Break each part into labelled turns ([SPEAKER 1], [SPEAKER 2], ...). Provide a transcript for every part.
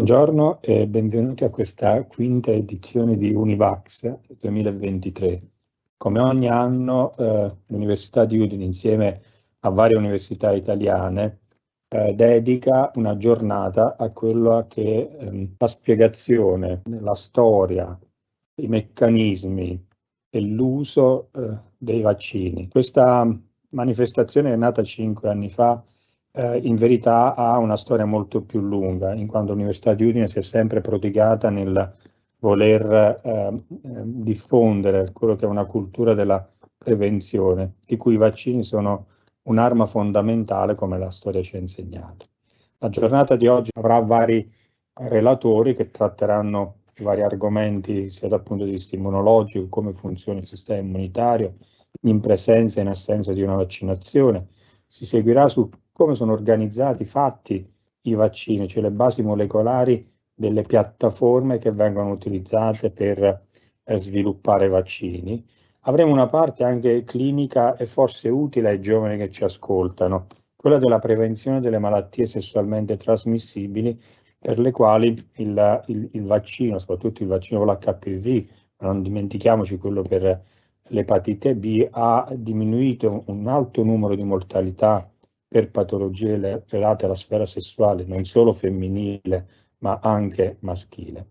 [SPEAKER 1] Buongiorno e benvenuti a questa quinta edizione di Univax 2023. Come ogni anno l'Università di Udine, insieme a varie università italiane, dedica una giornata a quello che la spiegazione, la storia, i meccanismi e l'uso dei vaccini. Questa manifestazione è nata 5 anni fa. In verità ha una storia molto più lunga, in quanto l'Università di Udine si è sempre prodigata nel voler diffondere quello che è una cultura della prevenzione, di cui i vaccini sono un'arma fondamentale, come la storia ci ha insegnato. La giornata di oggi avrà vari relatori che tratteranno vari argomenti, sia dal punto di vista immunologico, come funziona il sistema immunitario, in presenza e in assenza di una vaccinazione. Si seguirà su come sono organizzati, fatti i vaccini, cioè le basi molecolari delle piattaforme che vengono utilizzate per sviluppare vaccini. Avremo una parte anche clinica e forse utile ai giovani che ci ascoltano, quella della prevenzione delle malattie sessualmente trasmissibili, per le quali il vaccino, soprattutto il vaccino con l'HPV, ma non dimentichiamoci quello per l'epatite B, ha diminuito un alto numero di mortalità per patologie legate alla sfera sessuale, non solo femminile, ma anche maschile.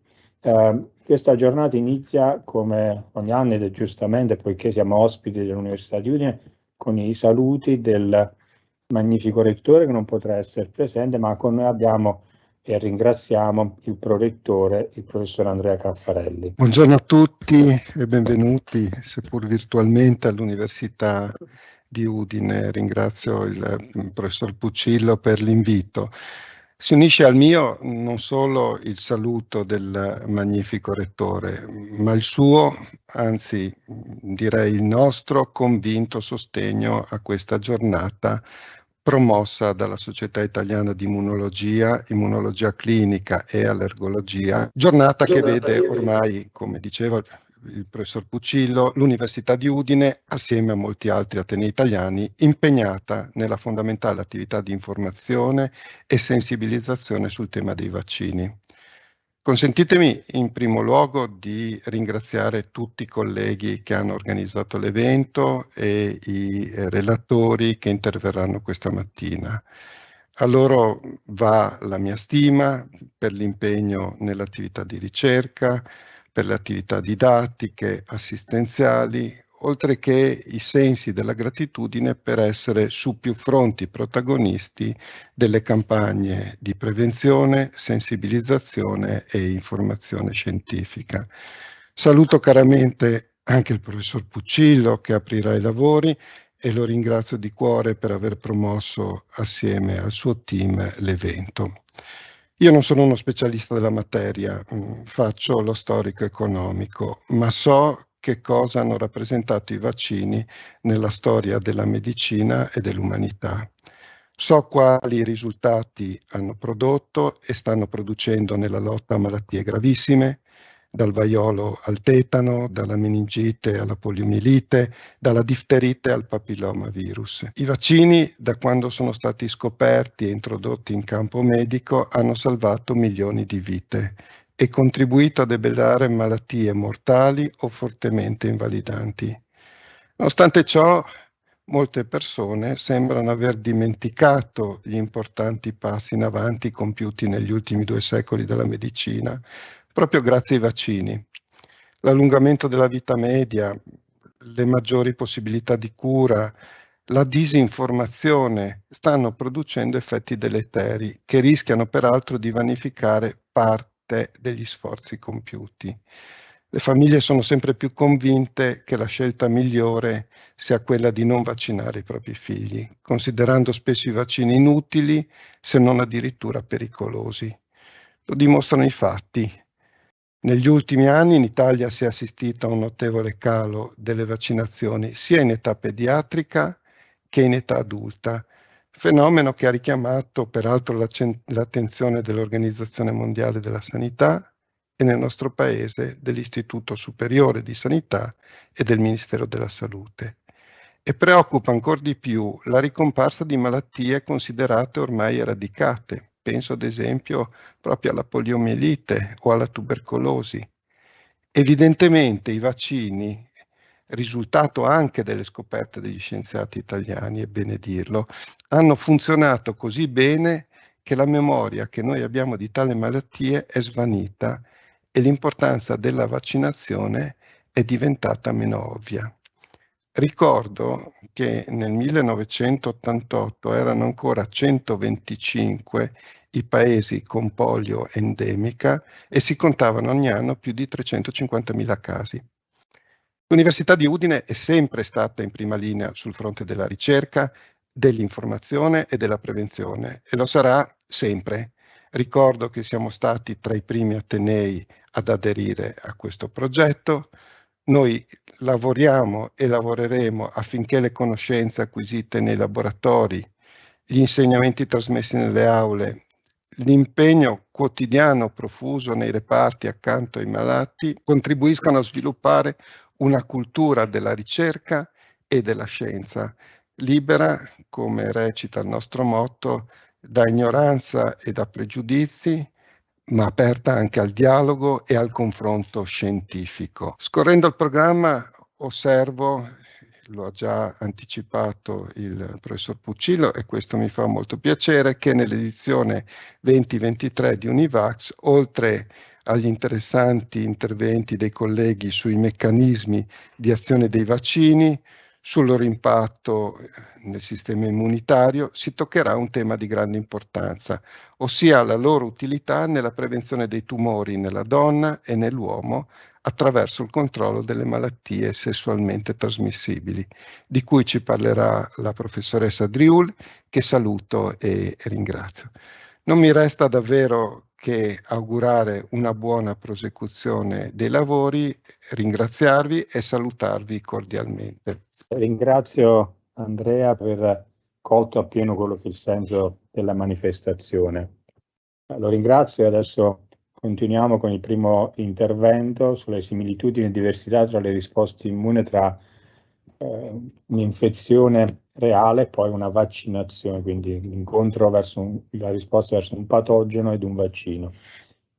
[SPEAKER 1] Questa giornata inizia come ogni anno, ed è giustamente, poiché siamo ospiti dell'Università di Udine, con i saluti del magnifico rettore che non potrà essere presente, ma con noi abbiamo e ringraziamo il prorettore, il professor Andrea Caffarelli.
[SPEAKER 2] Buongiorno a tutti e benvenuti, seppur virtualmente, all'Università di Udine. Ringrazio il professor Puccillo per l'invito. Si unisce al mio non solo il saluto del magnifico rettore, ma il suo, anzi direi il nostro convinto sostegno a questa giornata promossa dalla Società Italiana di Immunologia, Immunologia Clinica e Allergologia, giornata che vede ormai, come diceva il professor Puccillo, l'Università di Udine, assieme a molti altri atenei italiani, impegnata nella fondamentale attività di informazione e sensibilizzazione sul tema dei vaccini. Consentitemi in primo luogo di ringraziare tutti i colleghi che hanno organizzato l'evento e i relatori che interverranno questa mattina. A loro va la mia stima per l'impegno nell'attività di ricerca, per le attività didattiche, assistenziali, oltre che i sensi della gratitudine per essere su più fronti protagonisti delle campagne di prevenzione, sensibilizzazione e informazione scientifica. Saluto caramente anche il professor Puccillo che aprirà i lavori e lo ringrazio di cuore per aver promosso assieme al suo team l'evento. Io non sono uno specialista della materia, faccio lo storico economico, ma so che cosa hanno rappresentato i vaccini nella storia della medicina e dell'umanità. So quali risultati hanno prodotto e stanno producendo nella lotta a malattie gravissime, dal vaiolo al tetano, dalla meningite alla poliomielite, dalla difterite al papillomavirus. I vaccini, da quando sono stati scoperti e introdotti in campo medico, hanno salvato milioni di vite e contribuito a debellare malattie mortali o fortemente invalidanti. Nonostante ciò, molte persone sembrano aver dimenticato gli importanti passi in avanti compiuti negli ultimi 2 secoli della medicina, proprio grazie ai vaccini. L'allungamento della vita media, le maggiori possibilità di cura, la disinformazione stanno producendo effetti deleteri che rischiano peraltro di vanificare parte degli sforzi compiuti. Le famiglie sono sempre più convinte che la scelta migliore sia quella di non vaccinare i propri figli, considerando spesso i vaccini inutili, se non addirittura pericolosi. Lo dimostrano i fatti. Negli ultimi anni in Italia si è assistito a un notevole calo delle vaccinazioni sia in età pediatrica che in età adulta, fenomeno che ha richiamato peraltro l'attenzione dell'Organizzazione Mondiale della Sanità e nel nostro paese dell'Istituto Superiore di Sanità e del Ministero della Salute. E preoccupa ancora di più la ricomparsa di malattie considerate ormai eradicate. penso ad esempio proprio alla poliomielite o alla tubercolosi. Evidentemente i vaccini, risultato anche delle scoperte degli scienziati italiani, è bene dirlo, hanno funzionato così bene che la memoria che noi abbiamo di tale malattie è svanita e l'importanza della vaccinazione è diventata meno ovvia. Ricordo che nel 1988 erano ancora 125 i paesi con polio endemica e si contavano ogni anno più di 350.000 casi. L'Università di Udine è sempre stata in prima linea sul fronte della ricerca, dell'informazione e della prevenzione e lo sarà sempre. Ricordo che siamo stati tra i primi atenei ad aderire a questo progetto. Noi lavoriamo e lavoreremo affinché le conoscenze acquisite nei laboratori, gli insegnamenti trasmessi nelle aule, l'impegno quotidiano profuso nei reparti accanto ai malati contribuiscano a sviluppare una cultura della ricerca e della scienza, libera, come recita il nostro motto, da ignoranza e da pregiudizi, ma aperta anche al dialogo e al confronto scientifico. Scorrendo il programma osservo, lo ha già anticipato il professor Puccillo e questo mi fa molto piacere, che nell'edizione 2023 di Univax, oltre agli interessanti interventi dei colleghi sui meccanismi di azione dei vaccini, sul loro impatto nel sistema immunitario, si toccherà un tema di grande importanza, ossia la loro utilità nella prevenzione dei tumori nella donna e nell'uomo attraverso il controllo delle malattie sessualmente trasmissibili, di cui ci parlerà la professoressa Driul, che saluto e ringrazio. Non mi resta davvero che augurare una buona prosecuzione dei lavori, ringraziarvi e salutarvi cordialmente.
[SPEAKER 1] Ringrazio Andrea per aver colto appieno quello che è il senso della manifestazione. Lo ringrazio e adesso continuiamo con il primo intervento sulle similitudini e diversità tra le risposte immuni tra un'infezione reale e poi una vaccinazione, quindi l'incontro verso la risposta verso un patogeno ed un vaccino.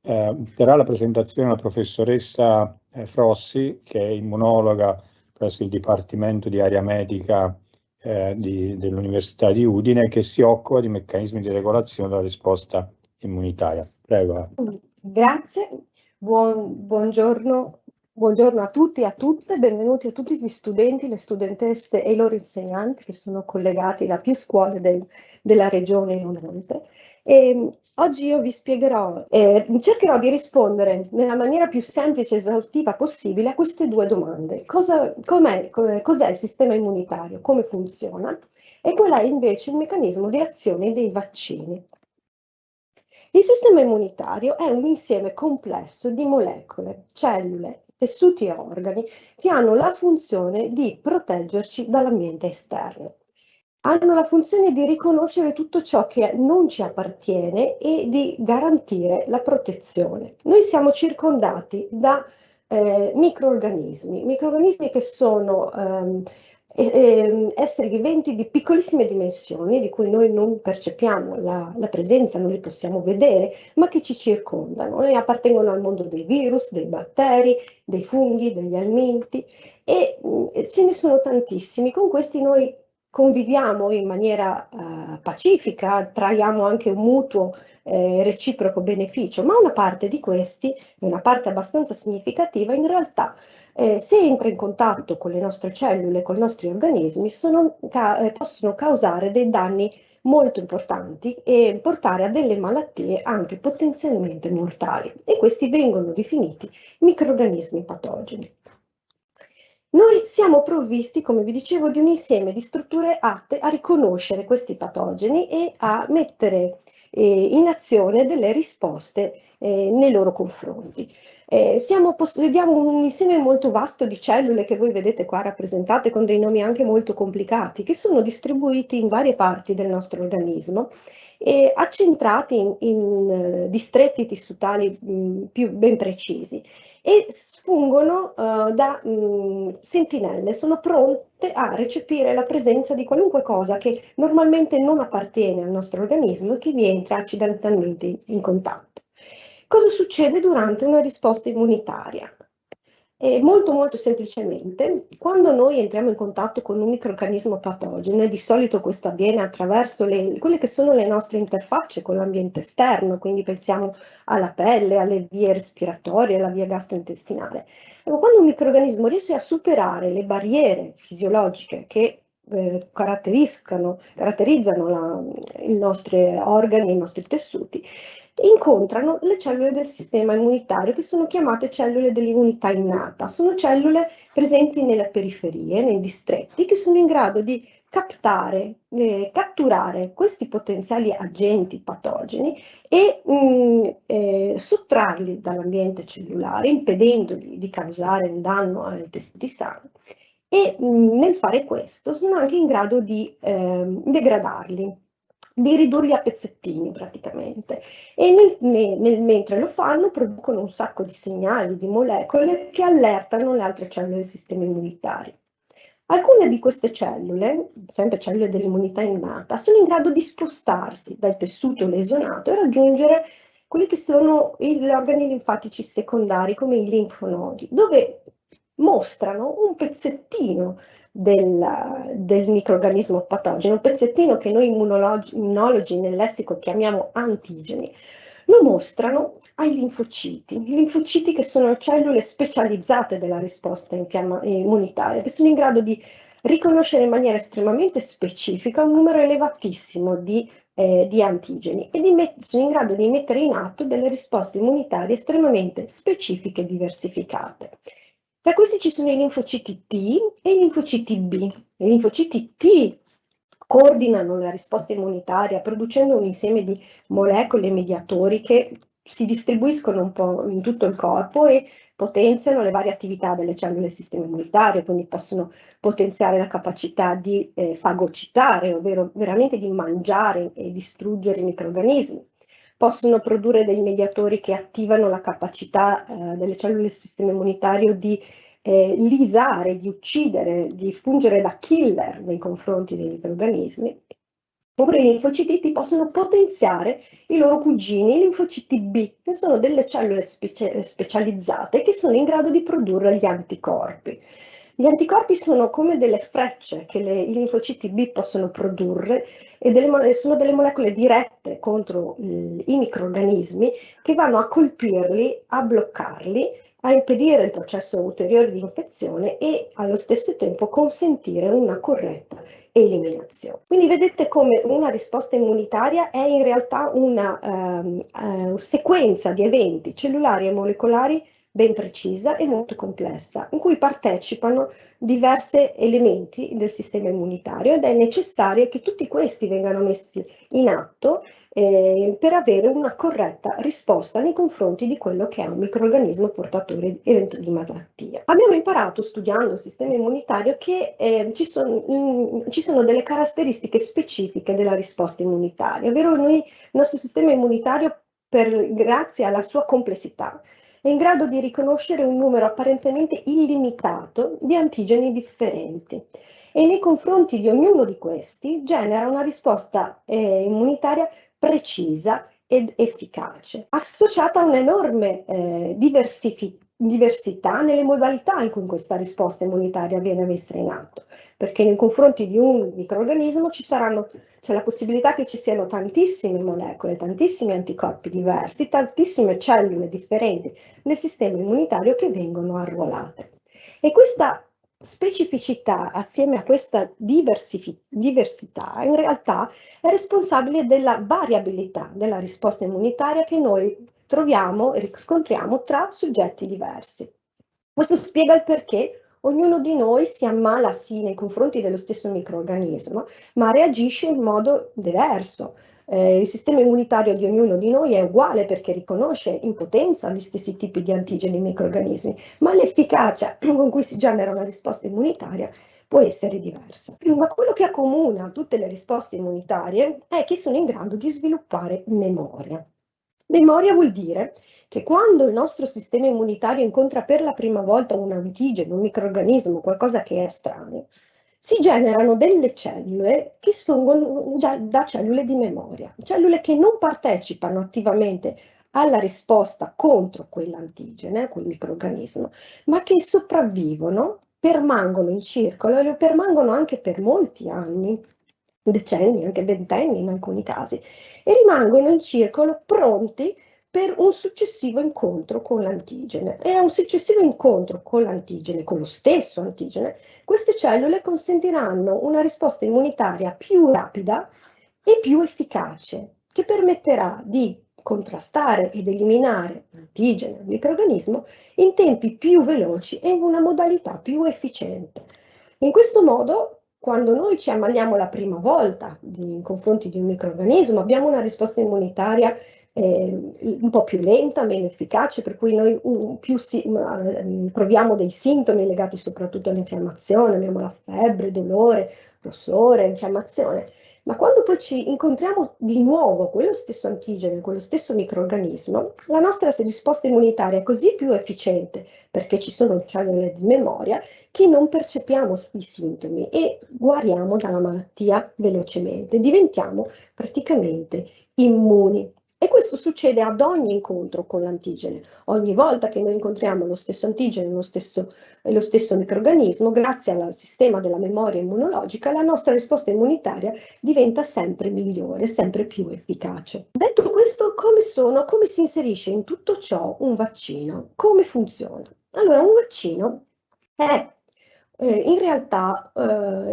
[SPEAKER 1] Terrà la presentazione la professoressa Frossi, che è immunologa presso il Dipartimento di Area Medica dell'Università di Udine, che si occupa di meccanismi di regolazione della risposta immunitaria. Prego.
[SPEAKER 3] Grazie, buongiorno a tutti e a tutte, benvenuti a tutti gli studenti, le studentesse e i loro insegnanti che sono collegati da più scuole della regione e non oltre. Oggi io vi spiegherò, cercherò di rispondere nella maniera più semplice e esaustiva possibile a queste due domande. Cos'è il sistema immunitario, come funziona e qual è invece il meccanismo di azione dei vaccini. Il sistema immunitario è un insieme complesso di molecole, cellule, tessuti e organi che hanno la funzione di proteggerci dall'ambiente esterno. Hanno la funzione di riconoscere tutto ciò che non ci appartiene e di garantire la protezione. Noi siamo circondati da microrganismi che sono esseri viventi di piccolissime dimensioni, di cui noi non percepiamo la presenza, non li possiamo vedere, ma che ci circondano e appartengono al mondo dei virus, dei batteri, dei funghi, degli alimenti e ce ne sono tantissimi. Con questi noi conviviamo in maniera pacifica, traiamo anche un mutuo reciproco beneficio, ma una parte di questi, una parte abbastanza significativa, in realtà se entra in contatto con le nostre cellule, con i nostri organismi, possono causare dei danni molto importanti e portare a delle malattie anche potenzialmente mortali. E questi vengono definiti microrganismi patogeni. Noi siamo provvisti, come vi dicevo, di un insieme di strutture atte a riconoscere questi patogeni e a mettere in azione delle risposte nei loro confronti. Possediamo un insieme molto vasto di cellule che voi vedete qua rappresentate con dei nomi anche molto complicati, che sono distribuiti in varie parti del nostro organismo accentrati in distretti tissutali più ben precisi e fungono da sentinelle, sono pronte a recepire la presenza di qualunque cosa che normalmente non appartiene al nostro organismo e che vi entra accidentalmente in contatto. Cosa succede durante una risposta immunitaria? Molto semplicemente, quando noi entriamo in contatto con un microrganismo patogeno, e di solito questo avviene attraverso quelle che sono le nostre interfacce con l'ambiente esterno, quindi pensiamo alla pelle, alle vie respiratorie, alla via gastrointestinale. Quando un microrganismo riesce a superare le barriere fisiologiche che caratterizzano i nostri organi, i nostri tessuti, incontrano le cellule del sistema immunitario che sono chiamate cellule dell'immunità innata. Sono cellule presenti nelle periferie, nei distretti, che sono in grado di catturare questi potenziali agenti patogeni e sottrarli dall'ambiente cellulare, impedendogli di causare un danno ai tessuti sani. E nel fare questo sono anche in grado di degradarli, di ridurli a pezzettini praticamente, e mentre lo fanno producono un sacco di segnali, di molecole che allertano le altre cellule del sistema immunitario. Alcune di queste cellule, sempre cellule dell'immunità innata, sono in grado di spostarsi dal tessuto lesionato e raggiungere quelli che sono gli organi linfatici secondari come i linfonodi, dove mostrano un pezzettino del microrganismo patogeno, un pezzettino che noi immunologi nel lessico chiamiamo antigeni, lo mostrano ai linfociti. I linfociti che sono cellule specializzate della risposta immunitaria, che sono in grado di riconoscere in maniera estremamente specifica un numero elevatissimo di antigeni e sono in grado di mettere in atto delle risposte immunitarie estremamente specifiche e diversificate. Tra questi ci sono i linfociti T e i linfociti B. I linfociti T coordinano la risposta immunitaria producendo un insieme di molecole e mediatori che si distribuiscono un po' in tutto il corpo e potenziano le varie attività delle cellule del sistema immunitario, quindi possono potenziare la capacità di fagocitare, ovvero veramente di mangiare e distruggere i microrganismi. Possono produrre dei mediatori che attivano la capacità delle cellule del sistema immunitario di lisare, di uccidere, di fungere da killer nei confronti dei microrganismi. Oppure i linfociti T possono potenziare i loro cugini, i linfociti B, che sono delle cellule specializzate che sono in grado di produrre gli anticorpi. Gli anticorpi sono come delle frecce che i linfociti B possono produrre e sono delle molecole dirette contro i microrganismi che vanno a colpirli, a bloccarli, a impedire il processo ulteriore di infezione e allo stesso tempo consentire una corretta eliminazione. Quindi vedete come una risposta immunitaria è in realtà una sequenza di eventi cellulari e molecolari ben precisa e molto complessa, in cui partecipano diversi elementi del sistema immunitario ed è necessario che tutti questi vengano messi in atto per avere una corretta risposta nei confronti di quello che è un microrganismo portatore di malattia. Abbiamo imparato studiando il sistema immunitario che ci sono delle caratteristiche specifiche della risposta immunitaria, ovvero il nostro sistema immunitario, grazie alla sua complessità, è in grado di riconoscere un numero apparentemente illimitato di antigeni differenti e nei confronti di ognuno di questi genera una risposta immunitaria precisa ed efficace, associata a un'enorme diversità nelle modalità in cui questa risposta immunitaria viene messa in atto, perché nei confronti di un microrganismo c'è la possibilità che ci siano tantissime molecole, tantissimi anticorpi diversi, tantissime cellule differenti nel sistema immunitario che vengono arruolate. E questa specificità, assieme a questa diversità, in realtà è responsabile della variabilità della risposta immunitaria che noi troviamo e riscontriamo tra soggetti diversi. Questo spiega il perché ognuno di noi si ammala sì nei confronti dello stesso microrganismo, ma reagisce in modo diverso. Il sistema immunitario di ognuno di noi è uguale perché riconosce in potenza gli stessi tipi di antigeni e microrganismi, ma l'efficacia con cui si genera una risposta immunitaria può essere diversa. Ma quello che accomuna tutte le risposte immunitarie è che sono in grado di sviluppare memoria. Memoria vuol dire che quando il nostro sistema immunitario incontra per la prima volta un antigeno, un microrganismo, qualcosa che è estraneo, si generano delle cellule che sono già da cellule di memoria, cellule che non partecipano attivamente alla risposta contro quell'antigene, quel microrganismo, ma che sopravvivono, permangono in circolo e lo permangono anche per molti anni, decenni, anche ventenni in alcuni casi, e rimangono in circolo pronti per un successivo incontro con l'antigene. E a un successivo incontro con l'antigene, con lo stesso antigene, queste cellule consentiranno una risposta immunitaria più rapida e più efficace, che permetterà di contrastare ed eliminare l'antigene, il microrganismo, in tempi più veloci e in una modalità più efficiente. In questo modo, quando noi ci ammaliamo la prima volta in confronti di un microrganismo, abbiamo una risposta immunitaria un po' più lenta, meno efficace, per cui noi proviamo dei sintomi legati soprattutto all'infiammazione, abbiamo la febbre, dolore, rossore, infiammazione. Ma quando poi ci incontriamo di nuovo quello stesso antigene, quello stesso microrganismo, la nostra risposta immunitaria è così più efficiente, perché ci sono cellule di memoria, che non percepiamo i sintomi e guariamo dalla malattia velocemente, diventiamo praticamente immuni. E questo succede ad ogni incontro con l'antigene. Ogni volta che noi incontriamo lo stesso antigene, lo stesso microrganismo, grazie al sistema della memoria immunologica, la nostra risposta immunitaria diventa sempre migliore, sempre più efficace. Detto questo, come si inserisce in tutto ciò un vaccino? Come funziona? Allora, un vaccino è in realtà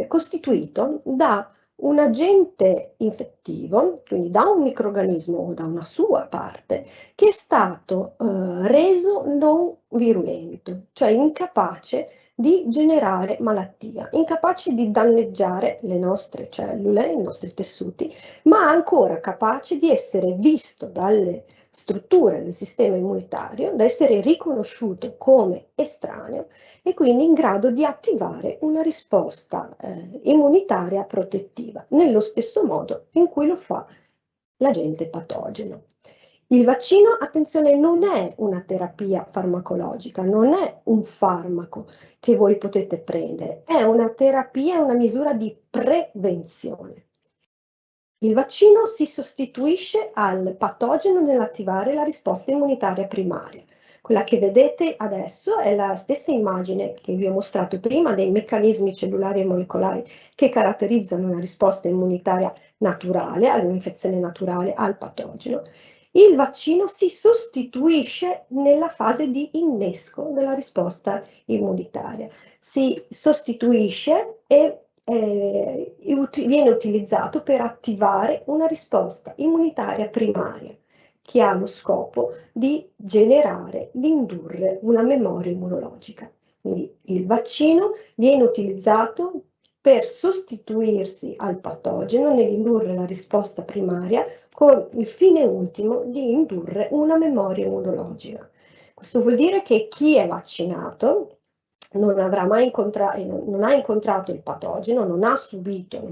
[SPEAKER 3] costituito da un agente infettivo, quindi da un microrganismo o da una sua parte, che è stato reso non virulento, cioè incapace di generare malattia, incapace di danneggiare le nostre cellule, i nostri tessuti, ma ancora capace di essere visto dalle strutture del sistema immunitario, da essere riconosciuto come estraneo e quindi in grado di attivare una risposta immunitaria protettiva, nello stesso modo in cui lo fa l'agente patogeno. Il vaccino, attenzione, non è una terapia farmacologica, non è un farmaco che voi potete prendere, è una terapia, una misura di prevenzione. Il vaccino si sostituisce al patogeno nell'attivare la risposta immunitaria primaria. Quella che vedete adesso è la stessa immagine che vi ho mostrato prima dei meccanismi cellulari e molecolari che caratterizzano una risposta immunitaria naturale, all'infezione naturale, al patogeno. Il vaccino si sostituisce nella fase di innesco della risposta immunitaria. Si sostituisce e viene utilizzato per attivare una risposta immunitaria primaria che ha lo scopo di generare, di indurre una memoria immunologica. Quindi il vaccino viene utilizzato per sostituirsi al patogeno nell'indurre la risposta primaria con il fine ultimo di indurre una memoria immunologica. Questo vuol dire che chi è vaccinato non avrà mai non ha incontrato il patogeno, non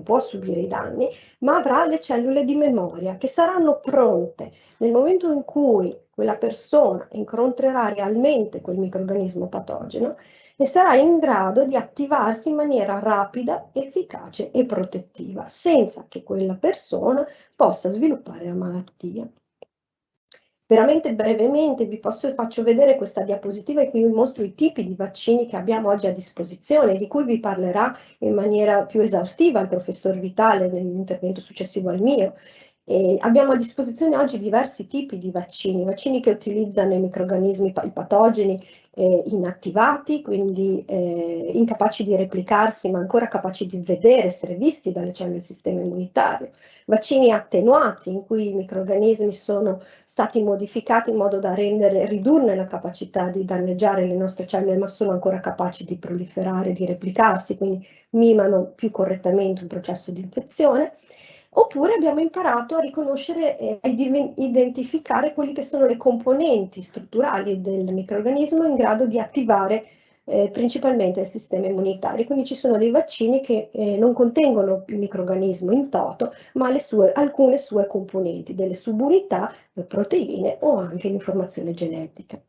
[SPEAKER 3] può subire i danni, ma avrà le cellule di memoria che saranno pronte nel momento in cui quella persona incontrerà realmente quel microrganismo patogeno e sarà in grado di attivarsi in maniera rapida, efficace e protettiva, senza che quella persona possa sviluppare la malattia. Veramente brevemente vi faccio vedere questa diapositiva in cui vi mostro i tipi di vaccini che abbiamo oggi a disposizione, di cui vi parlerà in maniera più esaustiva il professor Vitale nell'intervento successivo al mio. Abbiamo a disposizione oggi diversi tipi di vaccini che utilizzano i microrganismi, i patogeni inattivati, quindi incapaci di replicarsi, ma ancora capaci di vedere, essere visti dalle cellule del sistema immunitario. Vaccini attenuati, in cui i microrganismi sono stati modificati in modo da ridurne la capacità di danneggiare le nostre cellule, ma sono ancora capaci di proliferare, di replicarsi, quindi mimano più correttamente un processo di infezione. Oppure abbiamo imparato a riconoscere e a identificare quelle che sono le componenti strutturali del microrganismo in grado di attivare principalmente del sistema immunitario. Quindi ci sono dei vaccini che non contengono il microrganismo in toto, ma alcune sue componenti, delle subunità, le proteine o anche l'informazione genetica.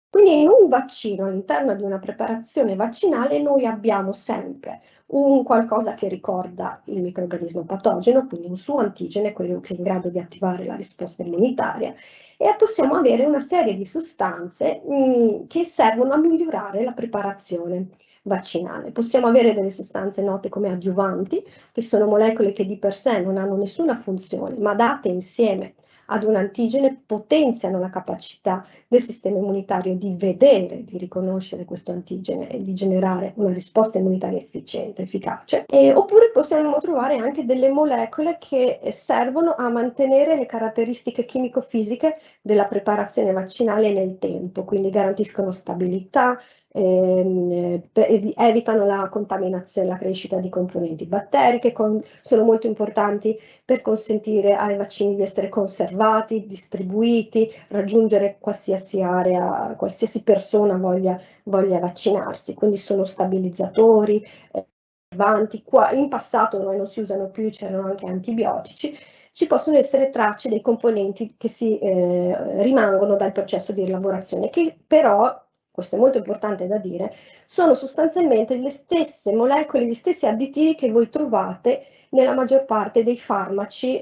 [SPEAKER 3] Quindi in un vaccino, all'interno di una preparazione vaccinale, noi abbiamo sempre un qualcosa che ricorda il microrganismo patogeno, quindi un suo antigene, quello che è in grado di attivare la risposta immunitaria, e possiamo avere una serie di sostanze che servono a migliorare la preparazione vaccinale. Possiamo avere delle sostanze note come adiuvanti, che sono molecole che di per sé non hanno nessuna funzione, ma date insieme ad un antigene potenziano la capacità del sistema immunitario di vedere, di riconoscere questo antigene e di generare una risposta immunitaria efficiente, efficace. Oppure possiamo trovare anche delle molecole che servono a mantenere le caratteristiche chimico-fisiche della preparazione vaccinale nel tempo, quindi garantiscono stabilità, evitano la contaminazione, la crescita di componenti batteriche, sono molto importanti per consentire ai vaccini di essere conservati, distribuiti, raggiungere qualsiasi area, qualsiasi persona voglia vaccinarsi, quindi sono stabilizzatori, in passato noi non si usano più, c'erano anche antibiotici, ci possono essere tracce dei componenti che rimangono dal processo di elaborazione, che però, questo è molto importante da dire, sono sostanzialmente le stesse molecole, gli stessi additivi che voi trovate nella maggior parte dei farmaci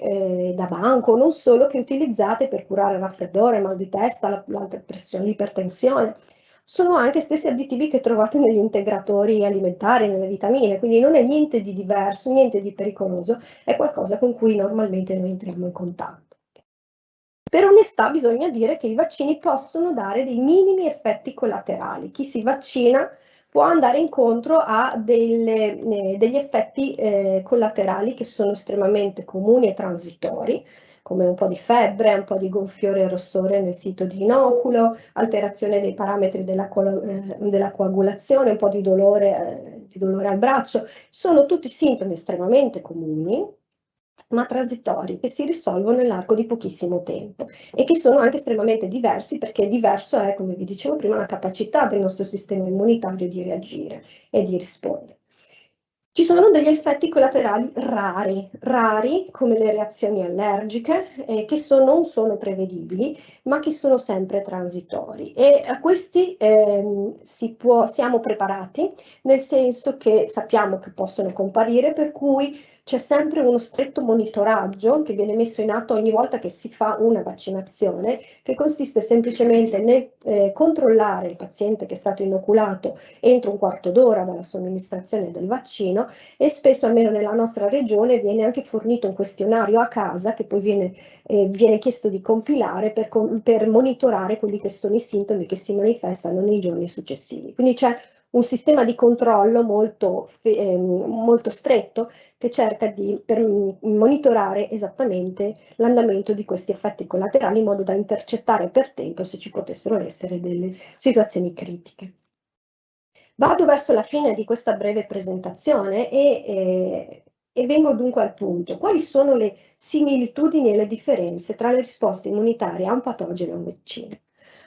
[SPEAKER 3] da banco, non solo, che utilizzate per curare il raffreddore, mal di testa, l'alta pressione, l'ipertensione. Sono anche stessi additivi che trovate negli integratori alimentari, nelle vitamine, quindi non è niente di diverso, niente di pericoloso, è qualcosa con cui normalmente noi entriamo in contatto. Per onestà bisogna dire che i vaccini possono dare dei minimi effetti collaterali. Chi si vaccina può andare incontro a degli effetti collaterali che sono estremamente comuni e transitori, come un po' di febbre, un po' di gonfiore e rossore nel sito di inoculo, alterazione dei parametri della coagulazione, un po' di dolore al braccio. Sono tutti sintomi estremamente comuni, ma transitori, che si risolvono nell'arco di pochissimo tempo e che sono anche estremamente diversi, perché diverso è, come vi dicevo prima, la capacità del nostro sistema immunitario di reagire e di rispondere. Ci sono degli effetti collaterali rari come le reazioni allergiche, che non sono prevedibili, ma che sono sempre transitori. E a questi siamo preparati, nel senso che sappiamo che possono comparire, per cui c'è sempre uno stretto monitoraggio che viene messo in atto ogni volta che si fa una vaccinazione, che consiste semplicemente nel controllare il paziente che è stato inoculato entro un quarto d'ora dalla somministrazione del vaccino, e spesso, almeno nella nostra regione, viene anche fornito un questionario a casa che poi viene chiesto di compilare per monitorare quelli che sono i sintomi che si manifestano nei giorni successivi. Quindi c'è un sistema di controllo molto stretto che cerca per monitorare esattamente l'andamento di questi effetti collaterali, in modo da intercettare per tempo se ci potessero essere delle situazioni critiche. Vado verso la fine di questa breve presentazione e vengo dunque al punto. Quali sono le similitudini e le differenze tra le risposte immunitarie a un patogeno e a un vaccino?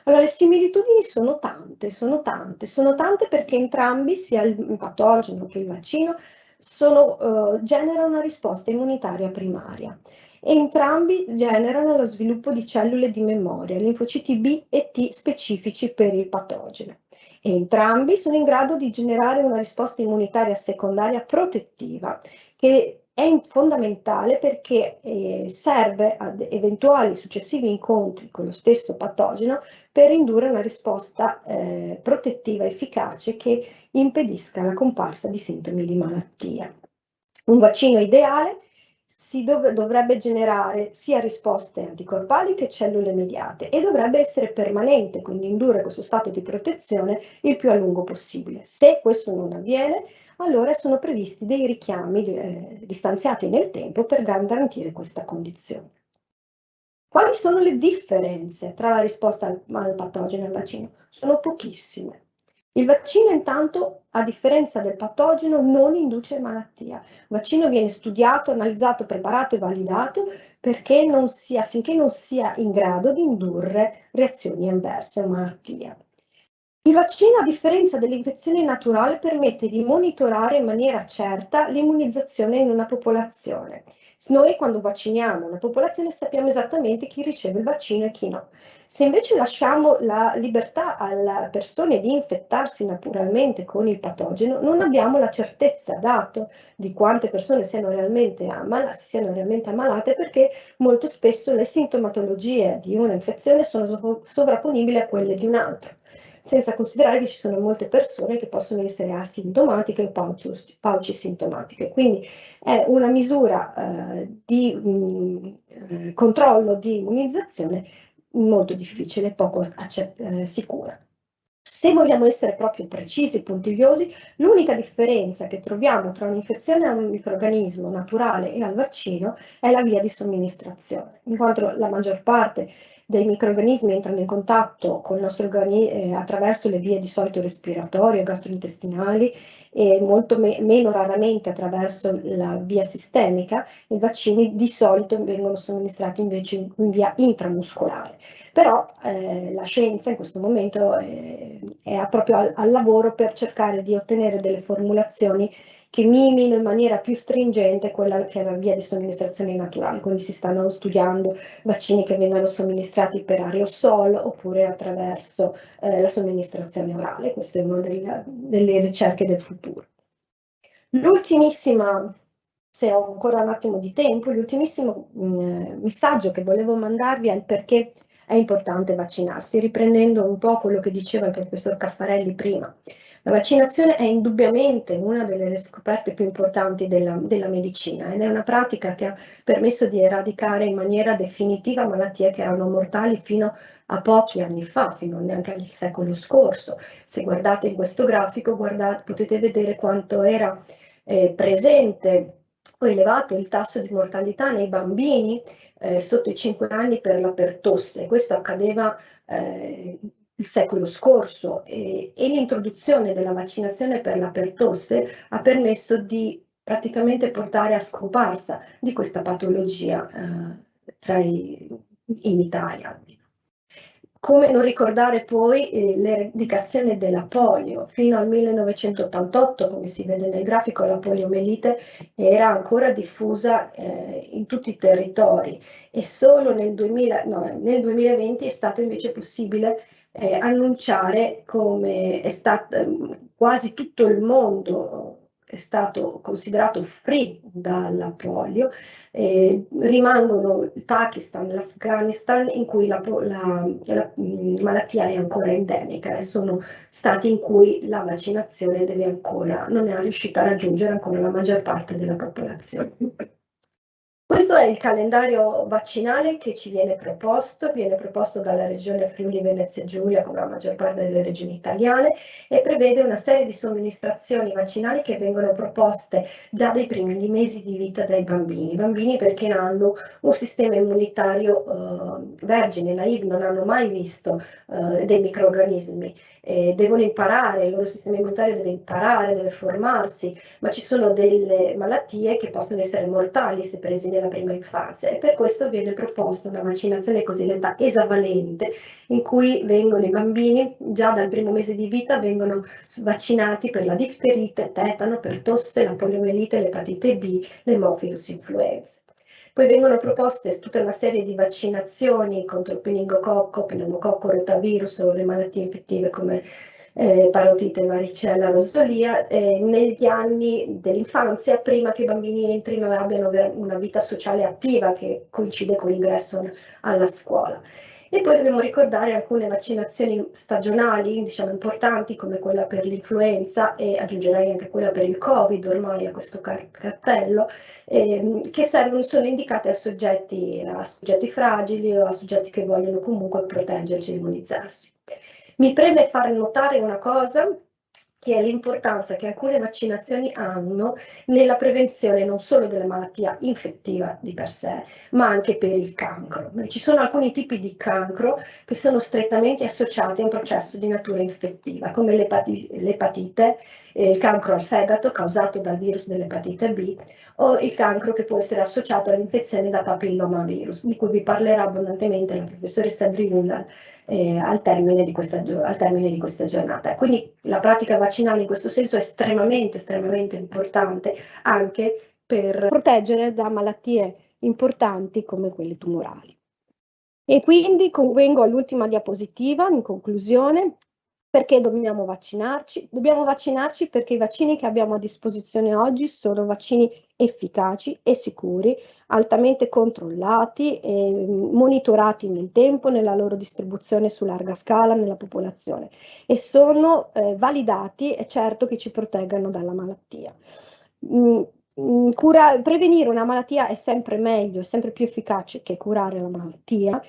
[SPEAKER 3] Allora, le similitudini sono tante perché entrambi, sia il patogeno che il vaccino, generano una risposta immunitaria primaria. Entrambi generano lo sviluppo di cellule di memoria, linfociti B e T specifici per il patogeno. Entrambi sono in grado di generare una risposta immunitaria secondaria protettiva, che è fondamentale perché serve ad eventuali successivi incontri con lo stesso patogeno per indurre una risposta protettiva efficace che impedisca la comparsa di sintomi di malattia. Un vaccino ideale dovrebbe generare sia risposte anticorpali che cellule mediate e dovrebbe essere permanente, quindi indurre questo stato di protezione il più a lungo possibile. Se questo non avviene, allora sono previsti dei richiami distanziati nel tempo per garantire questa condizione. Quali sono le differenze tra la risposta al patogeno e al vaccino? Sono pochissime. Il vaccino, intanto, a differenza del patogeno, non induce malattia. Il vaccino viene studiato, analizzato, preparato e validato affinché non sia in grado di indurre reazioni avverse o malattia. Il vaccino, a differenza dell'infezione naturale, permette di monitorare in maniera certa l'immunizzazione in una popolazione. Noi quando vacciniamo una popolazione sappiamo esattamente chi riceve il vaccino e chi no. Se invece lasciamo la libertà alle persone di infettarsi naturalmente con il patogeno, non abbiamo la certezza dato di quante persone siano realmente ammalate, perché molto spesso le sintomatologie di un'infezione sono sovrapponibili a quelle di un'altra, senza considerare che ci sono molte persone che possono essere asintomatiche o paucisintomatiche. Quindi è una misura di controllo di immunizzazione molto difficile, poco sicura. Se vogliamo essere proprio precisi, puntigliosi, l'unica differenza che troviamo tra un'infezione a un microrganismo naturale e al vaccino è la via di somministrazione, in quanto la maggior parte dei microrganismi entrano in contatto con il nostro organismo attraverso le vie di solito respiratorie, gastrointestinali, e molto meno raramente attraverso la via sistemica. I vaccini di solito vengono somministrati invece in via intramuscolare. Però la scienza in questo momento è proprio al lavoro per cercare di ottenere delle formulazioni che mimino in maniera più stringente quella che è la via di somministrazione naturale. Quindi si stanno studiando vaccini che vengano somministrati per aerosol oppure attraverso la somministrazione orale. Questa è una delle ricerche del futuro. L'ultimissima, se ho ancora un attimo di tempo, l'ultimissimo messaggio che volevo mandarvi è il perché è importante vaccinarsi, riprendendo un po' quello che diceva il professor Caffarelli prima. La vaccinazione è indubbiamente una delle scoperte più importanti della medicina ed è una pratica che ha permesso di eradicare in maniera definitiva malattie che erano mortali fino a pochi anni fa, fino neanche al secolo scorso. Se guardate in questo grafico, potete vedere quanto era presente o elevato il tasso di mortalità nei bambini sotto i 5 anni per la pertosse. Questo accadeva il secolo scorso e l'introduzione della vaccinazione per la pertosse ha permesso di praticamente portare a scomparsa di questa patologia in Italia. Come non ricordare poi l'eradicazione della polio. Fino al 1988, come si vede nel grafico, la poliomelite era ancora diffusa in tutti i territori e solo nel 2020 è stato invece possibile annunciare come è stato quasi tutto il mondo è stato considerato free dalla polio. Rimangono il Pakistan, l'Afghanistan in cui la malattia è ancora endemica e sono stati in cui la vaccinazione non è riuscita a raggiungere ancora la maggior parte della popolazione. Questo è il calendario vaccinale che ci viene proposto dalla regione Friuli Venezia Giulia, come la maggior parte delle regioni italiane, e prevede una serie di somministrazioni vaccinali che vengono proposte già dai primi mesi di vita dai bambini perché hanno un sistema immunitario vergine, naive, non hanno mai visto dei microrganismi. Devono imparare, il loro sistema immunitario deve imparare, deve formarsi, ma ci sono delle malattie che possono essere mortali se presi nella prima infanzia e per questo viene proposta una vaccinazione cosiddetta esavalente in cui i bambini già dal primo mese di vita vengono vaccinati per la difterite, tetano, per tosse, la poliomelite, l'epatite B, l'Haemophilus influenzae. Poi vengono proposte tutta una serie di vaccinazioni contro il meningococco, pneumococco, rotavirus o le malattie infettive come parotite, varicella, rosolia, negli anni dell'infanzia, prima che i bambini entrino e abbiano una vita sociale attiva che coincide con l'ingresso alla scuola. E poi dobbiamo ricordare alcune vaccinazioni stagionali, diciamo importanti, come quella per l'influenza e aggiungerei anche quella per il Covid, ormai a questo cartello, che sono indicate a soggetti fragili o a soggetti che vogliono comunque proteggersi e immunizzarsi. Mi preme fare notare una cosa, che è l'importanza che alcune vaccinazioni hanno nella prevenzione non solo della malattia infettiva di per sé, ma anche per il cancro. Ci sono alcuni tipi di cancro che sono strettamente associati a un processo di natura infettiva, come l'epatite, il cancro al fegato causato dal virus dell'epatite B, o il cancro che può essere associato all'infezione da papillomavirus, di cui vi parlerà abbondantemente la professoressa Driulla al termine di questa giornata. Quindi la pratica vaccinale in questo senso è estremamente importante anche per proteggere da malattie importanti come quelle tumorali. E quindi vengo all'ultima diapositiva in conclusione. Perché dobbiamo vaccinarci? Dobbiamo vaccinarci perché i vaccini che abbiamo a disposizione oggi sono vaccini efficaci e sicuri, altamente controllati e monitorati nel tempo, nella loro distribuzione su larga scala nella popolazione e sono validati e certo che ci proteggano dalla malattia. Prevenire una malattia è sempre meglio, è sempre più efficace che curare la malattia,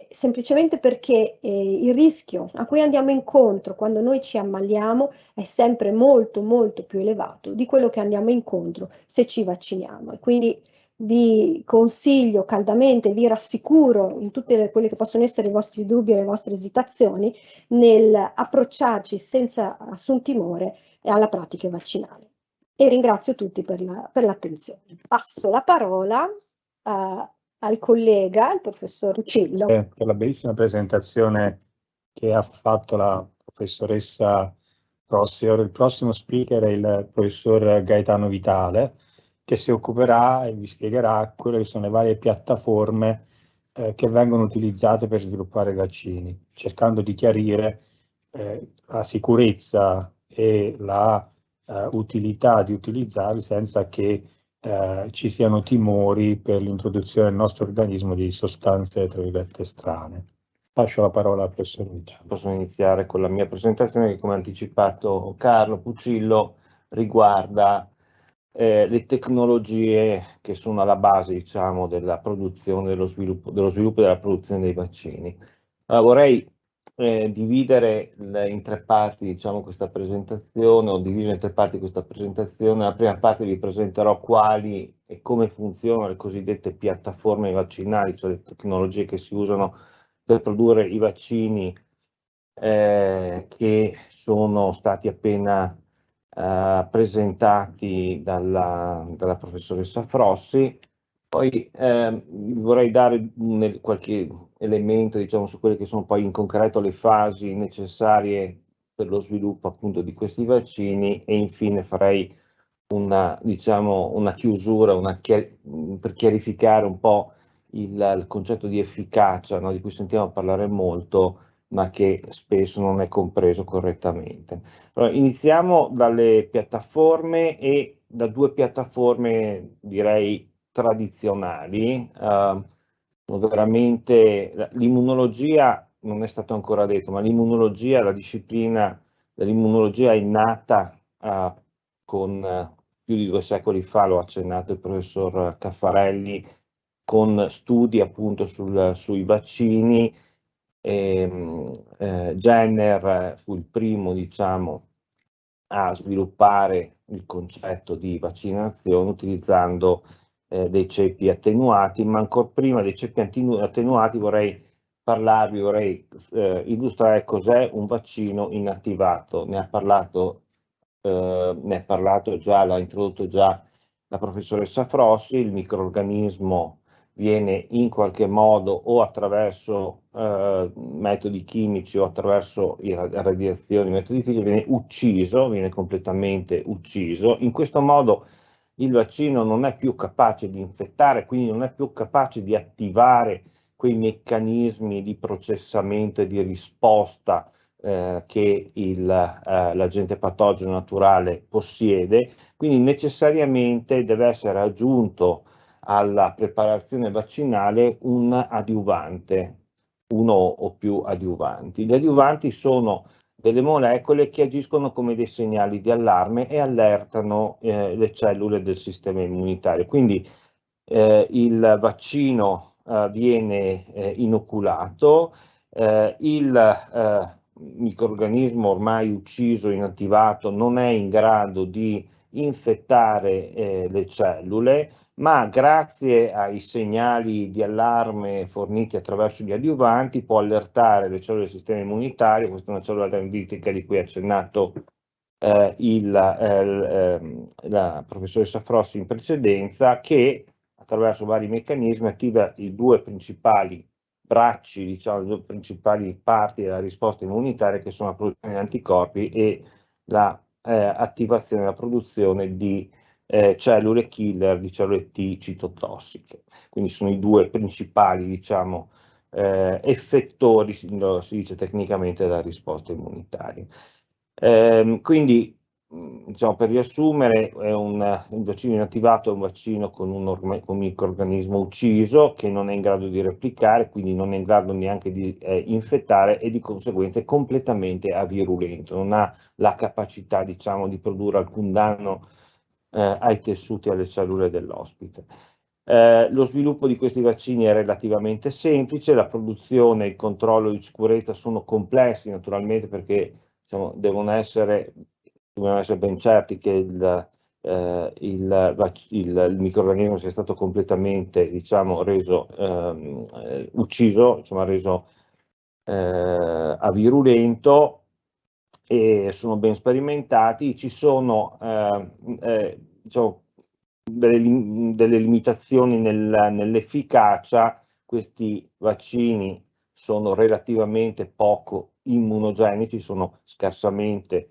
[SPEAKER 3] semplicemente perché il rischio a cui andiamo incontro quando noi ci ammaliamo è sempre molto più elevato di quello che andiamo incontro se ci vacciniamo. E quindi vi consiglio caldamente, vi rassicuro in tutte quelle che possono essere i vostri dubbi e le vostre esitazioni nel approcciarci senza assun timore alla pratica vaccinale. E ringrazio tutti per l'attenzione. Passo la parola al collega, il professor Pucillo.
[SPEAKER 1] Per la bellissima presentazione che ha fatto la professoressa Rossi. Ora il prossimo speaker è il professor Gaetano Vitale, che si occuperà e vi spiegherà quelle che sono le varie piattaforme che vengono utilizzate per sviluppare i vaccini, cercando di chiarire la sicurezza e la utilità di utilizzarli senza che ci siano timori per l'introduzione nel nostro organismo di sostanze, tra virgolette, strane. Lascio la parola al professor Vitale.
[SPEAKER 4] Posso iniziare con la mia presentazione che, come ha anticipato Carlo Pucillo, riguarda le tecnologie che sono alla base, diciamo, della produzione, dello sviluppo e della produzione dei vaccini. Allora, vorrei dividere in tre parti, diciamo, questa presentazione, o dividere in tre parti questa presentazione. Nella prima parte vi presenterò quali e come funzionano le cosiddette piattaforme vaccinali, cioè le tecnologie che si usano per produrre i vaccini che sono stati appena presentati dalla professoressa Frossi. Poi vorrei dare qualche elemento, diciamo, su quelle che sono poi in concreto le fasi necessarie per lo sviluppo appunto di questi vaccini, e infine farei una chiusura per chiarificare un po' il concetto di efficacia, no, di cui sentiamo parlare molto, ma che spesso non è compreso correttamente. Allora, iniziamo dalle piattaforme e da due piattaforme, direi, tradizionali. Veramente l'immunologia, non è stato ancora detto, ma l'immunologia, la disciplina dell'immunologia è nata con più di 2 secoli fa, lo ha accennato il professor Caffarelli, con studi appunto sui vaccini. Jenner fu il primo, diciamo, a sviluppare il concetto di vaccinazione utilizzando dei ceppi attenuati, ma ancora prima dei ceppi attenuati vorrei illustrare cos'è un vaccino inattivato. Ne ha parlato già, l'ha introdotto già la professoressa Frossi. Il microrganismo viene in qualche modo o attraverso metodi chimici o attraverso radiazioni, metodi fisici, viene completamente ucciso. In questo modo il vaccino non è più capace di infettare, quindi non è più capace di attivare quei meccanismi di processamento e di risposta che l'agente patogeno naturale possiede, quindi necessariamente deve essere aggiunto alla preparazione vaccinale un adiuvante, uno o più adiuvanti. Gli adiuvanti sono delle molecole che agiscono come dei segnali di allarme e allertano le cellule del sistema immunitario. Quindi il vaccino viene inoculato, il microrganismo ormai ucciso, inattivato, non è in grado di infettare le cellule, ma grazie ai segnali di allarme forniti attraverso gli adiuvanti può allertare le cellule del sistema immunitario. Questa è una cellula dendritica di cui ha accennato la professoressa Frossi in precedenza, che attraverso vari meccanismi attiva i due principali bracci, diciamo, le due principali parti della risposta immunitaria, che sono la produzione di anticorpi e la attivazione e la produzione di cellule killer, di cellule T citotossiche. Quindi sono i due principali, diciamo, effettori, si dice tecnicamente, della risposta immunitaria. Quindi, diciamo, per riassumere, il vaccino inattivato è un vaccino con un microrganismo ucciso che non è in grado di replicare, quindi non è in grado neanche di infettare, e di conseguenza è completamente avirulento, non ha la capacità, diciamo, di produrre alcun danno ai tessuti e alle cellule dell'ospite. Lo sviluppo di questi vaccini è relativamente semplice, la produzione e il controllo di sicurezza sono complessi naturalmente, perché, diciamo, devono essere ben certi che il microrganismo sia stato completamente, diciamo, reso ucciso, insomma, reso avirulento, e sono ben sperimentati. Ci sono diciamo, delle limitazioni nell'efficacia. Questi vaccini sono relativamente poco immunogenici, sono scarsamente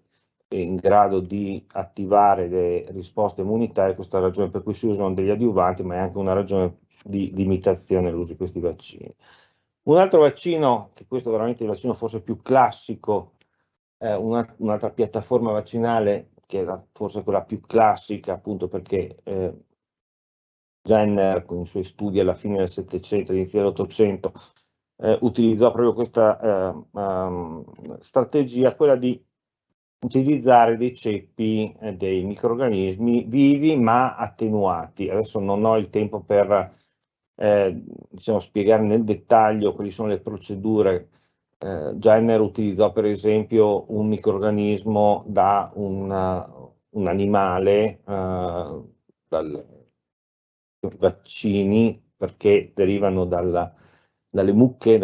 [SPEAKER 4] in grado di attivare le risposte immunitarie. Questa è la ragione per cui si usano degli adiuvanti, ma è anche una ragione di limitazione all'uso di questi vaccini. Un altro vaccino, che questo è veramente il vaccino forse più classico, un'altra piattaforma vaccinale che era forse quella più classica, appunto perché Jenner, con i suoi studi alla fine del Settecento, inizio dell'Ottocento, utilizzò proprio questa strategia, quella di utilizzare dei ceppi, dei microrganismi vivi ma attenuati. Adesso non ho il tempo per diciamo, spiegare nel dettaglio quali sono le procedure. Jenner utilizzò per esempio un microrganismo da un animale, vaccini, perché derivano dalle mucche,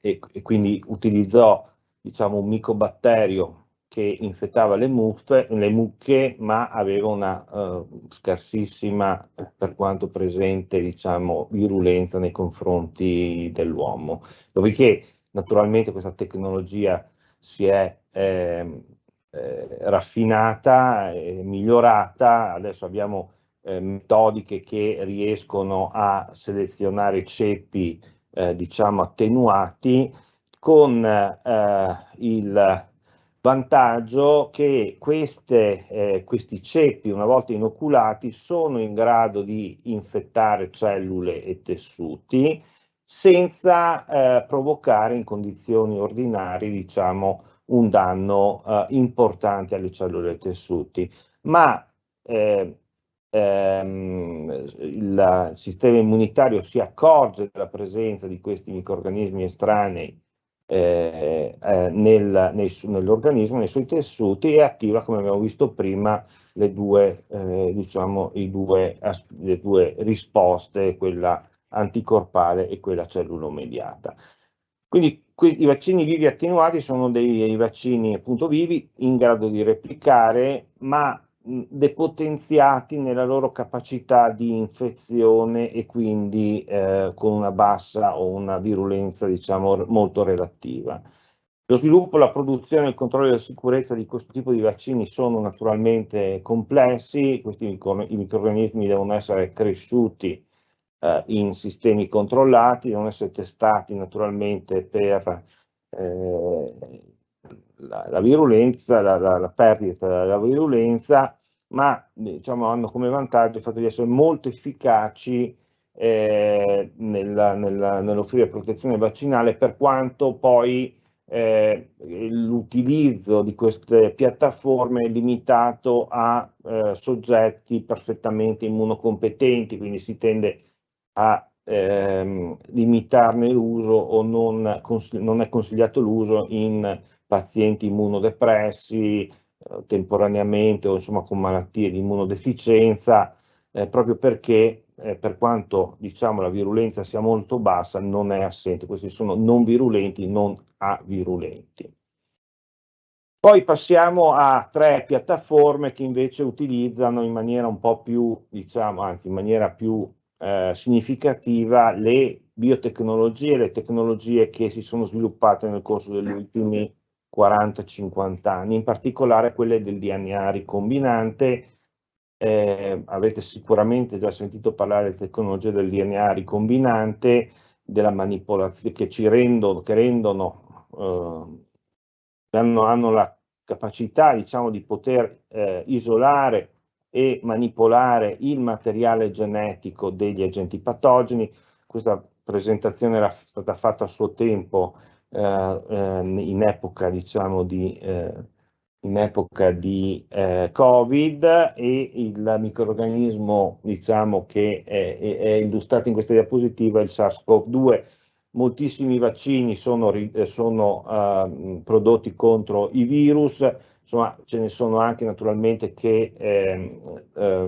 [SPEAKER 4] e quindi utilizzò, diciamo, un micobatterio che infettava le mucche, ma aveva una scarsissima, per quanto presente, diciamo, virulenza nei confronti dell'uomo. Dopodiché, naturalmente, questa tecnologia si è raffinata e migliorata. Adesso abbiamo metodiche che riescono a selezionare ceppi, diciamo, attenuati, con il vantaggio che questi ceppi, una volta inoculati, sono in grado di infettare cellule e tessuti senza provocare in condizioni ordinarie, diciamo, un danno importante alle cellule e ai tessuti. Ma il sistema immunitario si accorge della presenza di questi microrganismi estranei nell'organismo, nei suoi tessuti, e attiva, come abbiamo visto prima, le due risposte, quella anticorpale e quella cellulomediata. Quindi i vaccini vivi attenuati sono dei vaccini, appunto, vivi, in grado di replicare, ma depotenziati nella loro capacità di infezione, e quindi con una bassa o una virulenza, diciamo, molto relativa. Lo sviluppo, la produzione e il controllo della sicurezza di questo tipo di vaccini sono naturalmente complessi. Questi i microrganismi devono essere cresciuti in sistemi controllati, devono essere testati naturalmente per la virulenza, la perdita della virulenza, ma, diciamo, hanno come vantaggio il fatto di essere molto efficaci nell'offrire protezione vaccinale, per quanto poi l'utilizzo di queste piattaforme è limitato a soggetti perfettamente immunocompetenti, quindi si tende a limitarne l'uso, o non è consigliato l'uso in pazienti immunodepressi temporaneamente, o insomma con malattie di immunodeficienza, proprio perché per quanto, diciamo, la virulenza sia molto bassa, non è assente. Questi sono non virulenti, non avirulenti. Poi passiamo a tre piattaforme che invece utilizzano in maniera un po' più, diciamo, anzi in maniera più significativa, le biotecnologie, le tecnologie che si sono sviluppate nel corso degli ultimi 40-50 anni, in particolare quelle del DNA ricombinante. Avete sicuramente già sentito parlare delle tecnologie del DNA ricombinante, della manipolazione, che hanno la capacità, diciamo, di poter isolare e manipolare il materiale genetico degli agenti patogeni. Questa presentazione era stata fatta a suo tempo in epoca, diciamo, in epoca di Covid, e il microrganismo, diciamo, che è illustrato in questa diapositiva è il SARS-CoV-2. Moltissimi vaccini sono prodotti contro i virus, insomma ce ne sono anche naturalmente che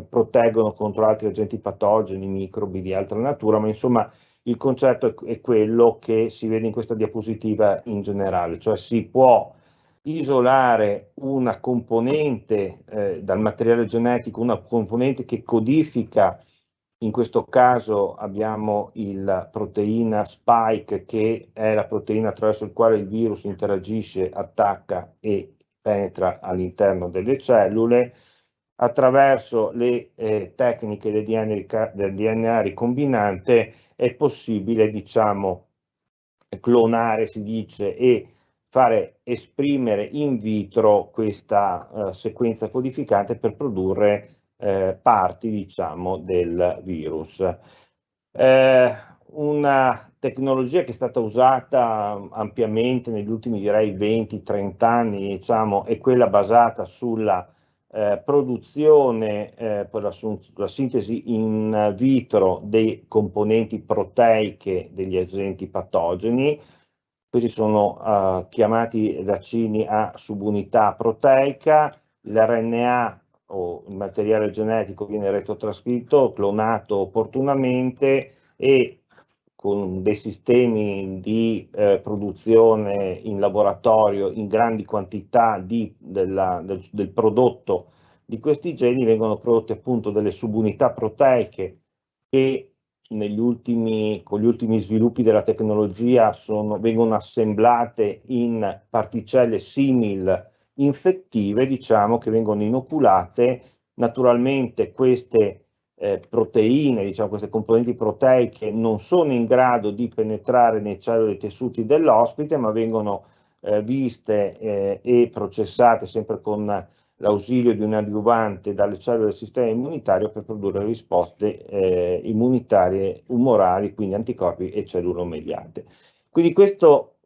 [SPEAKER 4] proteggono contro altri agenti patogeni, microbi di altra natura, ma insomma il concetto è quello che si vede in questa diapositiva in generale, cioè si può isolare una componente dal materiale genetico, una componente che codifica. In questo caso abbiamo la proteina spike, che è la proteina attraverso la quale il virus interagisce, attacca e penetra all'interno delle cellule. Attraverso le tecniche del DNA ricombinante è possibile, diciamo, clonare, si dice, e fare esprimere in vitro questa sequenza codificante per produrre parti, diciamo, del virus. Una tecnologia che è stata usata ampiamente negli ultimi, direi, 20-30 anni, diciamo, è quella basata sulla produzione, per la sintesi in vitro dei componenti proteiche degli agenti patogeni. Questi sono chiamati vaccini a subunità proteica. L'RNA o il materiale genetico viene retrotrascritto, clonato opportunamente e con dei sistemi di produzione in laboratorio in grandi quantità del prodotto di questi geni vengono prodotte appunto delle subunità proteiche che con gli ultimi sviluppi della tecnologia vengono assemblate in particelle simil infettive, diciamo, che vengono inoculate. Naturalmente queste proteine, diciamo, queste componenti proteiche non sono in grado di penetrare nei cellule e tessuti dell'ospite, ma vengono viste e processate sempre con l'ausilio di un adiuvante dalle cellule del sistema immunitario per produrre risposte immunitarie umorali, quindi anticorpi e cellulomediate. Quindi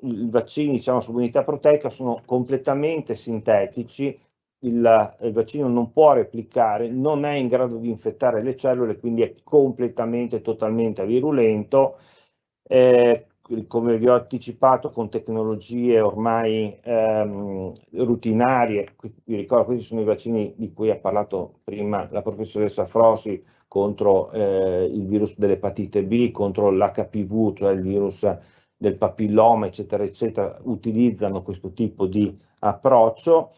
[SPEAKER 4] i vaccini, diciamo, su unità proteica sono completamente sintetici. Il vaccino non può replicare, non è in grado di infettare le cellule, quindi è completamente, totalmente virulento. Come vi ho anticipato, con tecnologie ormai rutinarie, vi ricordo, questi sono i vaccini di cui ha parlato prima la professoressa Frossi contro il virus dell'epatite B, contro l'HPV, cioè il virus del papilloma, eccetera, eccetera, utilizzano questo tipo di approccio.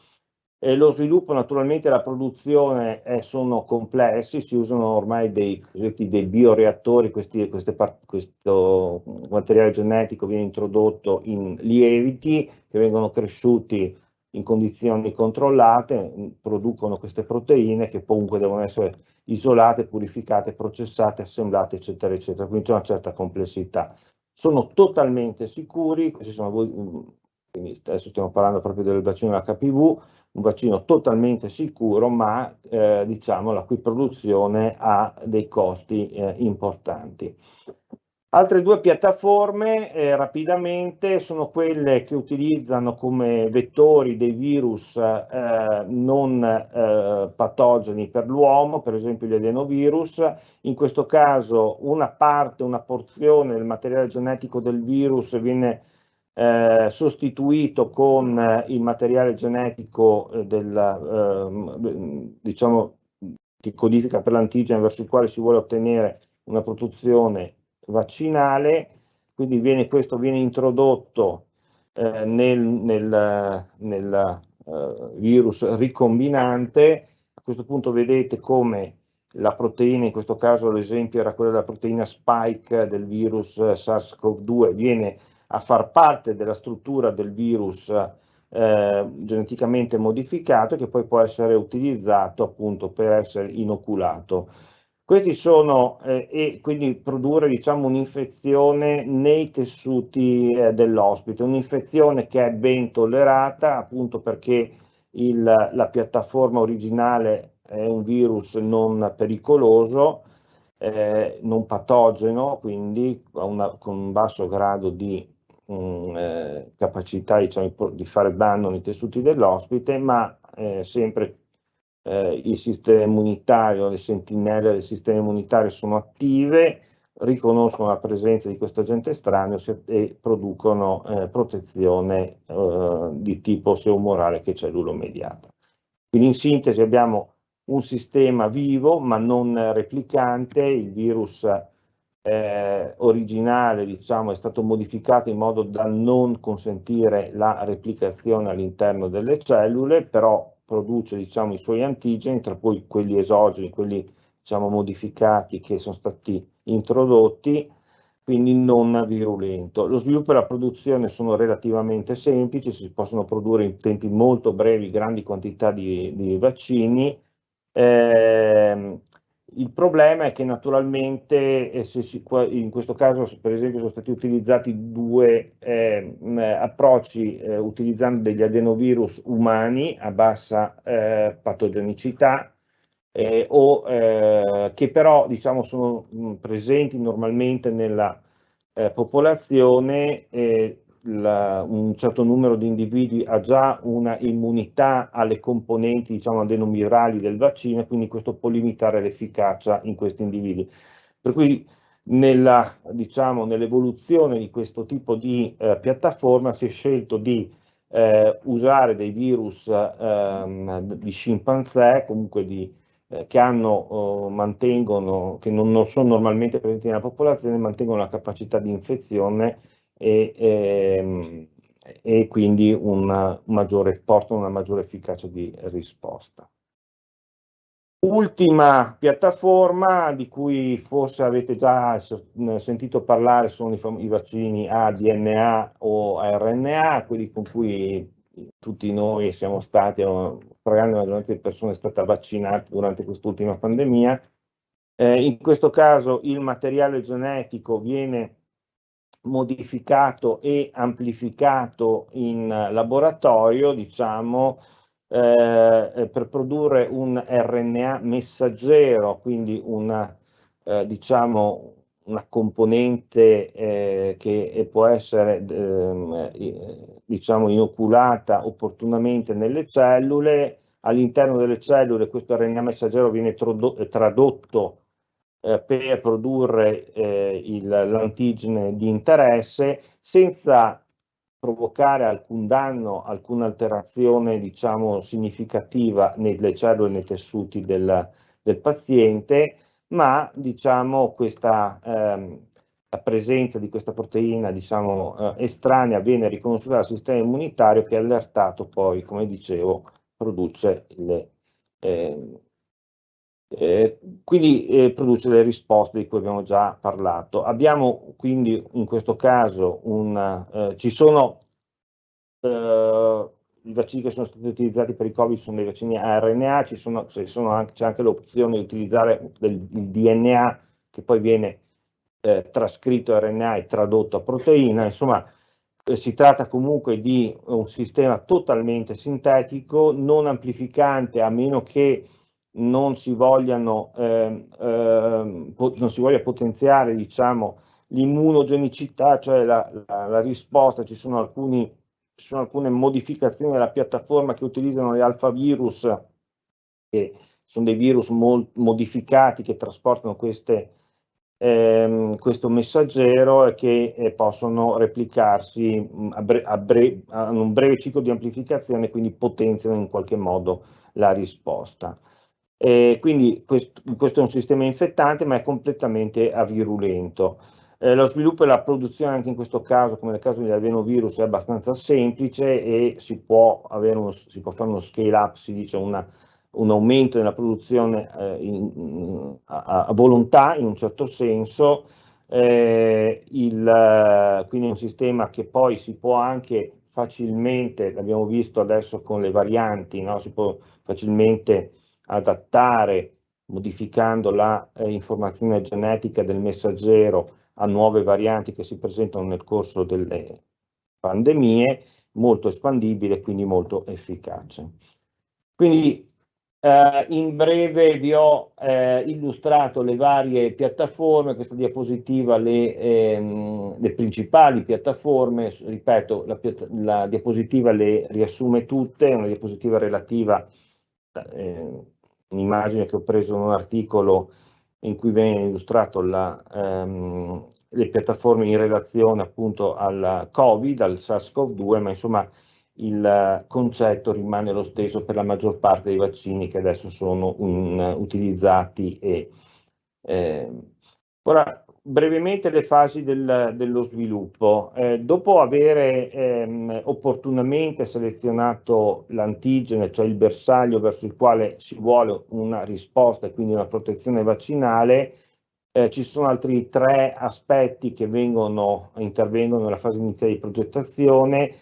[SPEAKER 4] Lo sviluppo, naturalmente, e la produzione sono complessi, si usano ormai dei bioreattori, questo materiale genetico viene introdotto in lieviti che vengono cresciuti in condizioni controllate, producono queste proteine che comunque devono essere isolate, purificate, processate, assemblate, eccetera, eccetera, quindi c'è una certa complessità. Sono totalmente sicuri, quindi adesso stiamo parlando proprio del vaccino HPV, un vaccino totalmente sicuro, ma diciamo la cui produzione ha dei costi importanti. Altre due piattaforme rapidamente sono quelle che utilizzano come vettori dei virus non patogeni per l'uomo, per esempio gli adenovirus. In questo caso una porzione del materiale genetico del virus viene sostituito con il materiale genetico diciamo, che codifica per l'antigene verso il quale si vuole ottenere una protezione vaccinale, quindi questo viene introdotto nel virus ricombinante. A questo punto vedete come la proteina, in questo caso l'esempio era quella della proteina spike del virus SARS-CoV-2, viene a far parte della struttura del virus geneticamente modificato, che poi può essere utilizzato appunto per essere inoculato. Questi sono e quindi produrre, diciamo, un'infezione nei tessuti dell'ospite, un'infezione che è ben tollerata appunto perché la piattaforma originale è un virus non pericoloso, non patogeno, quindi con un basso grado di capacità, diciamo, di fare danno nei tessuti dell'ospite, ma sempre il sistema immunitario, le sentinelle del sistema immunitario sono attive, riconoscono la presenza di questo agente estraneo e producono protezione di tipo seumorale che è cellulomediata. Quindi in sintesi abbiamo un sistema vivo ma non replicante, il virus originale, diciamo, è stato modificato in modo da non consentire la replicazione all'interno delle cellule, però produce, diciamo, i suoi antigeni, tra cui quelli esogeni, quelli, diciamo, modificati che sono stati introdotti, quindi non virulento. Lo sviluppo e la produzione sono relativamente semplici, si possono produrre in tempi molto brevi grandi quantità di vaccini. Il problema è che naturalmente in questo caso per esempio sono stati utilizzati due approcci utilizzando degli adenovirus umani a bassa patogenicità che però, diciamo, sono presenti normalmente nella popolazione. Un certo numero di individui ha già una immunità alle componenti, diciamo, adenovirali del vaccino, quindi questo può limitare l'efficacia in questi individui. Per cui diciamo, nell'evoluzione di questo tipo di piattaforma si è scelto di usare dei virus di scimpanzé, comunque che mantengono, che non sono normalmente presenti nella popolazione, mantengono la capacità di infezione e quindi portano una maggiore efficacia di risposta. Ultima piattaforma di cui forse avete già sentito parlare sono i vaccini a DNA o a RNA, quelli con cui tutti noi siamo stati, la grande maggioranza di persone è stata vaccinata durante quest'ultima pandemia. In questo caso il materiale genetico viene modificato e amplificato in laboratorio, diciamo, per produrre un RNA messaggero, quindi diciamo, una componente che può essere diciamo, inoculata opportunamente nelle cellule. All'interno delle cellule questo RNA messaggero viene tradotto per produrre l'antigene di interesse senza provocare alcun danno, alcuna alterazione, diciamo, significativa nelle cellule e nei tessuti del paziente, ma, diciamo, la presenza di questa proteina, diciamo, estranea viene riconosciuta dal sistema immunitario che, allertato poi, come dicevo, produce produce le risposte di cui abbiamo già parlato. Abbiamo quindi in questo caso ci sono i vaccini che sono stati utilizzati per i Covid sono dei vaccini a RNA, c'è anche l'opzione di utilizzare il DNA che poi viene trascritto a RNA e tradotto a proteina. Insomma, si tratta comunque di un sistema totalmente sintetico, non amplificante, a meno che non si voglia potenziare, diciamo, l'immunogenicità, cioè la risposta. Ci sono alcune modificazioni della piattaforma che utilizzano gli alfavirus, che sono dei virus modificati che trasportano questo questo messaggero e che possono replicarsi hanno un breve ciclo di amplificazione, quindi potenziano in qualche modo la risposta. Quindi questo è un sistema infettante, ma è completamente avirulento. Lo sviluppo e la produzione anche in questo caso, come nel caso dell'adenovirus, è abbastanza semplice e si può fare uno scale up, si dice un aumento nella produzione a volontà, in un certo senso, quindi è un sistema che poi si può anche facilmente, l'abbiamo visto adesso con le varianti, no? Si può facilmente adattare modificando la informazione genetica del messaggero a nuove varianti che si presentano nel corso delle pandemie, molto espandibile, quindi molto efficace. Quindi in breve vi ho illustrato le varie piattaforme, questa diapositiva le principali piattaforme, ripeto, la diapositiva le riassume tutte, è una diapositiva relativa, un'immagine che ho preso da un articolo in cui viene illustrato le piattaforme in relazione appunto al Covid, al SARS-CoV-2, ma insomma il concetto rimane lo stesso per la maggior parte dei vaccini che adesso sono utilizzati. Ora, brevemente le fasi dello sviluppo. Dopo avere opportunamente selezionato l'antigene, cioè il bersaglio verso il quale si vuole una risposta e quindi una protezione vaccinale, ci sono altri 3 aspetti che intervengono nella fase iniziale di progettazione.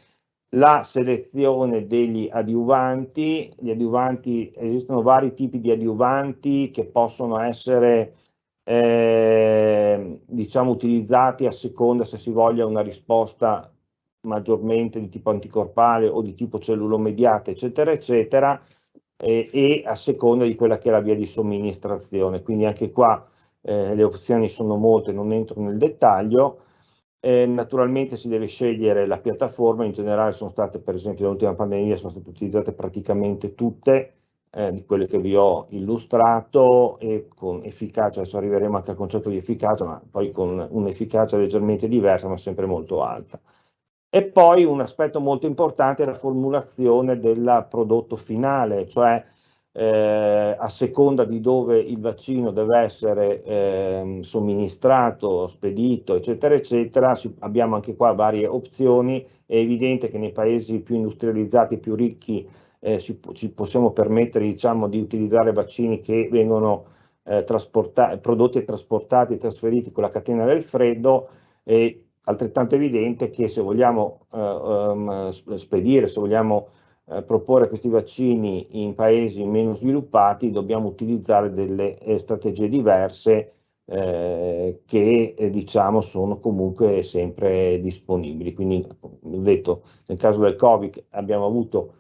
[SPEAKER 4] La selezione degli adiuvanti. Gli adiuvanti, esistono vari tipi di adiuvanti che possono essere diciamo utilizzati a seconda se si voglia una risposta maggiormente di tipo anticorpale o di tipo cellulomediata, eccetera, eccetera, e a seconda di quella che è la via di somministrazione. Quindi anche qua le opzioni sono molte, non entro nel dettaglio. Naturalmente si deve scegliere la piattaforma, in generale sono state, per esempio nell'ultima pandemia, sono state utilizzate praticamente tutte di quelle che vi ho illustrato e con efficacia, adesso arriveremo anche al concetto di efficacia, ma poi con un'efficacia leggermente diversa ma sempre molto alta. E poi un aspetto molto importante è la formulazione del prodotto finale, cioè a seconda di dove il vaccino deve essere somministrato, spedito, eccetera, eccetera, abbiamo anche qua varie opzioni. È evidente che nei paesi più industrializzati, più ricchi, ci possiamo permettere, diciamo, di utilizzare vaccini che vengono prodotti e trasportati e trasferiti con la catena del freddo. È altrettanto evidente che se vogliamo spedire, se vogliamo proporre questi vaccini in paesi meno sviluppati, dobbiamo utilizzare delle strategie diverse che diciamo sono comunque sempre disponibili. Quindi, ho detto, nel caso del Covid abbiamo avuto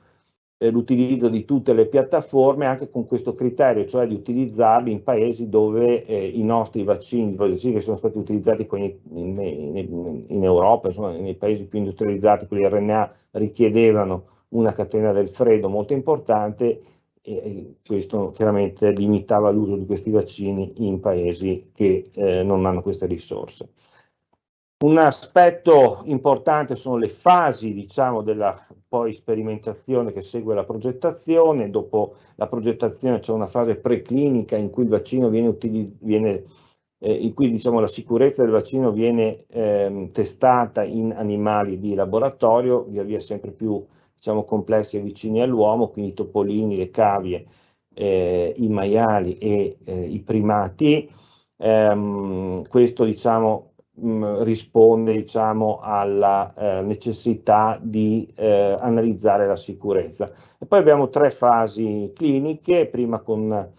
[SPEAKER 4] l'utilizzo di tutte le piattaforme anche con questo criterio, cioè di utilizzarli in paesi dove i nostri vaccini che sono stati utilizzati in Europa, insomma nei paesi più industrializzati, quelli RNA, richiedevano una catena del freddo molto importante e questo chiaramente limitava l'uso di questi vaccini in paesi che non hanno queste risorse. Un aspetto importante sono le fasi, diciamo, della poi sperimentazione che segue la progettazione. Dopo la progettazione c'è una fase preclinica in cui il vaccino in cui diciamo la sicurezza del vaccino viene testata in animali di laboratorio, via via sempre più diciamo complessi e vicini all'uomo, quindi i topolini, le cavie, i maiali e i primati. Questo diciamo risponde diciamo alla necessità di analizzare la sicurezza. E poi abbiamo 3 fasi cliniche, prima con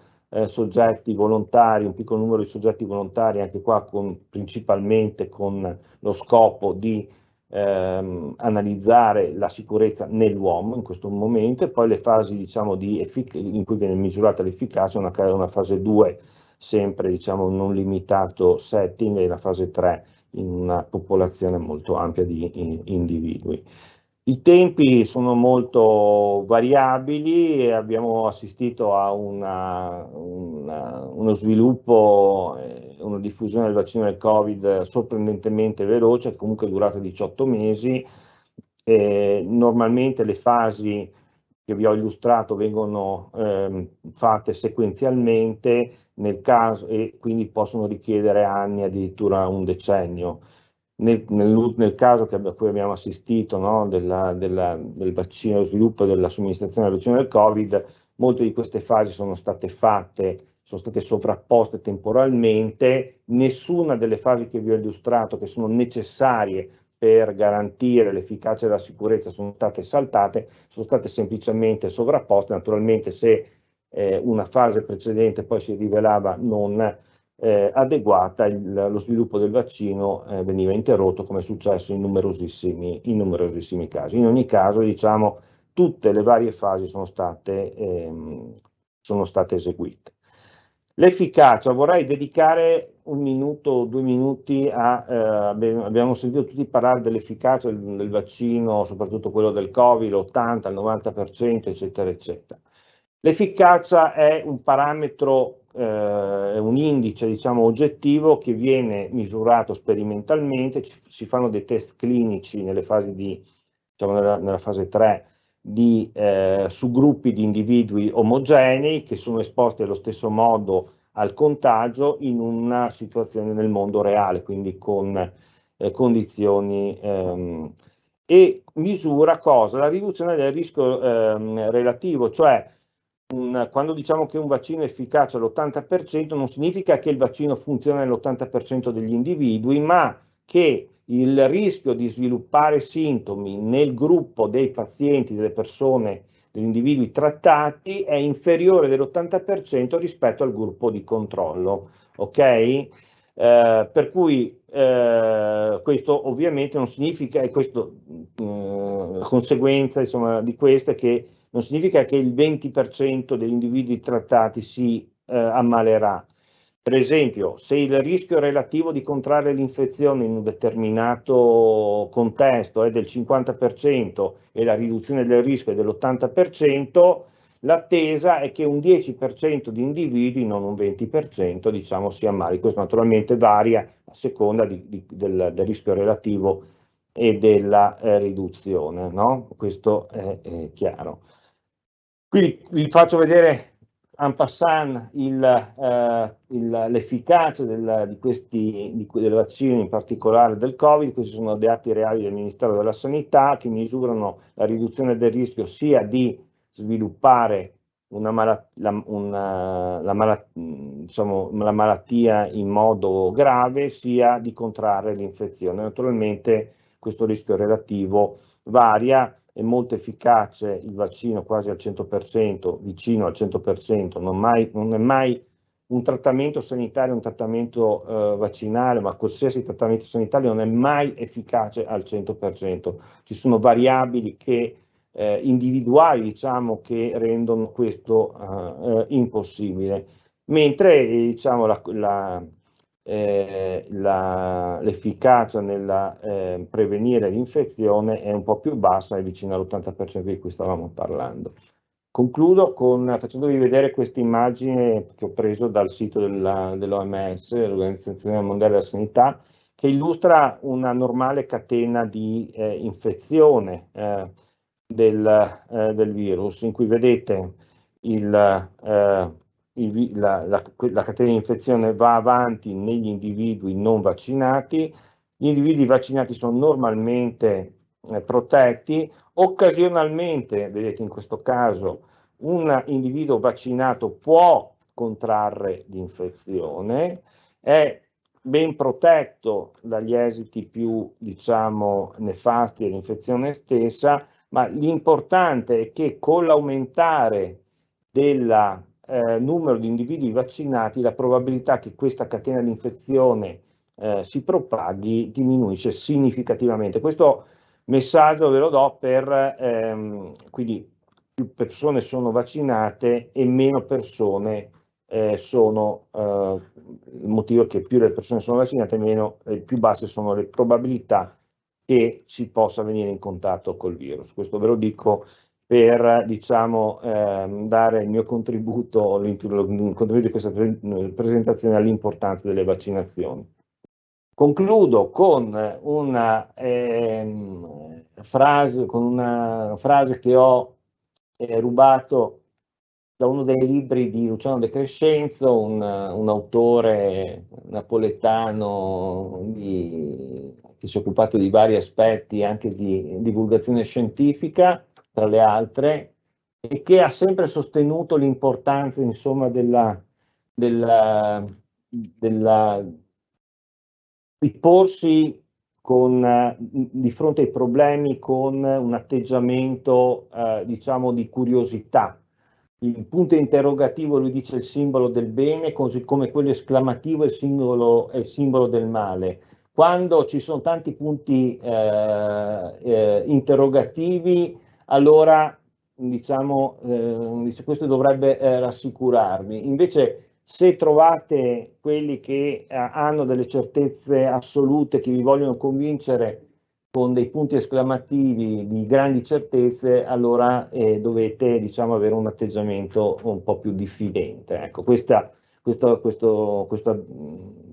[SPEAKER 4] soggetti volontari, un piccolo numero di soggetti volontari, anche qua principalmente con lo scopo di analizzare la sicurezza nell'uomo in questo momento, e poi le fasi diciamo in cui viene misurata l'efficacia, una fase 2 sempre diciamo non limitato setting, e la fase 3 in una popolazione molto ampia di individui. I tempi sono molto variabili e abbiamo assistito a uno sviluppo, una diffusione del vaccino del Covid sorprendentemente veloce, comunque durata 18 mesi. Normalmente le fasi che vi ho illustrato vengono fatte sequenzialmente nel caso, e quindi possono richiedere anni, addirittura un decennio. Nel caso a cui abbiamo assistito, no, del vaccino, sviluppo e della somministrazione del vaccino del Covid, molte di queste fasi sono state sovrapposte temporalmente, nessuna delle fasi che vi ho illustrato, che sono necessarie per garantire l'efficacia e la sicurezza, sono state saltate, sono state semplicemente sovrapposte. Naturalmente, se una fase precedente poi si rivelava non adeguata, lo sviluppo del vaccino veniva interrotto, come è successo in numerosissimi casi. In ogni caso, diciamo, tutte le varie fasi sono state eseguite. L'efficacia, vorrei dedicare 1 minuto o 2 minuti abbiamo sentito tutti parlare dell'efficacia del vaccino, soprattutto quello del Covid, l'80, il 90%, eccetera, eccetera. L'efficacia è un parametro, un indice, diciamo, oggettivo che viene misurato sperimentalmente, si fanno dei test clinici nelle fasi nella fase 3, su gruppi di individui omogenei che sono esposti allo stesso modo al contagio in una situazione nel mondo reale, quindi con condizioni e misura cosa? La riduzione del rischio relativo, cioè quando diciamo che un vaccino è efficace all'80% non significa che il vaccino funziona nell'80% degli individui, ma che il rischio di sviluppare sintomi nel gruppo dei pazienti, delle persone, degli individui trattati è inferiore dell'80% rispetto al gruppo di controllo, ok? Per cui questo ovviamente non significa, e la conseguenza, insomma, di questo è che non significa che il 20% degli individui trattati si ammalerà. Per esempio, se il rischio relativo di contrarre l'infezione in un determinato contesto è del 50% e la riduzione del rischio è dell'80%, l'attesa è che un 10% di individui, non un 20%, diciamo, si ammali. Questo naturalmente varia a seconda del rischio relativo e della riduzione, no? Questo è chiaro. Quindi vi faccio vedere en passant l'efficacia delle vaccini, in particolare del Covid. Questi sono dati reali del Ministero della Sanità che misurano la riduzione del rischio sia di sviluppare la malattia in modo grave, sia di contrarre l'infezione. Naturalmente questo rischio relativo varia. È molto efficace il vaccino, quasi al 100%, vicino al 100%, non è mai un trattamento sanitario, un trattamento vaccinale, ma qualsiasi trattamento sanitario non è mai efficace al 100%. Ci sono variabili individuali, diciamo, che rendono questo impossibile, mentre diciamo, l'efficacia nel prevenire l'infezione è un po' più bassa, è vicino all'80% di cui stavamo parlando. Concludo facendovi vedere questa immagine che ho preso dal sito dell'OMS, l'Organizzazione Mondiale della Sanità, che illustra una normale catena di infezione del virus, in cui vedete la catena di infezione va avanti negli individui non vaccinati. Gli individui vaccinati sono normalmente protetti. Occasionalmente, vedete in questo caso, un individuo vaccinato può contrarre l'infezione, è ben protetto dagli esiti più, diciamo, nefasti dell'infezione stessa, ma l'importante è che con l'aumentare del numero di individui vaccinati, la probabilità che questa catena di infezione si propaghi diminuisce significativamente. Questo messaggio ve lo do quindi più persone sono vaccinate e meno persone il motivo è che più le persone sono vaccinate, più basse sono le probabilità che si possa venire in contatto col virus. Questo ve lo dico per, diciamo, dare il mio contributo, il contributo di questa presentazione all'importanza delle vaccinazioni. Concludo con una frase che ho rubato da uno dei libri di Luciano De Crescenzo, un autore napoletano che si è occupato di vari aspetti anche di divulgazione scientifica, tra le altre, e che ha sempre sostenuto l'importanza, insomma, di porsi di fronte ai problemi con un atteggiamento, diciamo, di curiosità. Il punto interrogativo, lui dice, è il simbolo del bene, così come quello esclamativo è il simbolo del male. Quando ci sono tanti punti interrogativi, allora diciamo, questo dovrebbe rassicurarmi. Invece, se trovate quelli che hanno delle certezze assolute, che vi vogliono convincere con dei punti esclamativi di grandi certezze, allora dovete, diciamo, avere un atteggiamento un po' più diffidente. Ecco, questa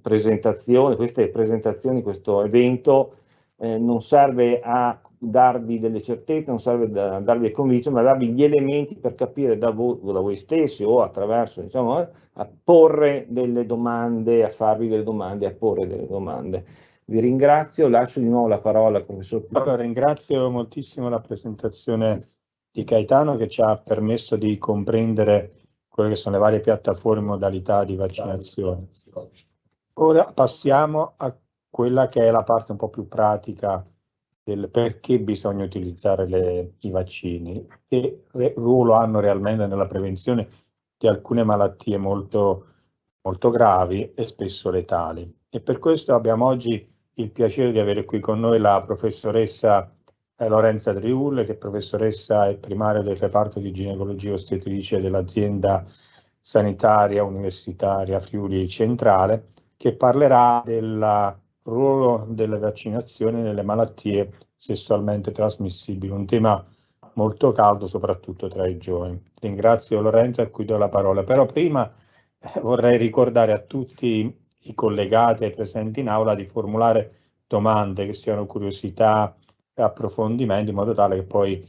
[SPEAKER 4] presentazione, queste presentazioni, questo evento non serve a darvi delle certezze, non serve a darvi a convincere, ma a darvi gli elementi per capire da voi stessi o attraverso, diciamo, a porre delle domande, a farvi delle domande, a porre delle domande. Vi ringrazio, lascio di nuovo la parola al professor Pucillo.
[SPEAKER 1] Allora, ringrazio moltissimo la presentazione di Gaetano, che ci ha permesso di comprendere quelle che sono le varie piattaforme e modalità di vaccinazione. Ora passiamo a quella che è la parte un po' più pratica del perché bisogna utilizzare i vaccini, che ruolo hanno realmente nella prevenzione di alcune malattie molto, molto gravi e spesso letali. E per questo abbiamo oggi il piacere di avere qui con noi la professoressa Lorenza Driul, che è professoressa e primaria del reparto di ginecologia ostetrice dell'azienda sanitaria universitaria Friuli Centrale, che parlerà del ruolo delle vaccinazioni nelle malattie sessualmente trasmissibili, un tema molto caldo soprattutto tra i giovani. Ringrazio Lorenza, a cui do la parola, però prima vorrei ricordare a tutti i collegati e presenti in aula di formulare domande che siano curiosità e approfondimenti, in modo tale che poi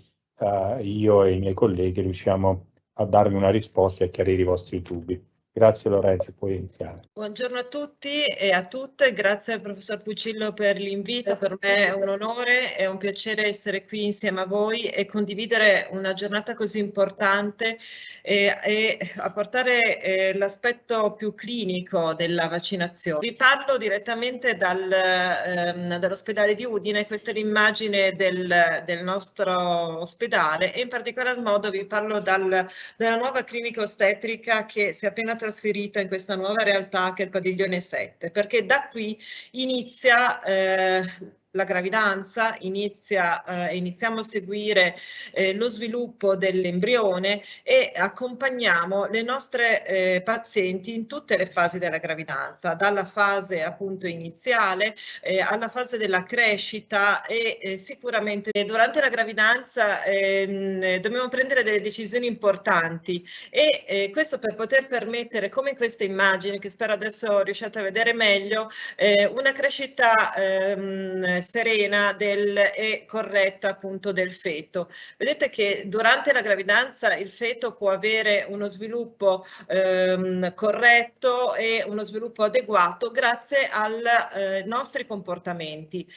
[SPEAKER 1] io e i miei colleghi riusciamo a darvi una risposta e a chiarire i vostri dubbi. Grazie Lorenzo, puoi iniziare.
[SPEAKER 5] Buongiorno a tutti e a tutte, grazie al professor Pucillo per l'invito, per me è un onore e un piacere essere qui insieme a voi e condividere una giornata così importante e apportare l'aspetto più clinico della vaccinazione. Vi parlo direttamente dall'ospedale di Udine, questa è l'immagine del nostro ospedale e in particolar modo vi parlo della nuova clinica ostetrica che si è appena trasferita in questa nuova realtà che è il padiglione 7, perché da qui inizia la gravidanza, iniziamo a seguire lo sviluppo dell'embrione e accompagniamo le nostre pazienti in tutte le fasi della gravidanza, dalla fase appunto iniziale alla fase della crescita e sicuramente durante la gravidanza dobbiamo prendere delle decisioni importanti e questo per poter permettere, come in questa immagine che spero adesso riusciate a vedere meglio, una crescita serena e corretta appunto del feto. Vedete che durante la gravidanza il feto può avere uno sviluppo corretto e uno sviluppo adeguato grazie ai nostri comportamenti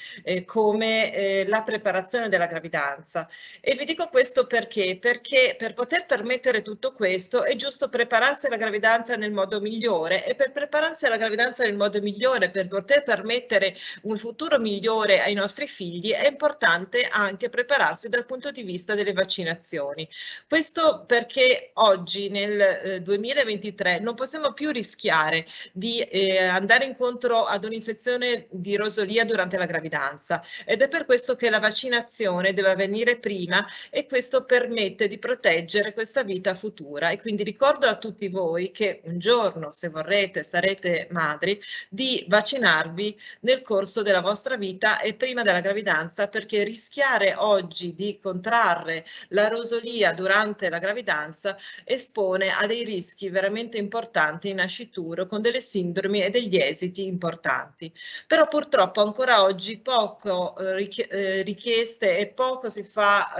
[SPEAKER 5] come la preparazione della gravidanza. E vi dico questo perché per poter permettere tutto questo è giusto prepararsi alla gravidanza nel modo migliore e per prepararsi alla gravidanza nel modo migliore, per poter permettere un futuro migliore ai nostri figli, è importante anche prepararsi dal punto di vista delle vaccinazioni. Questo perché oggi nel 2023 non possiamo più rischiare di andare incontro ad un'infezione di rosolia durante la gravidanza ed è per questo che la vaccinazione deve avvenire prima e questo permette di proteggere questa vita futura. E quindi ricordo a tutti voi che un giorno, se vorrete, sarete madri, di vaccinarvi nel corso della vostra vita e prima della gravidanza, perché rischiare oggi di contrarre la rosolia durante la gravidanza espone a dei rischi veramente importanti in nascituro, con delle sindromi e degli esiti importanti. Però purtroppo ancora oggi poco richieste e poco si fa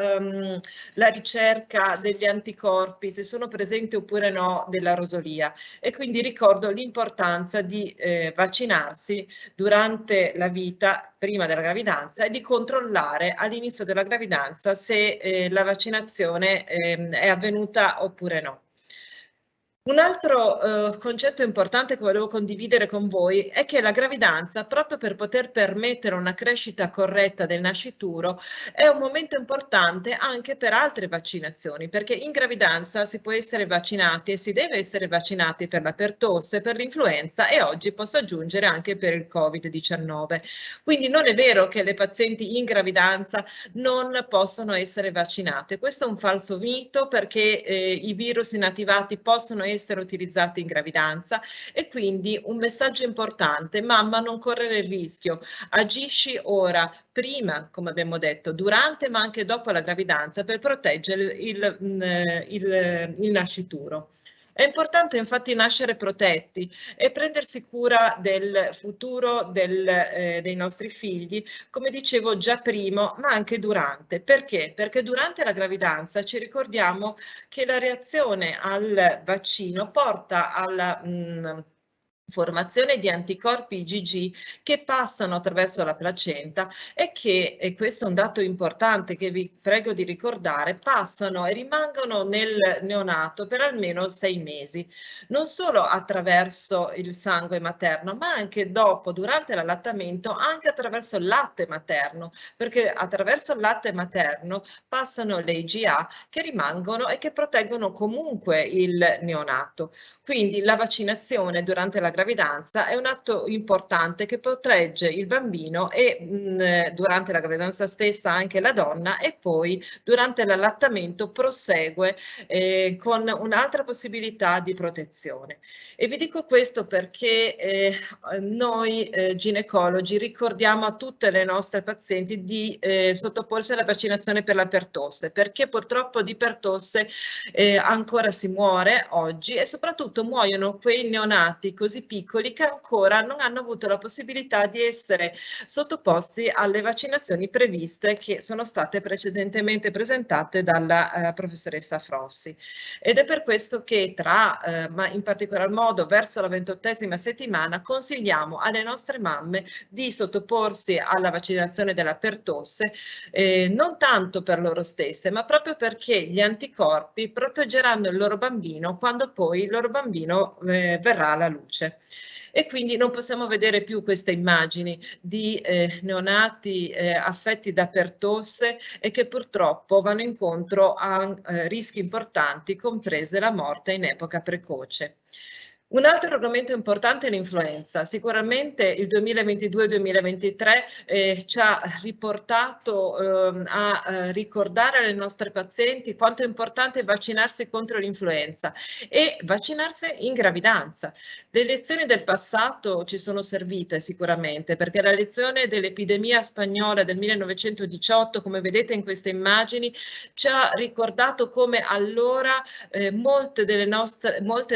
[SPEAKER 5] la ricerca degli anticorpi, se sono presenti oppure no della rosolia, e quindi ricordo l'importanza di vaccinarsi durante la vita, prima della gravidanza e di controllare all'inizio della gravidanza se la vaccinazione è avvenuta oppure no. Un altro concetto importante che volevo condividere con voi è che la gravidanza, proprio per poter permettere una crescita corretta del nascituro, è un momento importante anche per altre vaccinazioni, perché in gravidanza si può essere vaccinati e si deve essere vaccinati per la pertosse, per l'influenza e oggi posso aggiungere anche per il Covid-19. Quindi non è vero che le pazienti in gravidanza non possono essere vaccinate. Questo è un falso mito, perché i virus inattivati possono essere utilizzati in gravidanza e quindi un messaggio importante: mamma, non correre il rischio, agisci ora, prima, come abbiamo detto, durante ma anche dopo la gravidanza, per proteggere il nascituro. È importante infatti nascere protetti e prendersi cura del futuro dei nostri figli, come dicevo già prima, ma anche durante. Perché? Perché durante la gravidanza ci ricordiamo che la reazione al vaccino porta alla formazione di anticorpi IgG che passano attraverso la placenta e che, e questo è un dato importante che vi prego di ricordare, passano e rimangono nel neonato per almeno 6 mesi, non solo attraverso il sangue materno, ma anche dopo, durante l'allattamento, anche attraverso il latte materno, perché attraverso il latte materno passano le IgA che rimangono e che proteggono comunque il neonato. Quindi la vaccinazione durante la gravidanza è un atto importante che protegge il bambino e durante la gravidanza stessa anche la donna, e poi durante l'allattamento prosegue con un'altra possibilità di protezione. E vi dico questo perché noi ginecologi ricordiamo a tutte le nostre pazienti di sottoporsi alla vaccinazione per la pertosse, perché purtroppo di pertosse ancora si muore oggi, e soprattutto muoiono quei neonati così piccoli che ancora non hanno avuto la possibilità di essere sottoposti alle vaccinazioni previste, che sono state precedentemente presentate dalla professoressa Frossi. Ed è per questo che ma in particolar modo verso la 28ª settimana, consigliamo alle nostre mamme di sottoporsi alla vaccinazione della pertosse, non tanto per loro stesse, ma proprio perché gli anticorpi proteggeranno il loro bambino quando poi il loro bambino verrà alla luce. E quindi non possiamo vedere più queste immagini di neonati affetti da pertosse e che purtroppo vanno incontro a rischi importanti, comprese la morte in epoca precoce. Un altro argomento importante è l'influenza. Sicuramente il 2022-2023 ci ha riportato a ricordare alle nostre pazienti quanto è importante vaccinarsi contro l'influenza e vaccinarsi in gravidanza. Le lezioni del passato ci sono servite sicuramente, perché la lezione dell'epidemia spagnola del 1918, come vedete in queste immagini, ci ha ricordato come allora molte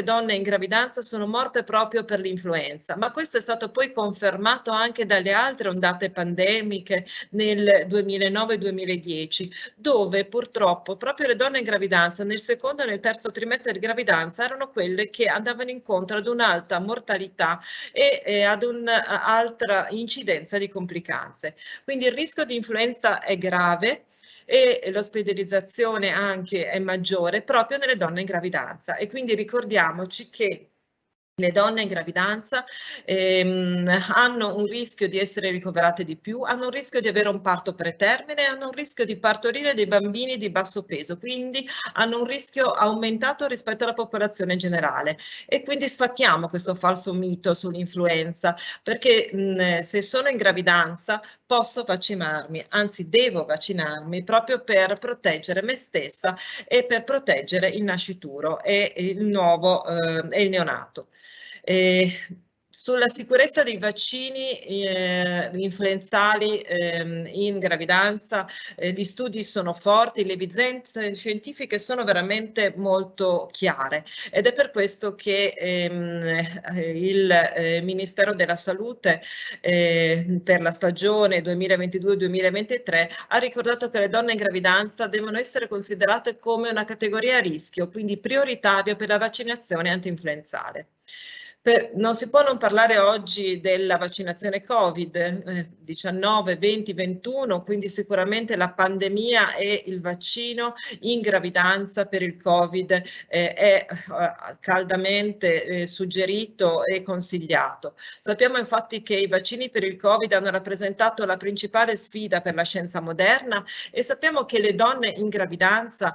[SPEAKER 5] donne in gravidanza sono morte proprio per l'influenza, ma questo è stato poi confermato anche dalle altre ondate pandemiche nel 2009-2010, dove purtroppo proprio le donne in gravidanza nel secondo e nel terzo trimestre di gravidanza erano quelle che andavano incontro ad un'alta mortalità e ad un'altra incidenza di complicanze. Quindi il rischio di influenza è grave e l'ospedalizzazione anche è maggiore proprio nelle donne in gravidanza, e quindi ricordiamoci che le donne in gravidanza hanno un rischio di essere ricoverate di più, hanno un rischio di avere un parto pretermine, hanno un rischio di partorire dei bambini di basso peso, quindi hanno un rischio aumentato rispetto alla popolazione generale. E quindi sfattiamo questo falso mito sull'influenza, perché se sono in gravidanza posso vaccinarmi, anzi devo vaccinarmi proprio per proteggere me stessa e per proteggere il nascituro e il neonato. Sulla sicurezza dei vaccini influenzali in gravidanza gli studi sono forti, le evidenze scientifiche sono veramente molto chiare, ed è per questo che il Ministero della Salute per la stagione 2022-2023 ha ricordato che le donne in gravidanza devono essere considerate come una categoria a rischio, quindi prioritario per la vaccinazione antinfluenzale. Non si può non parlare oggi della vaccinazione Covid-19, 20, 21, quindi sicuramente la pandemia e il vaccino in gravidanza per il Covid è caldamente suggerito e consigliato. Sappiamo infatti che i vaccini per il Covid hanno rappresentato la principale sfida per la scienza moderna e sappiamo che le donne in gravidanza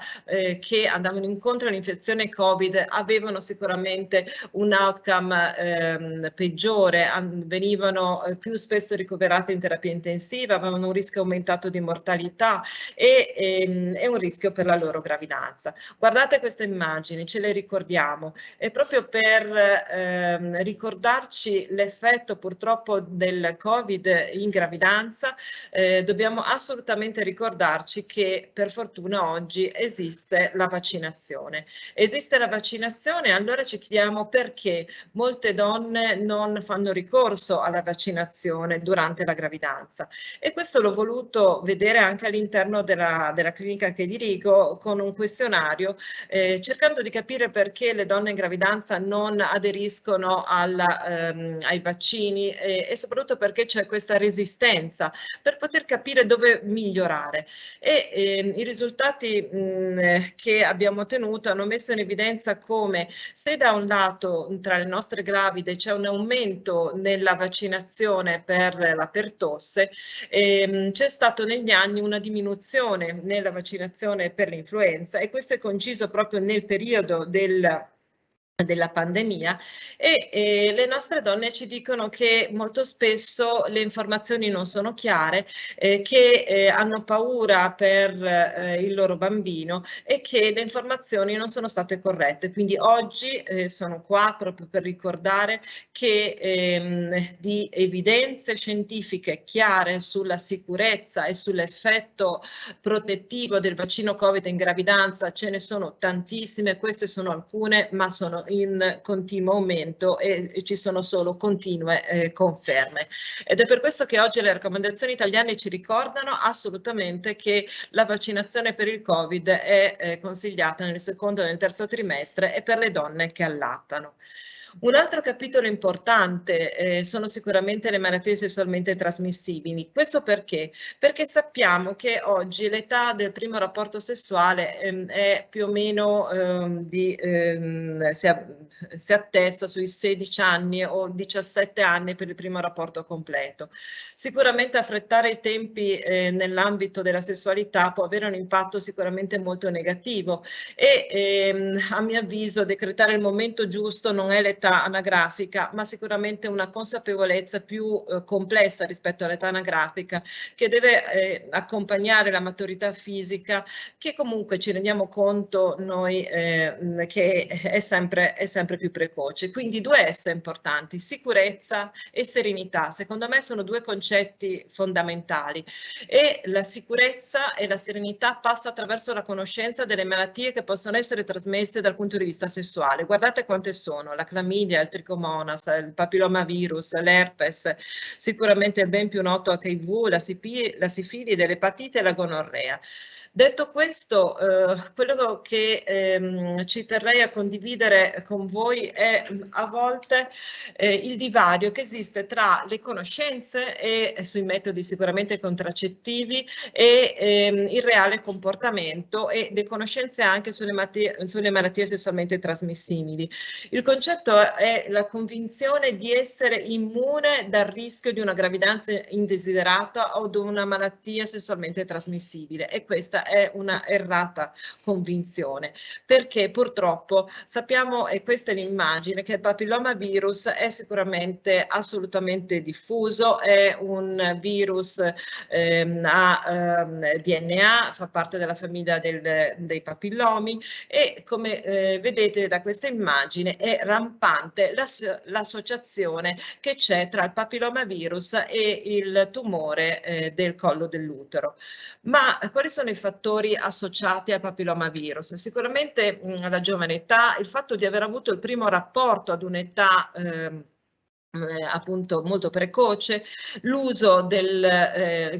[SPEAKER 5] che andavano incontro all'infezione Covid avevano sicuramente un outcome peggiore, venivano più spesso ricoverate in terapia intensiva, avevano un rischio aumentato di mortalità e un rischio per la loro gravidanza. Guardate queste immagini, ce le ricordiamo, è proprio per ricordarci l'effetto purtroppo del Covid in gravidanza, dobbiamo assolutamente ricordarci che per fortuna oggi esiste la vaccinazione. Esiste la vaccinazione, allora ci chiediamo perché molte donne non fanno ricorso alla vaccinazione durante la gravidanza, e questo l'ho voluto vedere anche all'interno della clinica che dirigo con un questionario, cercando di capire perché le donne in gravidanza non aderiscono ai vaccini e soprattutto perché c'è questa resistenza, per poter capire dove migliorare. E i risultati che abbiamo ottenuto hanno messo in evidenza come, se da un lato tra le nostre gravide c'è un aumento nella vaccinazione per la pertosse, c'è stato negli anni una diminuzione nella vaccinazione per l'influenza, e questo è coinciso proprio nel periodo della pandemia, e le nostre donne ci dicono che molto spesso le informazioni non sono chiare, che hanno paura per il loro bambino e che le informazioni non sono state corrette. Quindi oggi sono qua proprio per ricordare che di evidenze scientifiche chiare sulla sicurezza e sull'effetto protettivo del vaccino Covid in gravidanza ce ne sono tantissime, queste sono alcune, ma sono in continuo aumento e ci sono solo continue conferme. Ed è per questo che oggi le raccomandazioni italiane ci ricordano assolutamente che la vaccinazione per il Covid è consigliata nel secondo e nel terzo trimestre e per le donne che allattano. Un altro capitolo importante sono sicuramente le malattie sessualmente trasmissibili. Questo perché? Perché sappiamo che oggi l'età del primo rapporto sessuale è più o meno si attesta sui 16 anni o 17 anni per il primo rapporto completo. Sicuramente affrettare i tempi nell'ambito della sessualità può avere un impatto sicuramente molto negativo e a mio avviso decretare il momento giusto non è l'età anagrafica, ma sicuramente una consapevolezza più complessa rispetto all'età anagrafica, che deve accompagnare la maturità fisica, che comunque ci rendiamo conto noi che è sempre più precoce. Quindi due S importanti: sicurezza e serenità. Secondo me sono due concetti fondamentali, e la sicurezza e la serenità passa attraverso la conoscenza delle malattie che possono essere trasmesse dal punto di vista sessuale. Guardate quante sono: la clamidia, il tricomonas, il papillomavirus, l'herpes, sicuramente il ben più noto HIV, la sifilide, l'epatite e la gonorrea. Detto questo, quello che ci terrei a condividere con voi è a volte il divario che esiste tra le conoscenze sui metodi sicuramente contraccettivi e il reale comportamento, e le conoscenze anche sulle malattie sessualmente trasmissibili. Il concetto è la convinzione di essere immune dal rischio di una gravidanza indesiderata o di una malattia sessualmente trasmissibile, e questa è una errata convinzione, perché purtroppo sappiamo, e questa è l'immagine, che il papillomavirus è sicuramente assolutamente diffuso, è un virus a DNA, fa parte della famiglia dei papillomi, e come vedete da questa immagine è rampante l'associazione che c'è tra il papillomavirus e il tumore del collo dell'utero. Ma quali sono i fattori associati al papillomavirus? Sicuramente la giovane età, il fatto di aver avuto il primo rapporto ad un'età appunto molto precoce, l'uso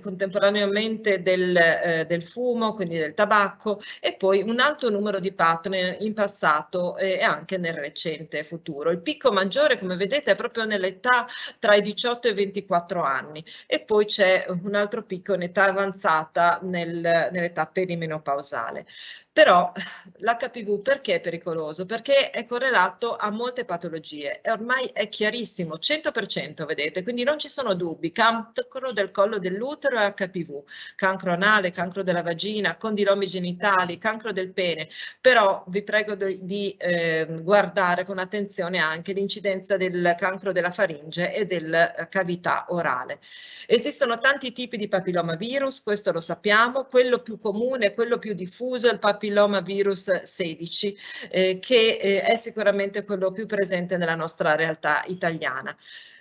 [SPEAKER 5] contemporaneamente del fumo, quindi del tabacco, e poi un alto numero di partner in passato e anche nel recente futuro. Il picco maggiore, come vedete, è proprio nell'età tra i 18 e i 24 anni, e poi c'è un altro picco in età avanzata nell'età perimenopausale. Però l'HPV perché è pericoloso? Perché è correlato a molte patologie e ormai è chiarissimo, 100%, vedete, quindi non ci sono dubbi. Cancro del collo dell'utero e HPV, cancro anale, cancro della vagina, condilomi genitali, cancro del pene. Però vi prego di guardare con attenzione anche l'incidenza del cancro della faringe e della cavità orale. Esistono tanti tipi di papillomavirus, questo lo sappiamo. Quello più comune, quello più diffuso è il papillomavirus 16, che è sicuramente quello più presente nella nostra realtà italiana.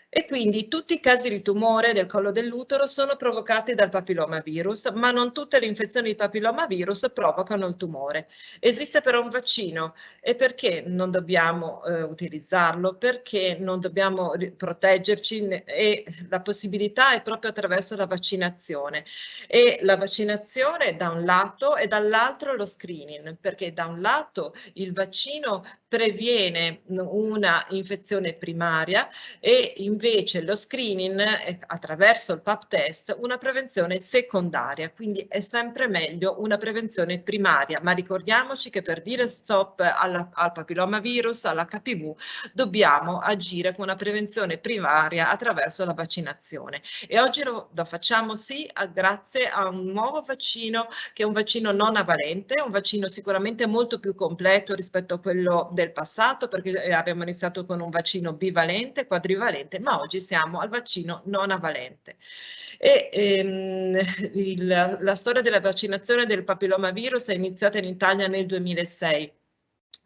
[SPEAKER 5] E quindi tutti i casi di tumore del collo dell'utero sono provocati dal papillomavirus, ma non tutte le infezioni di papillomavirus provocano il tumore. Esiste però un vaccino, e perché non dobbiamo utilizzarlo? Perché non dobbiamo proteggerci, e la possibilità è proprio attraverso la vaccinazione. E la vaccinazione da un lato e dall'altro lo screening, perché da un lato il vaccino previene una infezione primaria e invece lo screening attraverso il Pap test una prevenzione secondaria, quindi è sempre meglio una prevenzione primaria, ma ricordiamoci che per dire stop al papillomavirus, all'HPV, dobbiamo agire con una prevenzione primaria attraverso la vaccinazione, e oggi lo facciamo sì grazie a un nuovo vaccino che è un vaccino non avalente, un vaccino sicuramente molto più completo rispetto a quello del passato, perché abbiamo iniziato con un vaccino bivalente, quadrivalente, ma oggi siamo al vaccino non avalente. E la storia della vaccinazione del papillomavirus è iniziata in Italia nel 2006.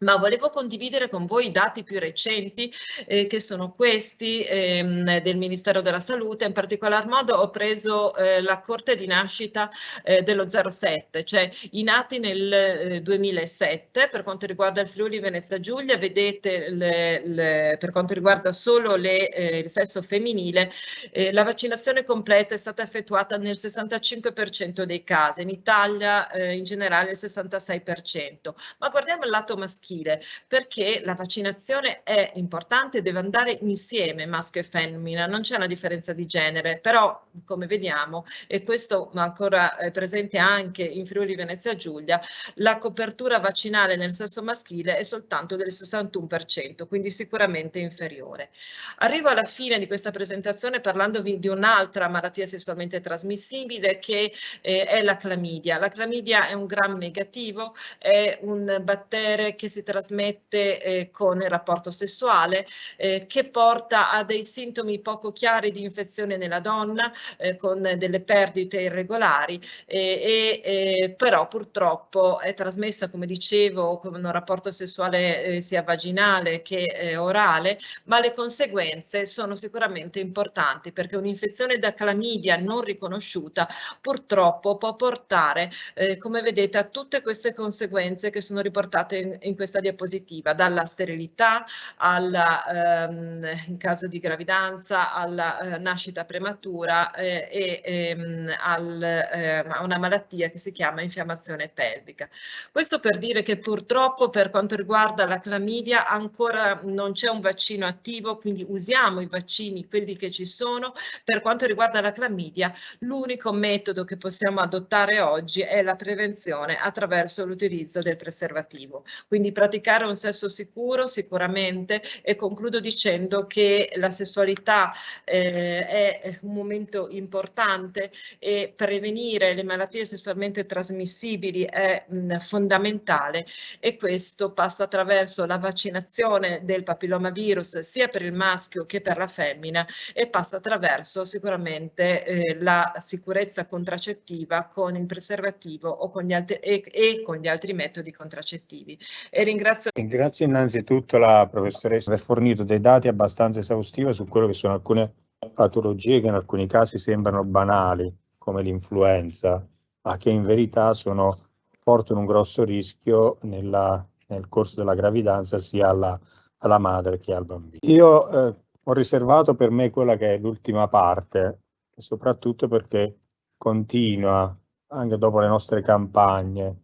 [SPEAKER 5] Ma volevo condividere con voi i dati più recenti, che sono questi del Ministero della Salute. In particolar modo ho preso la corte di nascita dello 07, cioè i nati nel 2007 per quanto riguarda il Friuli Venezia Giulia. Vedete per quanto riguarda solo il sesso femminile, la vaccinazione completa è stata effettuata nel 65% dei casi, in Italia in generale il 66%. Ma guardiamo il lato maschile, perché la vaccinazione è importante, deve andare insieme maschio e femmina, non c'è una differenza di genere, però come vediamo, e questo ancora è presente anche in Friuli Venezia Giulia, la copertura vaccinale nel sesso maschile è soltanto del 61%, quindi sicuramente inferiore. Arrivo alla fine di questa presentazione parlandovi di un'altra malattia sessualmente trasmissibile che è la clamidia. La clamidia è un gram negativo, è un batterio che si trasmette con il rapporto sessuale, che porta a dei sintomi poco chiari di infezione nella donna, con delle perdite irregolari, però purtroppo è trasmessa, come dicevo, con un rapporto sessuale sia vaginale che orale, ma le conseguenze sono sicuramente importanti, perché un'infezione da clamidia non riconosciuta purtroppo può portare, come vedete, a tutte queste conseguenze che sono riportate in questa diapositiva, dalla sterilità in caso di gravidanza, alla nascita prematura a una malattia che si chiama infiammazione pelvica. Questo per dire che purtroppo per quanto riguarda la clamidia ancora non c'è un vaccino attivo, quindi usiamo i vaccini, quelli che ci sono. Per quanto riguarda la clamidia, l'unico metodo che possiamo adottare oggi è la prevenzione attraverso l'utilizzo del preservativo. Quindi praticare un sesso sicuro sicuramente, e concludo dicendo che la sessualità è un momento importante e prevenire le malattie sessualmente trasmissibili è fondamentale, e questo passa attraverso la vaccinazione del papillomavirus sia per il maschio che per la femmina, e passa attraverso sicuramente la sicurezza contraccettiva con il preservativo o con gli altri metodi contraccettivi. E
[SPEAKER 1] Ringrazio innanzitutto la professoressa per aver fornito dei dati abbastanza esaustivi su quello che sono alcune patologie che in alcuni casi sembrano banali, come l'influenza, ma che in verità portano un grosso rischio nel corso della gravidanza sia alla madre che al bambino. Io ho riservato per me quella che è l'ultima parte, soprattutto perché continua, anche dopo le nostre campagne,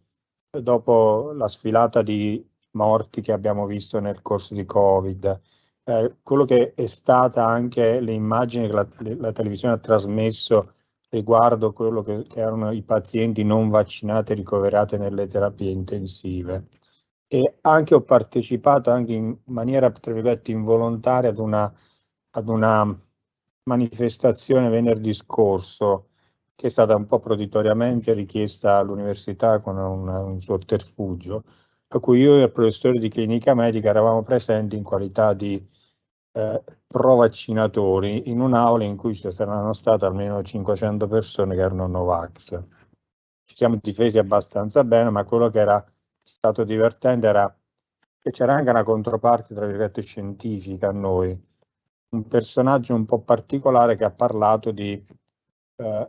[SPEAKER 1] dopo la sfilata di morti che abbiamo visto nel corso di Covid, quello che è stata anche le immagini che la televisione ha trasmesso riguardo quello che erano i pazienti non vaccinati ricoverati nelle terapie intensive. E anche ho partecipato anche in maniera, tra virgolette, involontaria ad una manifestazione venerdì scorso che è stata un po' proditoriamente richiesta all'università con un sotterfugio, a cui io e il professore di clinica medica eravamo presenti in qualità di pro-vaccinatori in un'aula in cui ci saranno state almeno 500 persone che erano Novax. Ci siamo difesi abbastanza bene, ma quello che era stato divertente era che c'era anche una controparte, tra virgolette, scientifica a noi. Un personaggio un po' particolare che ha parlato di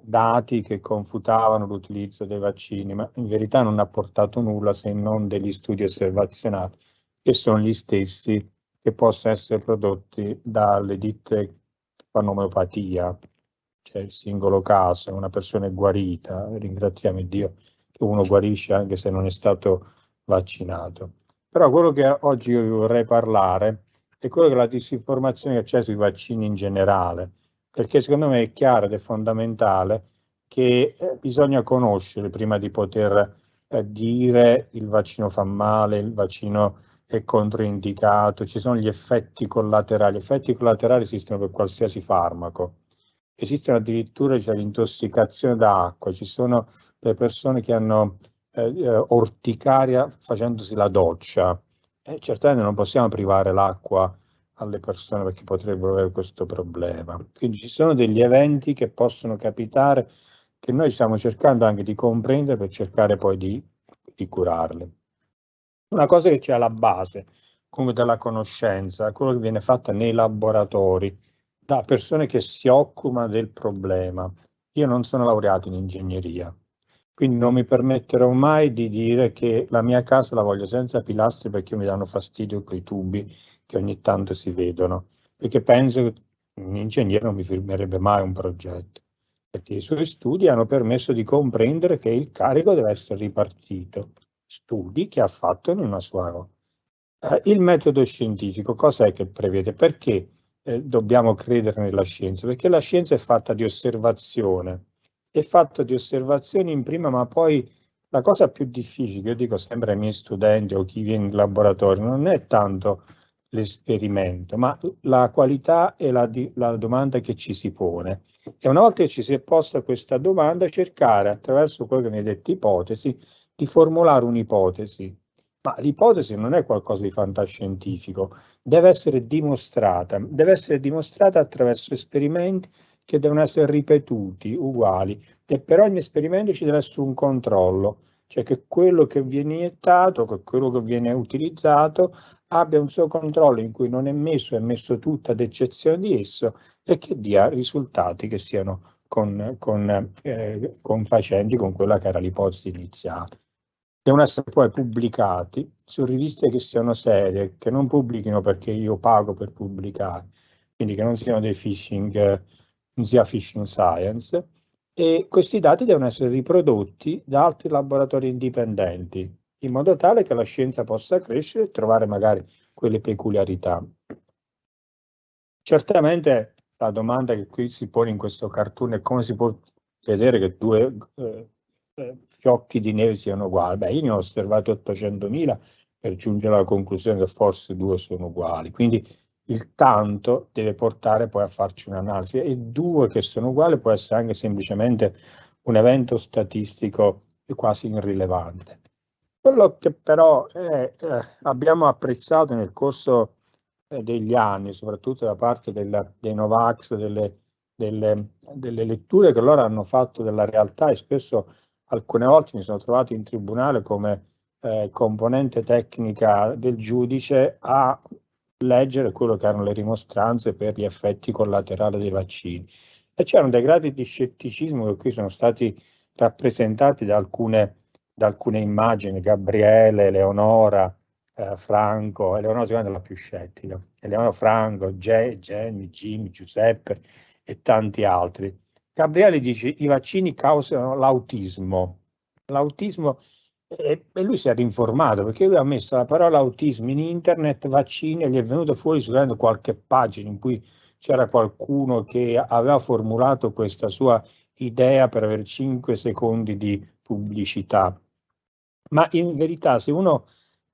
[SPEAKER 1] dati che confutavano l'utilizzo dei vaccini, ma in verità non ha portato nulla se non degli studi osservazionali, che sono gli stessi che possono essere prodotti dalle ditte che fanno omeopatia, cioè il singolo caso, una persona è guarita, ringraziamo Dio che uno guarisce anche se non è stato vaccinato. Però quello che oggi io vi vorrei parlare è quello che è la disinformazione che c'è sui vaccini in generale, perché secondo me è chiaro ed è fondamentale che bisogna conoscere prima di poter dire il vaccino fa male, il vaccino è controindicato, ci sono gli effetti collaterali. Gli effetti collaterali esistono per qualsiasi farmaco. Esistono addirittura l'intossicazione da acqua, ci sono le persone che hanno orticaria facendosi la doccia. Certamente non possiamo privare l'acqua alle persone perché potrebbero avere questo problema. Quindi ci sono degli eventi che possono capitare che noi stiamo cercando anche di comprendere per cercare poi di curarli. Una cosa che c'è alla base, come della conoscenza, quello che viene fatto nei laboratori da persone che si occupano del problema. Io non sono laureato in ingegneria, quindi non mi permetterò mai di dire che la mia casa la voglio senza pilastri perché mi danno fastidio quei tubi che ogni tanto si vedono, perché penso che un ingegnere non mi firmerebbe mai un progetto, perché i suoi studi hanno permesso di comprendere che il carico deve essere ripartito, studi che ha fatto in una sua... il metodo scientifico cos'è che prevede? Perché dobbiamo credere nella scienza? Perché la scienza è fatta di osservazione, è fatta di osservazioni in prima, ma poi la cosa più difficile, che io dico sempre ai miei studenti o chi viene in laboratorio, non è tanto l'esperimento, ma la qualità e la domanda che ci si pone. E una volta che ci si è posta questa domanda, cercare attraverso quello che mi hai detto, ipotesi, di formulare un'ipotesi. Ma l'ipotesi non è qualcosa di fantascientifico, deve essere dimostrata attraverso esperimenti che devono essere ripetuti, uguali, e per ogni esperimento ci deve essere un controllo, cioè che quello che viene iniettato, che quello che viene utilizzato abbia un suo controllo in cui non è messo tutto ad eccezione di esso e che dia risultati che siano confacenti con quella che era l'ipotesi iniziale. Devono essere poi pubblicati su riviste che siano serie, che non pubblichino perché io pago per pubblicare, quindi che non siano dei phishing, non sia phishing science, e questi dati devono essere riprodotti da altri laboratori indipendenti, in modo tale che la scienza possa crescere e trovare magari quelle peculiarità. Certamente la domanda che qui si pone in questo cartoon è come si può vedere che due fiocchi di neve siano uguali. Beh, io ne ho osservati 800.000 per giungere alla conclusione che forse due sono uguali. Quindi il tanto deve portare poi a farci un'analisi, e due che sono uguali può essere anche semplicemente un evento statistico quasi irrilevante. Quello che però abbiamo apprezzato nel corso degli anni, soprattutto da parte dei Novax, delle letture che loro hanno fatto della realtà, e spesso alcune volte mi sono trovato in tribunale come componente tecnica del giudice a leggere quello che erano le rimostranze per gli effetti collaterali dei vaccini. E c'erano dei gradi di scetticismo che qui sono stati rappresentati da alcune immagini, Gabriele, Leonora, Franco, Eleonora sicuramente è la più scettica, Eleonora, Franco, Jenny, Jim, Giuseppe e tanti altri. Gabriele dice i vaccini causano l'autismo. L'autismo, e lui si è rinformato perché lui ha messo la parola autismo in internet, vaccini, e gli è venuto fuori sicuramente qualche pagina in cui c'era qualcuno che aveva formulato questa sua idea per avere 5 secondi di pubblicità. Ma in verità, se uno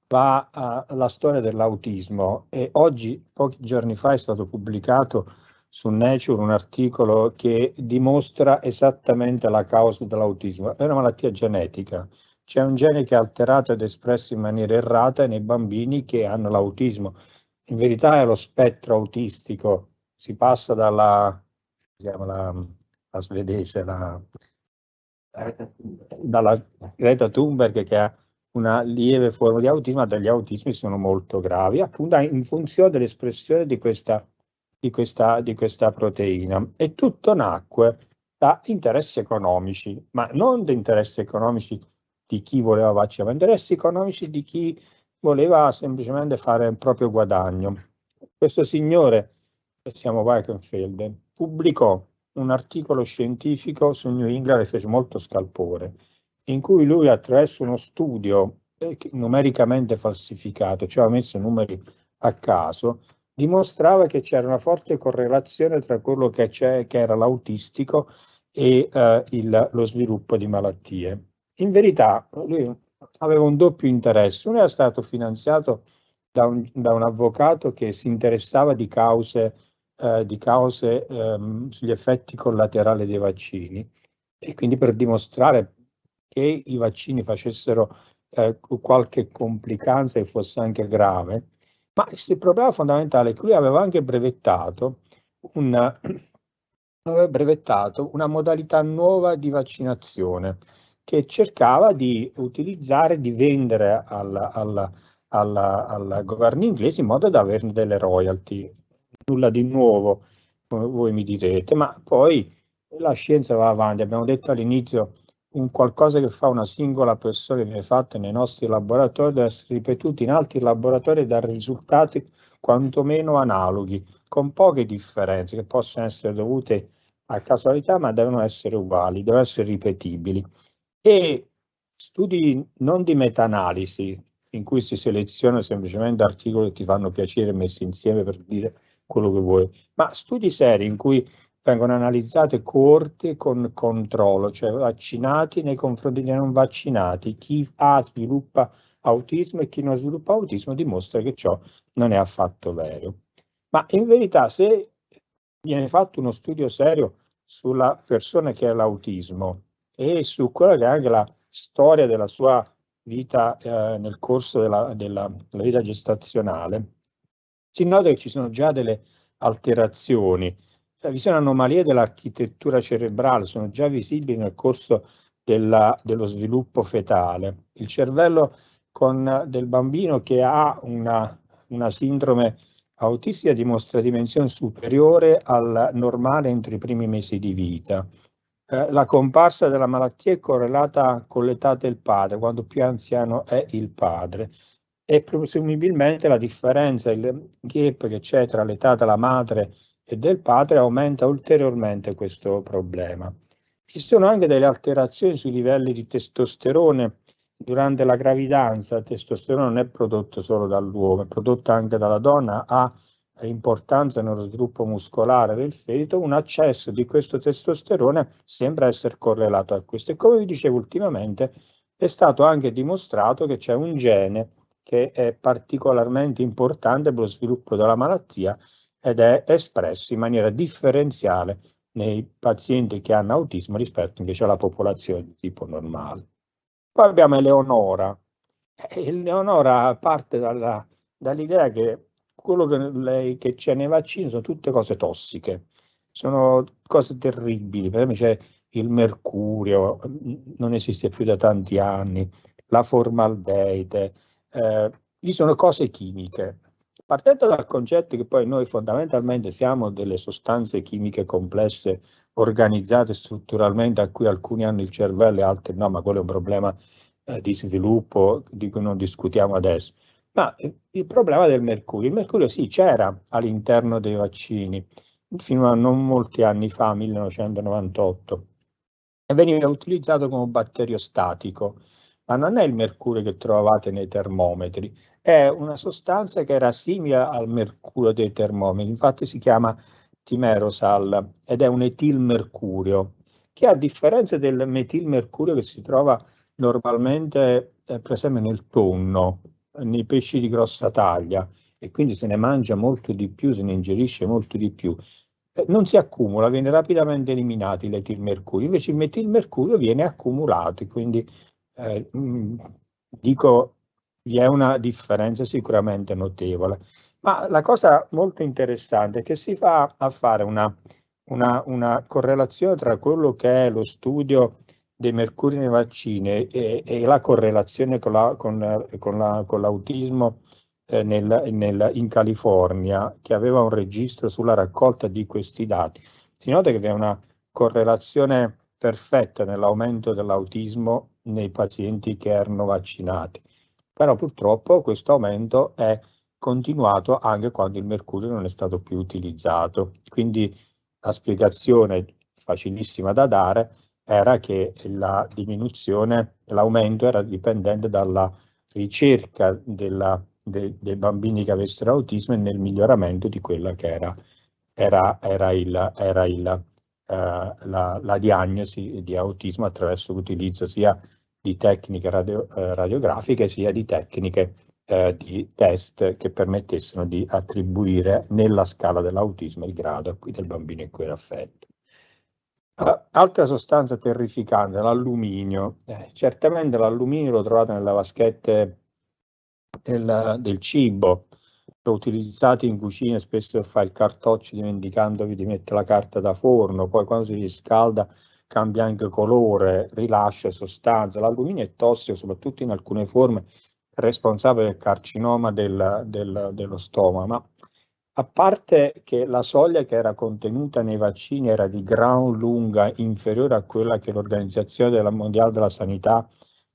[SPEAKER 1] va alla storia dell'autismo, e oggi, pochi giorni fa, è stato pubblicato su Nature un articolo che dimostra esattamente la causa dell'autismo. È una malattia genetica. C'è un gene che è alterato ed espresso in maniera errata nei bambini che hanno l'autismo. In verità è lo spettro autistico. Si passa dalla, la svedese, dalla Greta Thunberg, che ha una lieve forma di autismo, a degli autismi sono molto gravi, appunto in funzione dell'espressione di questa proteina. E tutto nacque da interessi economici, ma non da interessi economici di chi voleva vaccinare, ma interessi economici di chi voleva semplicemente fare il proprio guadagno. Questo signore, siamo Weikenfeld, pubblicò un articolo scientifico su New England che fece molto scalpore, in cui lui, attraverso uno studio numericamente falsificato, cioè ha messo numeri a caso, dimostrava che c'era una forte correlazione tra quello che era l'autistico e lo sviluppo di malattie. In verità lui aveva un doppio interesse. Uno era stato finanziato da un avvocato che si interessava di cause sugli effetti collaterali dei vaccini, e quindi per dimostrare che i vaccini facessero qualche complicanza e fosse anche grave. Ma il problema fondamentale è che lui aveva anche brevettato una modalità nuova di vaccinazione che cercava di utilizzare, di vendere al governo inglese in modo da averne delle royalty. Nulla di nuovo, come voi mi direte, ma poi la scienza va avanti. Abbiamo detto all'inizio, un qualcosa che fa una singola persona, che viene fatta nei nostri laboratori, deve essere ripetuto in altri laboratori e dare risultati quantomeno analoghi, con poche differenze che possono essere dovute a casualità, ma devono essere uguali, devono essere ripetibili. E studi non di meta-analisi, in cui si selezionano semplicemente articoli che ti fanno piacere messi insieme per dire quello che vuoi, ma studi seri in cui vengono analizzate coorti con controllo, cioè vaccinati nei confronti di non vaccinati. Chi sviluppa autismo e chi non sviluppa autismo dimostra che ciò non è affatto vero. Ma in verità, se viene fatto uno studio serio sulla persona che ha l'autismo e su quella che è anche la storia della sua vita nel corso della vita gestazionale, si nota che ci sono già delle alterazioni. Vi sono anomalie dell'architettura cerebrale, sono già visibili nel corso dello sviluppo fetale. Il cervello del bambino che ha una sindrome autistica dimostra dimensione superiore al normale entro i primi mesi di vita. La comparsa della malattia è correlata con l'età del padre, quando più anziano è il padre. E presumibilmente la differenza, il gap che c'è tra l'età della madre e del padre aumenta ulteriormente questo problema. Ci sono anche delle alterazioni sui livelli di testosterone durante la gravidanza. Il testosterone non è prodotto solo dall'uomo, è prodotto anche dalla donna, ha importanza nello sviluppo muscolare del feto. Un accesso di questo testosterone sembra essere correlato a questo. E come vi dicevo ultimamente, è stato anche dimostrato che c'è un gene che è particolarmente importante per lo sviluppo della malattia ed è espresso in maniera differenziale nei pazienti che hanno autismo rispetto invece alla popolazione di tipo normale. Poi abbiamo Eleonora. Eleonora parte dall'idea che quello che c'è nei vaccini sono tutte cose tossiche, sono cose terribili. Per esempio c'è il mercurio, non esiste più da tanti anni, la formaldeide, ci sono cose chimiche. Partendo dal concetto che poi noi fondamentalmente siamo delle sostanze chimiche complesse, organizzate strutturalmente, a cui alcuni hanno il cervello e altri no, ma quello è un problema di sviluppo di cui non discutiamo adesso. Ma il problema del mercurio, il mercurio sì c'era all'interno dei vaccini fino a non molti anni fa, 1998, e veniva utilizzato come batteriostatico, ma non è il mercurio che trovate nei termometri, è una sostanza che era simile al mercurio dei termometri, infatti si chiama timerosal ed è un etilmercurio, che a differenza del metilmercurio che si trova normalmente per esempio nel tonno, nei pesci di grossa taglia, e quindi se ne mangia molto di più, se ne ingerisce molto di più, non si accumula, viene rapidamente eliminato l'etilmercurio, invece il metilmercurio viene accumulato, e quindi dico, vi è una differenza sicuramente notevole. Ma la cosa molto interessante è che si va a fare una correlazione tra quello che è lo studio dei mercuri nei vaccini e la correlazione con l'autismo in California, che aveva un registro sulla raccolta di questi dati. Si nota che vi è una correlazione perfetta nell'aumento dell'autismo nei pazienti che erano vaccinati, però purtroppo questo aumento è continuato anche quando il mercurio non è stato più utilizzato. Quindi la spiegazione facilissima da dare era che la diminuzione, l'aumento era dipendente dalla ricerca dei bambini che avessero autismo e nel miglioramento di quella che era la diagnosi di autismo attraverso l'utilizzo sia di tecniche radiografiche sia di tecniche di test che permettessero di attribuire nella scala dell'autismo il grado del bambino in cui era affetto. Altra sostanza terrificante, l'alluminio. Certamente l'alluminio lo trovate nelle vaschette del cibo, lo utilizzate in cucina spesso per fare il cartoccio dimenticandovi di mettere la carta da forno, poi quando si riscalda cambia anche colore, rilascia sostanza. L'alluminio è tossico, soprattutto in alcune forme, responsabile del carcinoma dello stomaco, ma a parte che la soglia che era contenuta nei vaccini era di gran lunga inferiore a quella che l'Organizzazione Mondiale della Sanità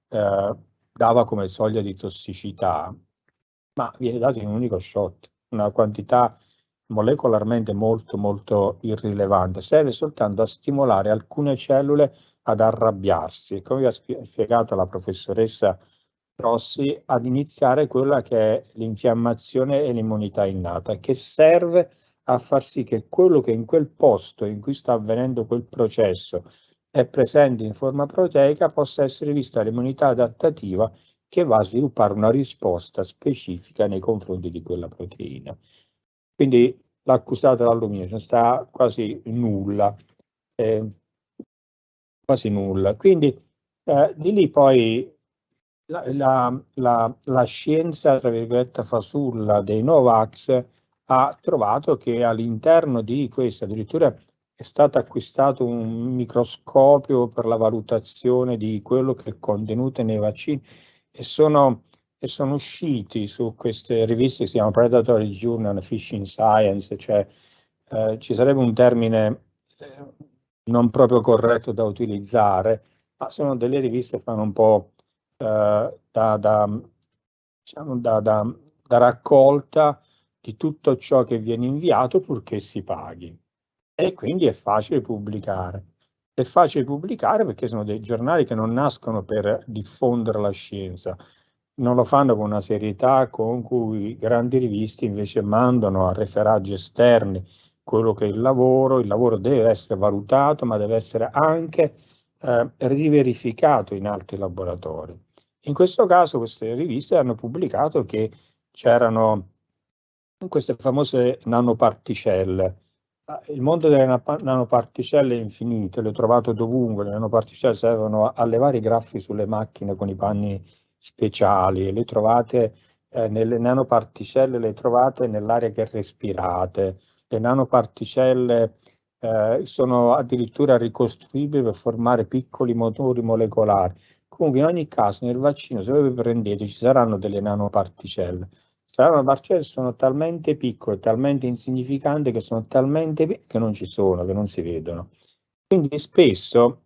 [SPEAKER 1] dava come soglia di tossicità, ma viene dato in un unico shot, una quantità molecolarmente molto molto irrilevante, serve soltanto a stimolare alcune cellule ad arrabbiarsi, come vi ha spiegato la professoressa Rossi, ad iniziare quella che è l'infiammazione e l'immunità innata, che serve a far sì che quello che in quel posto in cui sta avvenendo quel processo è presente in forma proteica possa essere vista l'immunità adattativa che va a sviluppare una risposta specifica nei confronti di quella proteina. Quindi l'accusata dell'alluminio non sta quasi nulla, Quindi di lì poi la scienza, tra virgolette, fasulla dei Novax ha trovato che all'interno di questo addirittura è stato acquistato un microscopio per la valutazione di quello che è contenuto nei vaccini e sono usciti su queste riviste che si chiamano Predatory Journal, Fishing Science, cioè ci sarebbe un termine non proprio corretto da utilizzare, ma sono delle riviste che fanno un po' da raccolta di tutto ciò che viene inviato purché si paghi, e quindi è facile pubblicare. È facile pubblicare perché sono dei giornali che non nascono per diffondere la scienza, non lo fanno con una serietà con cui grandi riviste invece mandano a referaggi esterni quello che è il lavoro deve essere valutato, ma deve essere anche riverificato in altri laboratori. In questo caso queste riviste hanno pubblicato che c'erano queste famose nanoparticelle. Il mondo delle nanoparticelle è infinito, le ho trovate dovunque, le nanoparticelle servono a levare i graffi sulle macchine con i panni speciali, le trovate nelle nanoparticelle, le trovate nell'aria che respirate, le nanoparticelle sono addirittura ricostruibili per formare piccoli motori molecolari. Comunque in ogni caso nel vaccino, se voi prendete, ci saranno delle nanoparticelle. Saranno particelle che sono talmente piccole, talmente insignificanti, che sono talmente che non ci sono, che non si vedono. Quindi spesso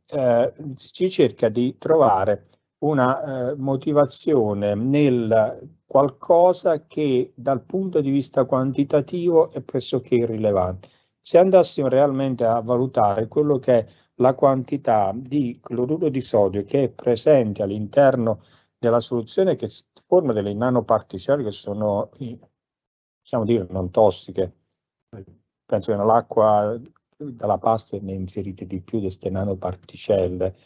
[SPEAKER 1] si cerca di trovare una motivazione nel qualcosa che dal punto di vista quantitativo è pressoché irrilevante. Se andassimo realmente a valutare quello che è la quantità di cloruro di sodio che è presente all'interno della soluzione, che forma delle nanoparticelle che sono, possiamo dire, non tossiche. Penso che nell'acqua dalla pasta ne inserite di più di queste nanoparticelle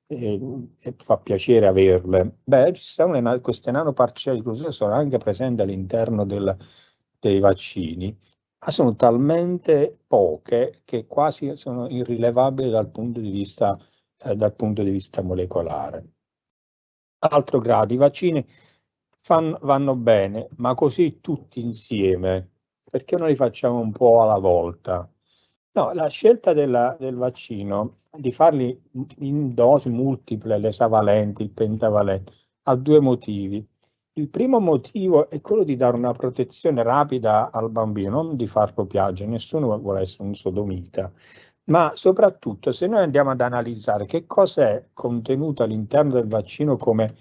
[SPEAKER 1] e fa piacere averle. Beh, ci sono queste nanoparticelle di cloruro, sono anche presenti all'interno dei vaccini, ma sono talmente poche che quasi sono irrilevabili dal punto di vista molecolare. Altro grado, i vaccini vanno bene, ma così tutti insieme, perché non li facciamo un po' alla volta? No, la scelta del vaccino di farli in dosi multiple, l'esavalente, il pentavalente, ha due motivi. Il primo motivo è quello di dare una protezione rapida al bambino, non di farlo piangere, nessuno vuole essere un sodomita, ma soprattutto se noi andiamo ad analizzare che cosa è contenuto all'interno del vaccino come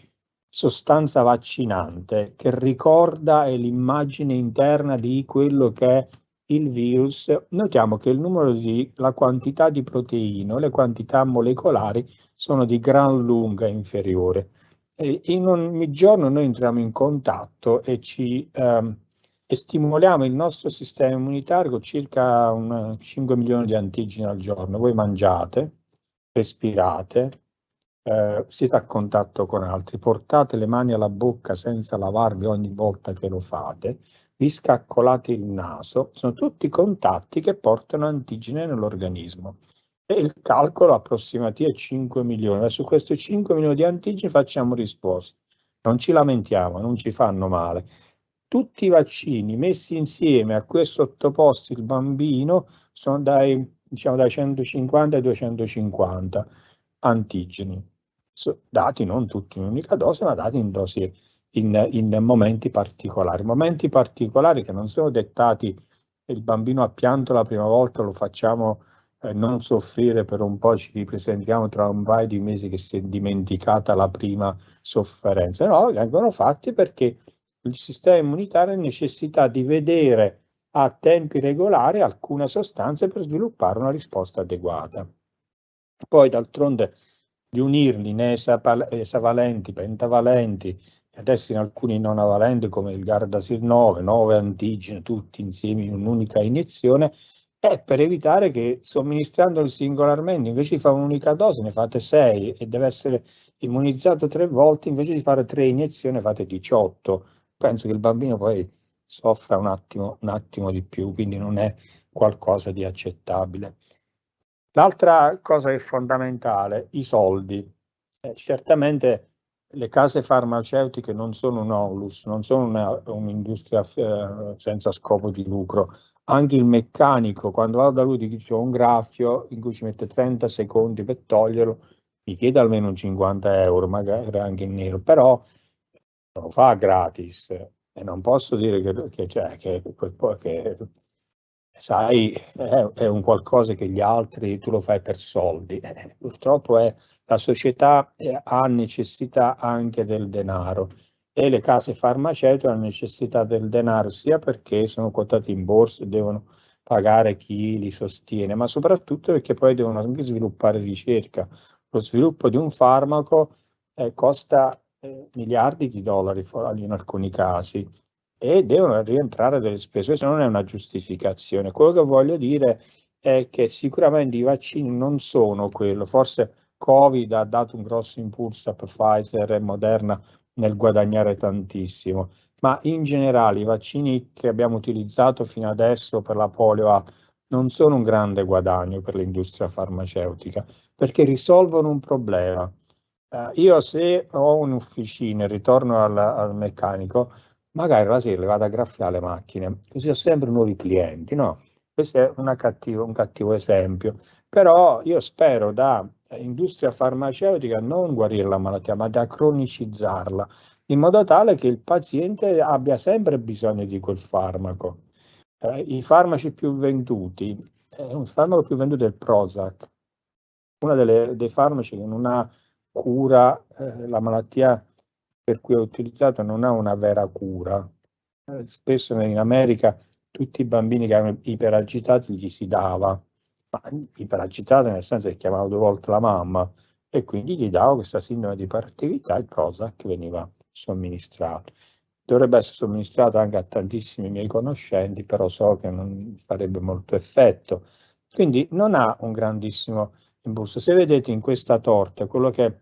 [SPEAKER 1] sostanza vaccinante, che ricorda l'immagine interna di quello che è il virus, notiamo che la quantità di proteine, le quantità molecolari sono di gran lunga inferiore. In ogni giorno noi entriamo in contatto e stimoliamo il nostro sistema immunitario con circa 5 milioni di antigeni al giorno. Voi mangiate, respirate, siete a contatto con altri, portate le mani alla bocca senza lavarvi ogni volta che lo fate, vi scaccolate il naso, sono tutti contatti che portano antigene nell'organismo. E il calcolo approssimativo è 5 milioni. Su questi 5 milioni di antigeni facciamo risposta. Non ci lamentiamo, non ci fanno male. Tutti i vaccini messi insieme a cui è sottoposto il bambino sono dai 150 ai 250 antigeni, dati non tutti in un'unica dose, ma dati in dosi in momenti particolari che non sono dettati. Il bambino ha pianto la prima volta, lo facciamo non soffrire per un po', ci ripresentiamo tra un paio di mesi che si è dimenticata la prima sofferenza. No, vengono fatti perché il sistema immunitario ha necessità di vedere a tempi regolari alcune sostanze per sviluppare una risposta adeguata. Poi d'altronde di unirli in esavalenti, pentavalenti, e adesso in alcuni non avalenti come il Gardasil 9 antigeni, tutti insieme in un'unica iniezione, è per evitare che somministrandoli singolarmente, invece di fare un'unica dose, ne fate 6 e deve essere immunizzato 3 volte, invece di fare 3 iniezioni fate 18. Penso che il bambino poi soffra un attimo di più, quindi non è qualcosa di accettabile. L'altra cosa che è fondamentale, i soldi. Certamente le case farmaceutiche non sono un onlus, non sono un'industria senza scopo di lucro. Anche il meccanico, quando vado da lui e dice un graffio in cui ci mette 30 secondi per toglierlo, mi chiede almeno 50 euro, magari anche in nero, però non lo fa gratis e non posso dire che sai, è un qualcosa che gli altri tu lo fai per soldi. Purtroppo la società ha necessità anche del denaro e le case farmaceutiche hanno necessità del denaro sia perché sono quotati in borsa e devono pagare chi li sostiene, ma soprattutto perché poi devono anche sviluppare ricerca. Lo sviluppo di un farmaco costa miliardi di dollari in alcuni casi e devono rientrare delle spese. Questa non è una giustificazione. Quello che voglio dire è che sicuramente i vaccini non sono quello. Forse Covid ha dato un grosso impulso a Pfizer e Moderna nel guadagnare tantissimo, ma in generale i vaccini che abbiamo utilizzato fino adesso per la polio non sono un grande guadagno per l'industria farmaceutica, perché risolvono un problema. Io se ho un'officina e ritorno al meccanico, magari la sera le vado a graffiare le macchine, così ho sempre nuovi clienti, no? Questo è un cattivo esempio, però io spero da industria farmaceutica non guarire la malattia, ma da cronicizzarla, in modo tale che il paziente abbia sempre bisogno di quel farmaco. I farmaci più venduti, un farmaco più venduto è il Prozac, uno dei farmaci che non ha cura, la malattia per cui è utilizzato non ha una vera cura. Spesso in America tutti i bambini che erano iperagitati gli si dava, ma iperagitati nel senso che chiamavano 2 volte la mamma, e quindi gli davo questa sindrome di iperattività, il Prozac veniva somministrato. Dovrebbe essere somministrato anche a tantissimi miei conoscenti, però so che non farebbe molto effetto. Quindi non ha un grandissimo impulso. Se vedete in questa torta, quello che è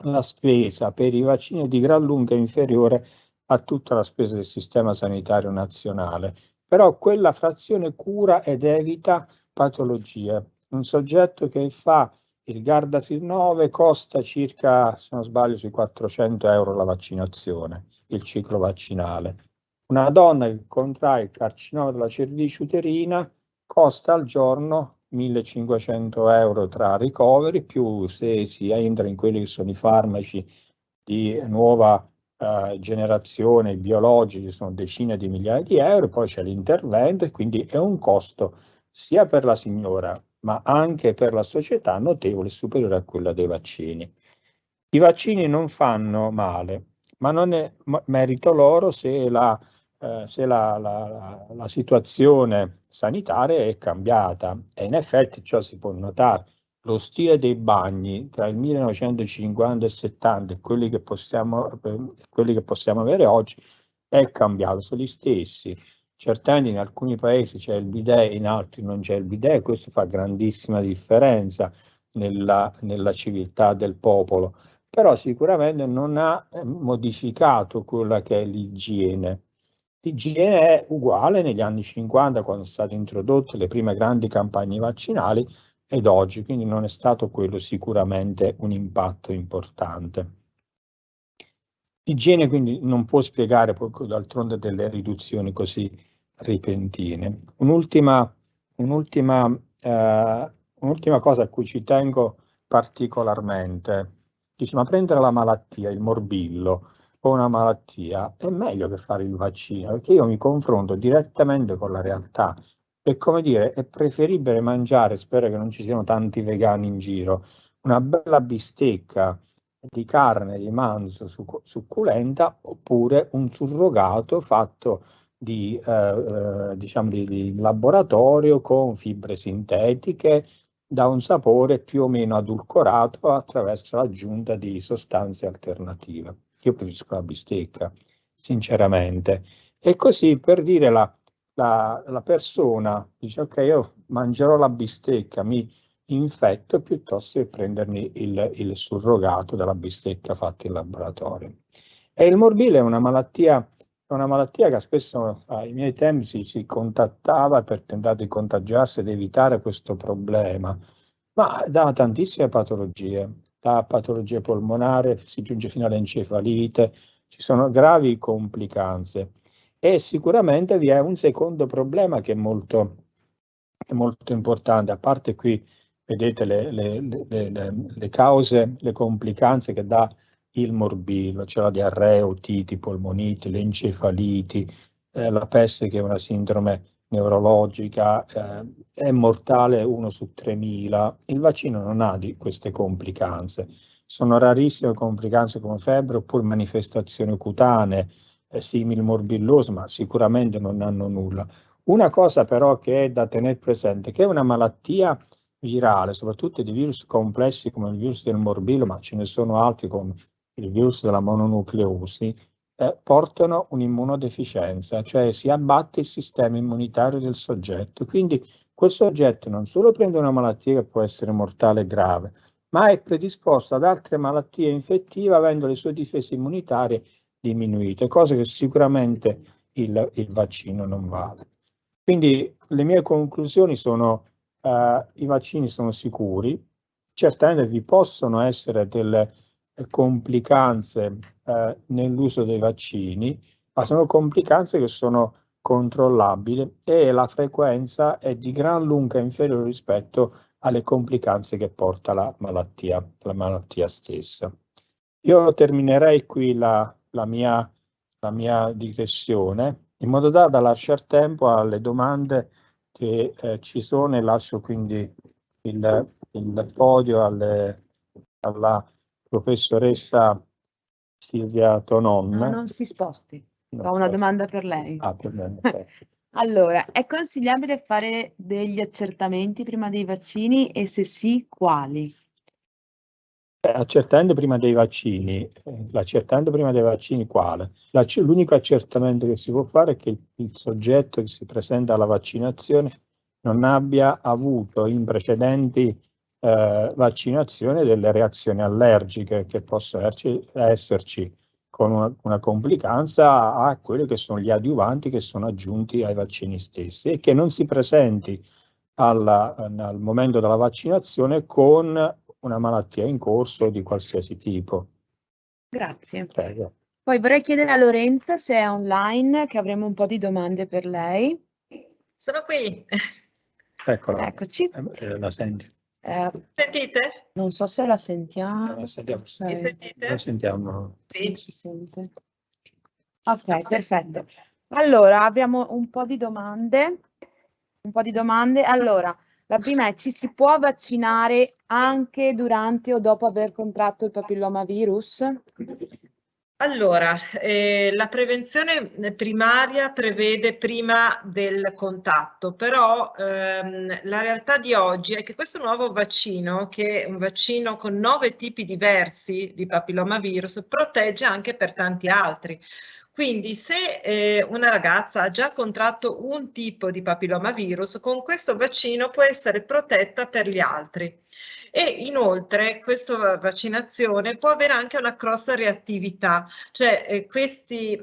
[SPEAKER 1] la spesa per i vaccini è di gran lunga inferiore a tutta la spesa del sistema sanitario nazionale, però quella frazione cura ed evita patologie. Un soggetto che fa il Gardasil 9 costa circa, se non sbaglio, sui 400 euro la vaccinazione, il ciclo vaccinale. Una donna che contrae il carcinoma della cervice uterina costa al giorno 1500 euro tra ricoveri, più se si entra in quelli che sono i farmaci di nuova generazione biologici, sono decine di migliaia di euro, poi c'è l'intervento e quindi è un costo sia per la signora ma anche per la società notevole, superiore a quella dei vaccini. I vaccini non fanno male, ma non è merito loro se la situazione sanitaria è cambiata, e in effetti ciò si può notare. Lo stile dei bagni tra il 1950 e il 70 e quelli che possiamo avere oggi è cambiato, sono gli stessi. Certamente in alcuni paesi c'è il bidet, in altri non c'è il bidet, e questo fa grandissima differenza nella civiltà del popolo, però sicuramente non ha modificato quella che è l'igiene. L'igiene è uguale negli anni 50, quando sono state introdotte le prime grandi campagne vaccinali, ed oggi, quindi non è stato quello sicuramente un impatto importante. L'igiene quindi non può spiegare d'altronde delle riduzioni così repentine. Un'ultima cosa a cui ci tengo particolarmente. Dice, ma prendere la malattia, il morbillo, o una malattia, è meglio che fare il vaccino, perché io mi confronto direttamente con la realtà. È come dire, è preferibile mangiare, spero che non ci siano tanti vegani in giro, una bella bistecca di carne di manzo succulenta, oppure un surrogato fatto diciamo di laboratorio con fibre sintetiche, da un sapore più o meno adulcorato attraverso l'aggiunta di sostanze alternative. Io preferisco la bistecca, sinceramente. E così, per dire, la persona dice: ok, io mangerò la bistecca, mi infetto, piuttosto che prendermi il surrogato della bistecca fatta in laboratorio. E il morbillo è una malattia che spesso ai miei tempi si contattava per tentare di contagiarsi ed evitare questo problema, ma dà tantissime patologie, da patologie polmonari, si giunge fino all'encefalite, ci sono gravi complicanze. E sicuramente vi è un secondo problema che è molto importante, a parte qui vedete le cause, le complicanze che dà il morbillo, cioè la diarrea, otiti, polmoniti, l'encefaliti, la peste, che è una sindrome neurologica, è mortale 1 su 3.000. Il vaccino non ha di queste complicanze. Sono rarissime complicanze come febbre oppure manifestazioni cutanee, simili morbillosi, ma sicuramente non hanno nulla. Una cosa però che è da tenere presente, che è una malattia virale, soprattutto di virus complessi come il virus del morbillo, ma ce ne sono altri come il virus della mononucleosi, portano un'immunodeficienza, cioè si abbatte il sistema immunitario del soggetto. Quindi quel soggetto non solo prende una malattia che può essere mortale e grave, ma è predisposto ad altre malattie infettive avendo le sue difese immunitarie diminuite, cosa che sicuramente il vaccino non vale. Quindi le mie conclusioni sono: i vaccini sono sicuri, certamente vi possono essere delle complicanze nell'uso dei vaccini, ma sono complicanze che sono controllabili, e la frequenza è di gran lunga inferiore rispetto alle complicanze che porta la malattia stessa. Io terminerei qui la mia digressione, in modo da lasciare tempo alle domande che ci sono, e lascio quindi il podio alla professoressa Silvia Tonon.
[SPEAKER 6] No, non si sposti.
[SPEAKER 1] No,
[SPEAKER 6] Ho una domanda per lei.
[SPEAKER 1] per me, ok.
[SPEAKER 6] Allora, è consigliabile fare degli accertamenti prima dei vaccini e se sì, quali?
[SPEAKER 1] Accertamento prima dei vaccini, l'accertamento prima dei vaccini quale? L'unico accertamento che si può fare è che il soggetto che si presenta alla vaccinazione non abbia avuto in precedenti vaccinazioni delle reazioni allergiche che possono esserci con una complicanza a quelli che sono gli adiuvanti che sono aggiunti ai vaccini stessi e che non si presenti al momento della vaccinazione con una malattia in corso di qualsiasi tipo.
[SPEAKER 6] Grazie.
[SPEAKER 1] Prego.
[SPEAKER 6] Poi vorrei chiedere a Lorenza se è online, che avremo un po' di domande per lei.
[SPEAKER 5] Sono qui.
[SPEAKER 1] Eccola.
[SPEAKER 6] Eccoci.
[SPEAKER 1] La senti?
[SPEAKER 5] Sentite?
[SPEAKER 6] Non so se la sentiamo.
[SPEAKER 1] La sentiamo.
[SPEAKER 5] Mi sentite?
[SPEAKER 1] La sentiamo.
[SPEAKER 5] Sì.
[SPEAKER 6] Si sente. Ok, perfetto. Allora, abbiamo un po' di domande. Allora, la prima è: ci si può vaccinare anche durante o dopo aver contratto il papillomavirus?
[SPEAKER 5] Allora, la prevenzione primaria prevede prima del contatto, però la realtà di oggi è che questo nuovo vaccino, che è un vaccino con 9 tipi diversi di papillomavirus, protegge anche per tanti altri. Quindi se una ragazza ha già contratto un tipo di papillomavirus, con questo vaccino può essere protetta per gli altri. E inoltre questa vaccinazione può avere anche una cross reattività, cioè questi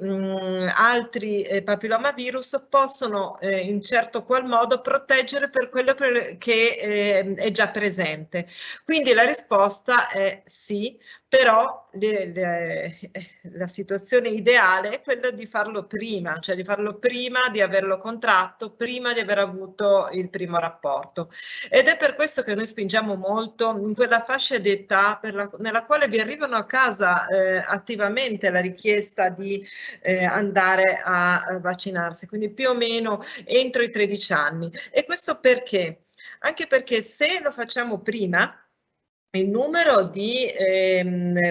[SPEAKER 5] altri papillomavirus possono in certo qual modo proteggere per quello che è già presente. Quindi la risposta è sì, però la situazione ideale è quella di farlo prima, cioè di farlo prima di averlo contratto, prima di aver avuto il primo rapporto. Ed è per questo che noi spingiamo molto in quella fascia d'età nella quale vi arrivano a casa attivamente la richiesta di andare a vaccinarsi, quindi più o meno entro i 13 anni. E questo perché? Anche perché se lo facciamo prima, il numero di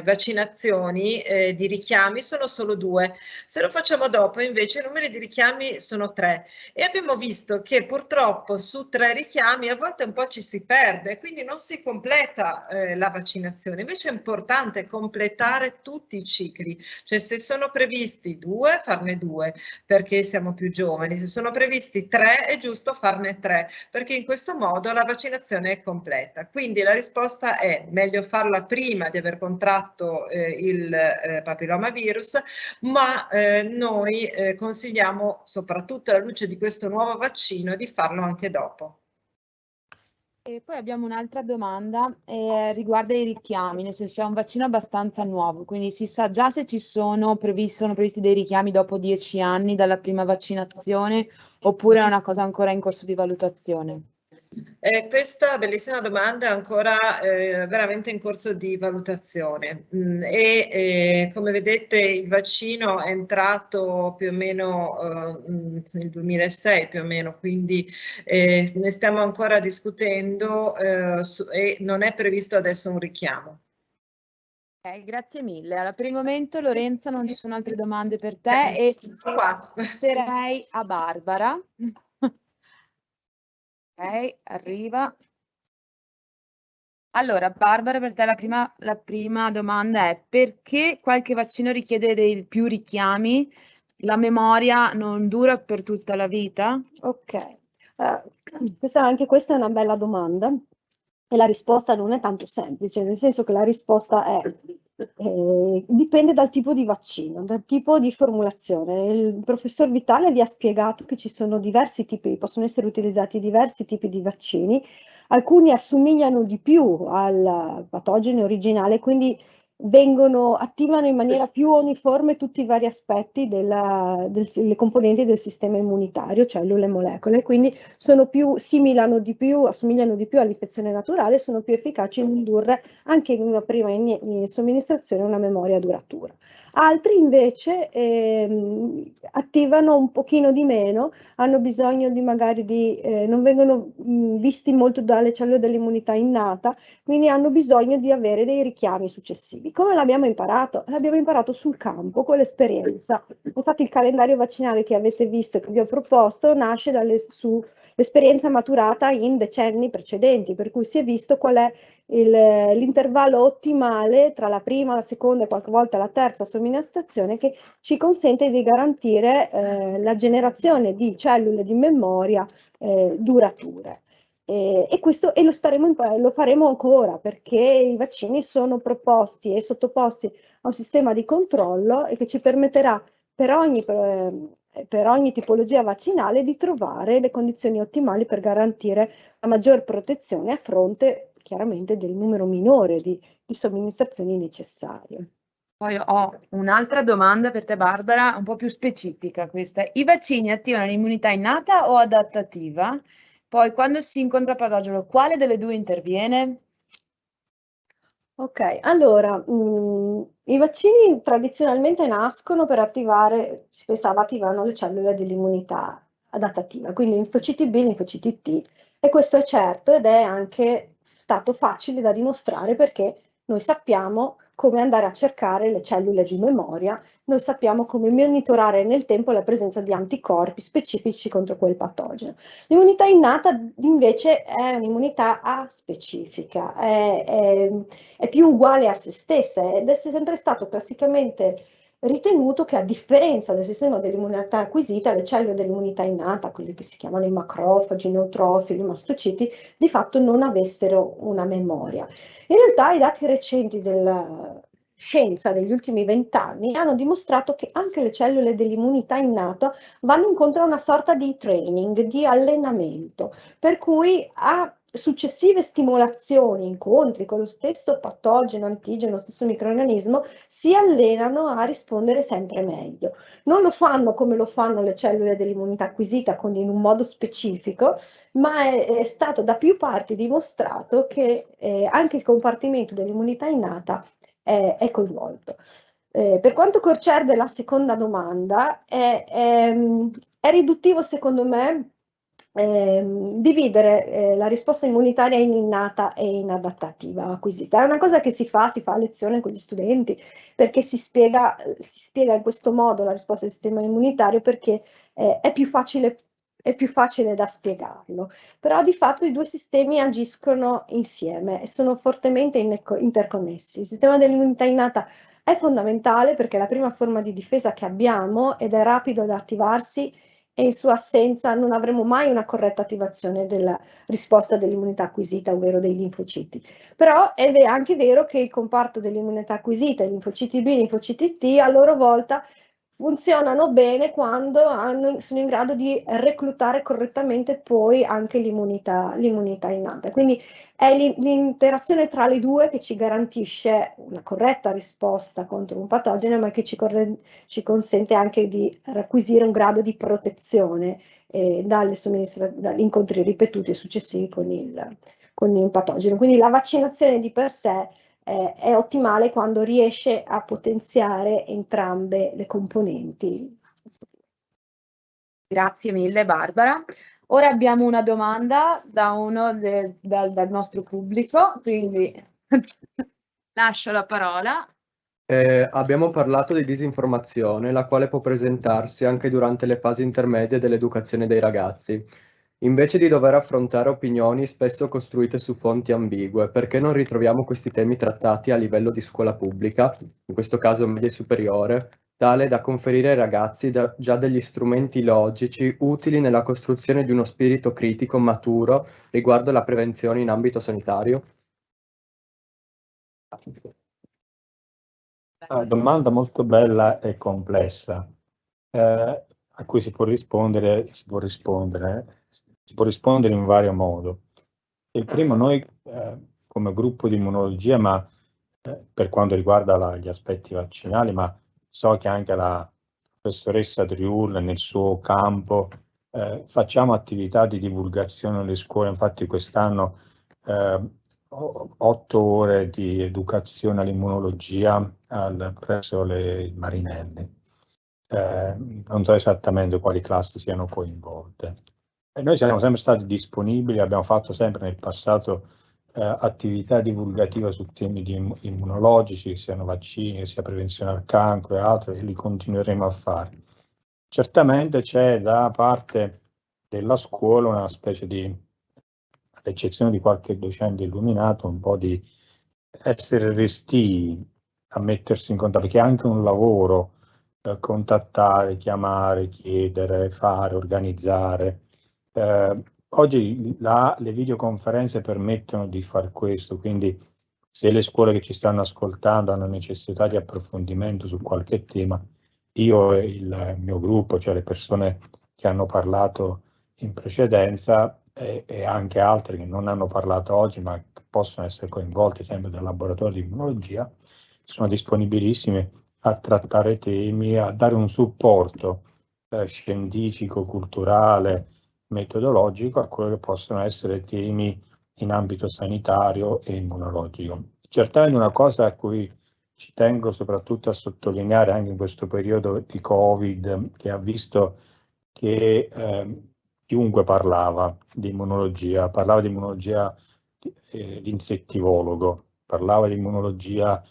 [SPEAKER 5] vaccinazioni, di richiami sono solo 2. Se lo facciamo dopo invece i numeri di richiami sono 3 e abbiamo visto che purtroppo su 3 richiami a volte un po' ci si perde, quindi non si completa la vaccinazione. Invece è importante completare tutti i cicli, cioè se sono previsti 2 farne 2 perché siamo più giovani, se sono previsti 3 è giusto farne 3 perché in questo modo la vaccinazione è completa. Quindi la risposta è meglio farla prima di aver contratto il papillomavirus, ma noi consigliamo, soprattutto alla luce di questo nuovo vaccino, di farlo anche dopo.
[SPEAKER 6] E poi abbiamo un'altra domanda, riguarda i richiami, nel senso è un vaccino abbastanza nuovo, quindi si sa già se sono previsti dei richiami dopo 10 anni dalla prima vaccinazione oppure è una cosa ancora in corso di valutazione?
[SPEAKER 5] Questa bellissima domanda è ancora veramente in corso di valutazione come vedete il vaccino è entrato più o meno nel 2006 più o meno, quindi ne stiamo ancora discutendo e non è previsto adesso un richiamo.
[SPEAKER 6] Ok, grazie mille. Per il momento Lorenza non ci sono altre domande per te e passerei a Barbara. Ok, arriva. Allora, Barbara, per te la prima domanda è: perché qualche vaccino richiede dei più richiami? La memoria non dura per tutta la vita?
[SPEAKER 3] Ok, anche questa è una bella domanda e la risposta non è tanto semplice, nel senso che la risposta è dipende dal tipo di vaccino, dal tipo di formulazione. Il professor Vitale vi ha spiegato che ci sono diversi tipi, possono essere utilizzati diversi tipi di vaccini, alcuni assomigliano di più al patogeno originale, quindi attivano in maniera più uniforme tutti i vari aspetti le componenti del sistema immunitario, cellule e molecole, quindi assomigliano di più all'infezione naturale, sono più efficaci in indurre anche in una prima somministrazione una memoria duratura. Altri invece attivano un pochino di meno, hanno bisogno non vengono visti molto dalle cellule dell'immunità innata, quindi hanno bisogno di avere dei richiami successivi. positivi. Come l'abbiamo imparato? L'abbiamo imparato sul campo, con l'esperienza. Infatti il calendario vaccinale che avete visto e che vi ho proposto nasce sull'esperienza maturata in decenni precedenti, per cui si è visto qual è l'intervallo ottimale tra la prima, la seconda e qualche volta la terza somministrazione che ci consente di garantire la generazione di cellule di memoria durature. E questo lo faremo ancora, perché i vaccini sono proposti e sottoposti a un sistema di controllo e che ci permetterà per ogni tipologia vaccinale di trovare le condizioni ottimali per garantire la maggior protezione a fronte chiaramente del numero minore di somministrazioni necessarie.
[SPEAKER 6] Poi ho un'altra domanda per te, Barbara, un po' più specifica questa. I vaccini attivano l'immunità innata o adattativa? Poi, quando si incontra il patogeno, quale delle due interviene?
[SPEAKER 3] Ok, allora, i vaccini tradizionalmente nascono per attivare, si pensava attivano le cellule dell'immunità adattativa, quindi linfociti B, linfociti T, e questo è certo ed è anche stato facile da dimostrare perché noi sappiamo come andare a cercare le cellule di memoria, noi sappiamo come monitorare nel tempo la presenza di anticorpi specifici contro quel patogeno. L'immunità innata invece è un'immunità aspecifica, è più uguale a se stessa ed è sempre stato classicamente ritenuto che a differenza del sistema dell'immunità acquisita, le cellule dell'immunità innata, quelle che si chiamano i macrofagi, i neutrofili, i mastociti, di fatto non avessero una memoria. In realtà i dati recenti della scienza degli ultimi 20 anni hanno dimostrato che anche le cellule dell'immunità innata vanno incontro a una sorta di training, di allenamento, per cui a successive stimolazioni, incontri con lo stesso patogeno, antigeno, lo stesso microrganismo, si allenano a rispondere sempre meglio. Non lo fanno come lo fanno le cellule dell'immunità acquisita, quindi in un modo specifico, ma è stato da più parti dimostrato che anche il compartimento dell'immunità innata è coinvolto. Per quanto concerne la seconda domanda, è riduttivo secondo me dividere la risposta immunitaria in innata e in adattativa acquisita. È una cosa che si fa a lezione con gli studenti, perché si spiega in questo modo la risposta del sistema immunitario perché è più facile da spiegarlo, però di fatto i due sistemi agiscono insieme e sono fortemente interconnessi. Il sistema dell'immunità innata è fondamentale perché è la prima forma di difesa che abbiamo ed è rapido ad attivarsi e in sua assenza non avremo mai una corretta attivazione della risposta dell'immunità acquisita, ovvero dei linfociti. Però è anche vero che il comparto dell'immunità acquisita, i linfociti B, i linfociti T, a loro volta funzionano bene quando sono in grado di reclutare correttamente poi anche l'immunità innata. Quindi è l'interazione tra le due che ci garantisce una corretta risposta contro un patogeno, ma che ci consente anche di acquisire un grado di protezione dagli incontri ripetuti e successivi con il patogeno. Quindi la vaccinazione di per sé è ottimale quando riesce a potenziare entrambe le componenti.
[SPEAKER 6] Grazie mille Barbara. Ora abbiamo una domanda da uno dal nostro pubblico, quindi lascio la parola.
[SPEAKER 7] Abbiamo parlato di disinformazione, la quale può presentarsi anche durante le fasi intermedie dell'educazione dei ragazzi. Invece di dover affrontare opinioni spesso costruite su fonti ambigue, perché non ritroviamo questi temi trattati a livello di scuola pubblica, in questo caso media e superiore, tale da conferire ai ragazzi già degli strumenti logici utili nella costruzione di uno spirito critico maturo riguardo la prevenzione in ambito sanitario?
[SPEAKER 1] Domanda molto bella e complessa, a cui si può rispondere in vario modo. Il primo, noi come gruppo di immunologia, ma per quanto riguarda gli aspetti vaccinali, ma so che anche la professoressa Driul nel suo campo facciamo attività di divulgazione nelle scuole. Infatti quest'anno 8 ore di educazione all'immunologia presso le Marinelli. Non so esattamente quali classi siano coinvolte. E noi siamo sempre stati disponibili, abbiamo fatto sempre nel passato attività divulgativa su temi immunologici, siano vaccini, sia prevenzione al cancro e altro, e li continueremo a fare. Certamente c'è da parte della scuola una specie di, ad eccezione di qualche docente illuminato, un po' di essere restii a mettersi in contatto, perché è anche un lavoro contattare, chiamare, chiedere, fare, organizzare. Oggi le videoconferenze permettono di fare questo, quindi se le scuole che ci stanno ascoltando hanno necessità di approfondimento su qualche tema, io e il mio gruppo, cioè le persone che hanno parlato in precedenza e anche altre che non hanno parlato oggi ma che possono essere coinvolte sempre dal laboratorio di immunologia, sono disponibilissime a trattare temi, a dare un supporto scientifico, culturale, metodologico a quello che possono essere temi in ambito sanitario e immunologico. Certamente una cosa a cui ci tengo soprattutto a sottolineare anche in questo periodo di Covid, che ha visto che chiunque parlava di immunologia l'insettivologo, parlava di immunologia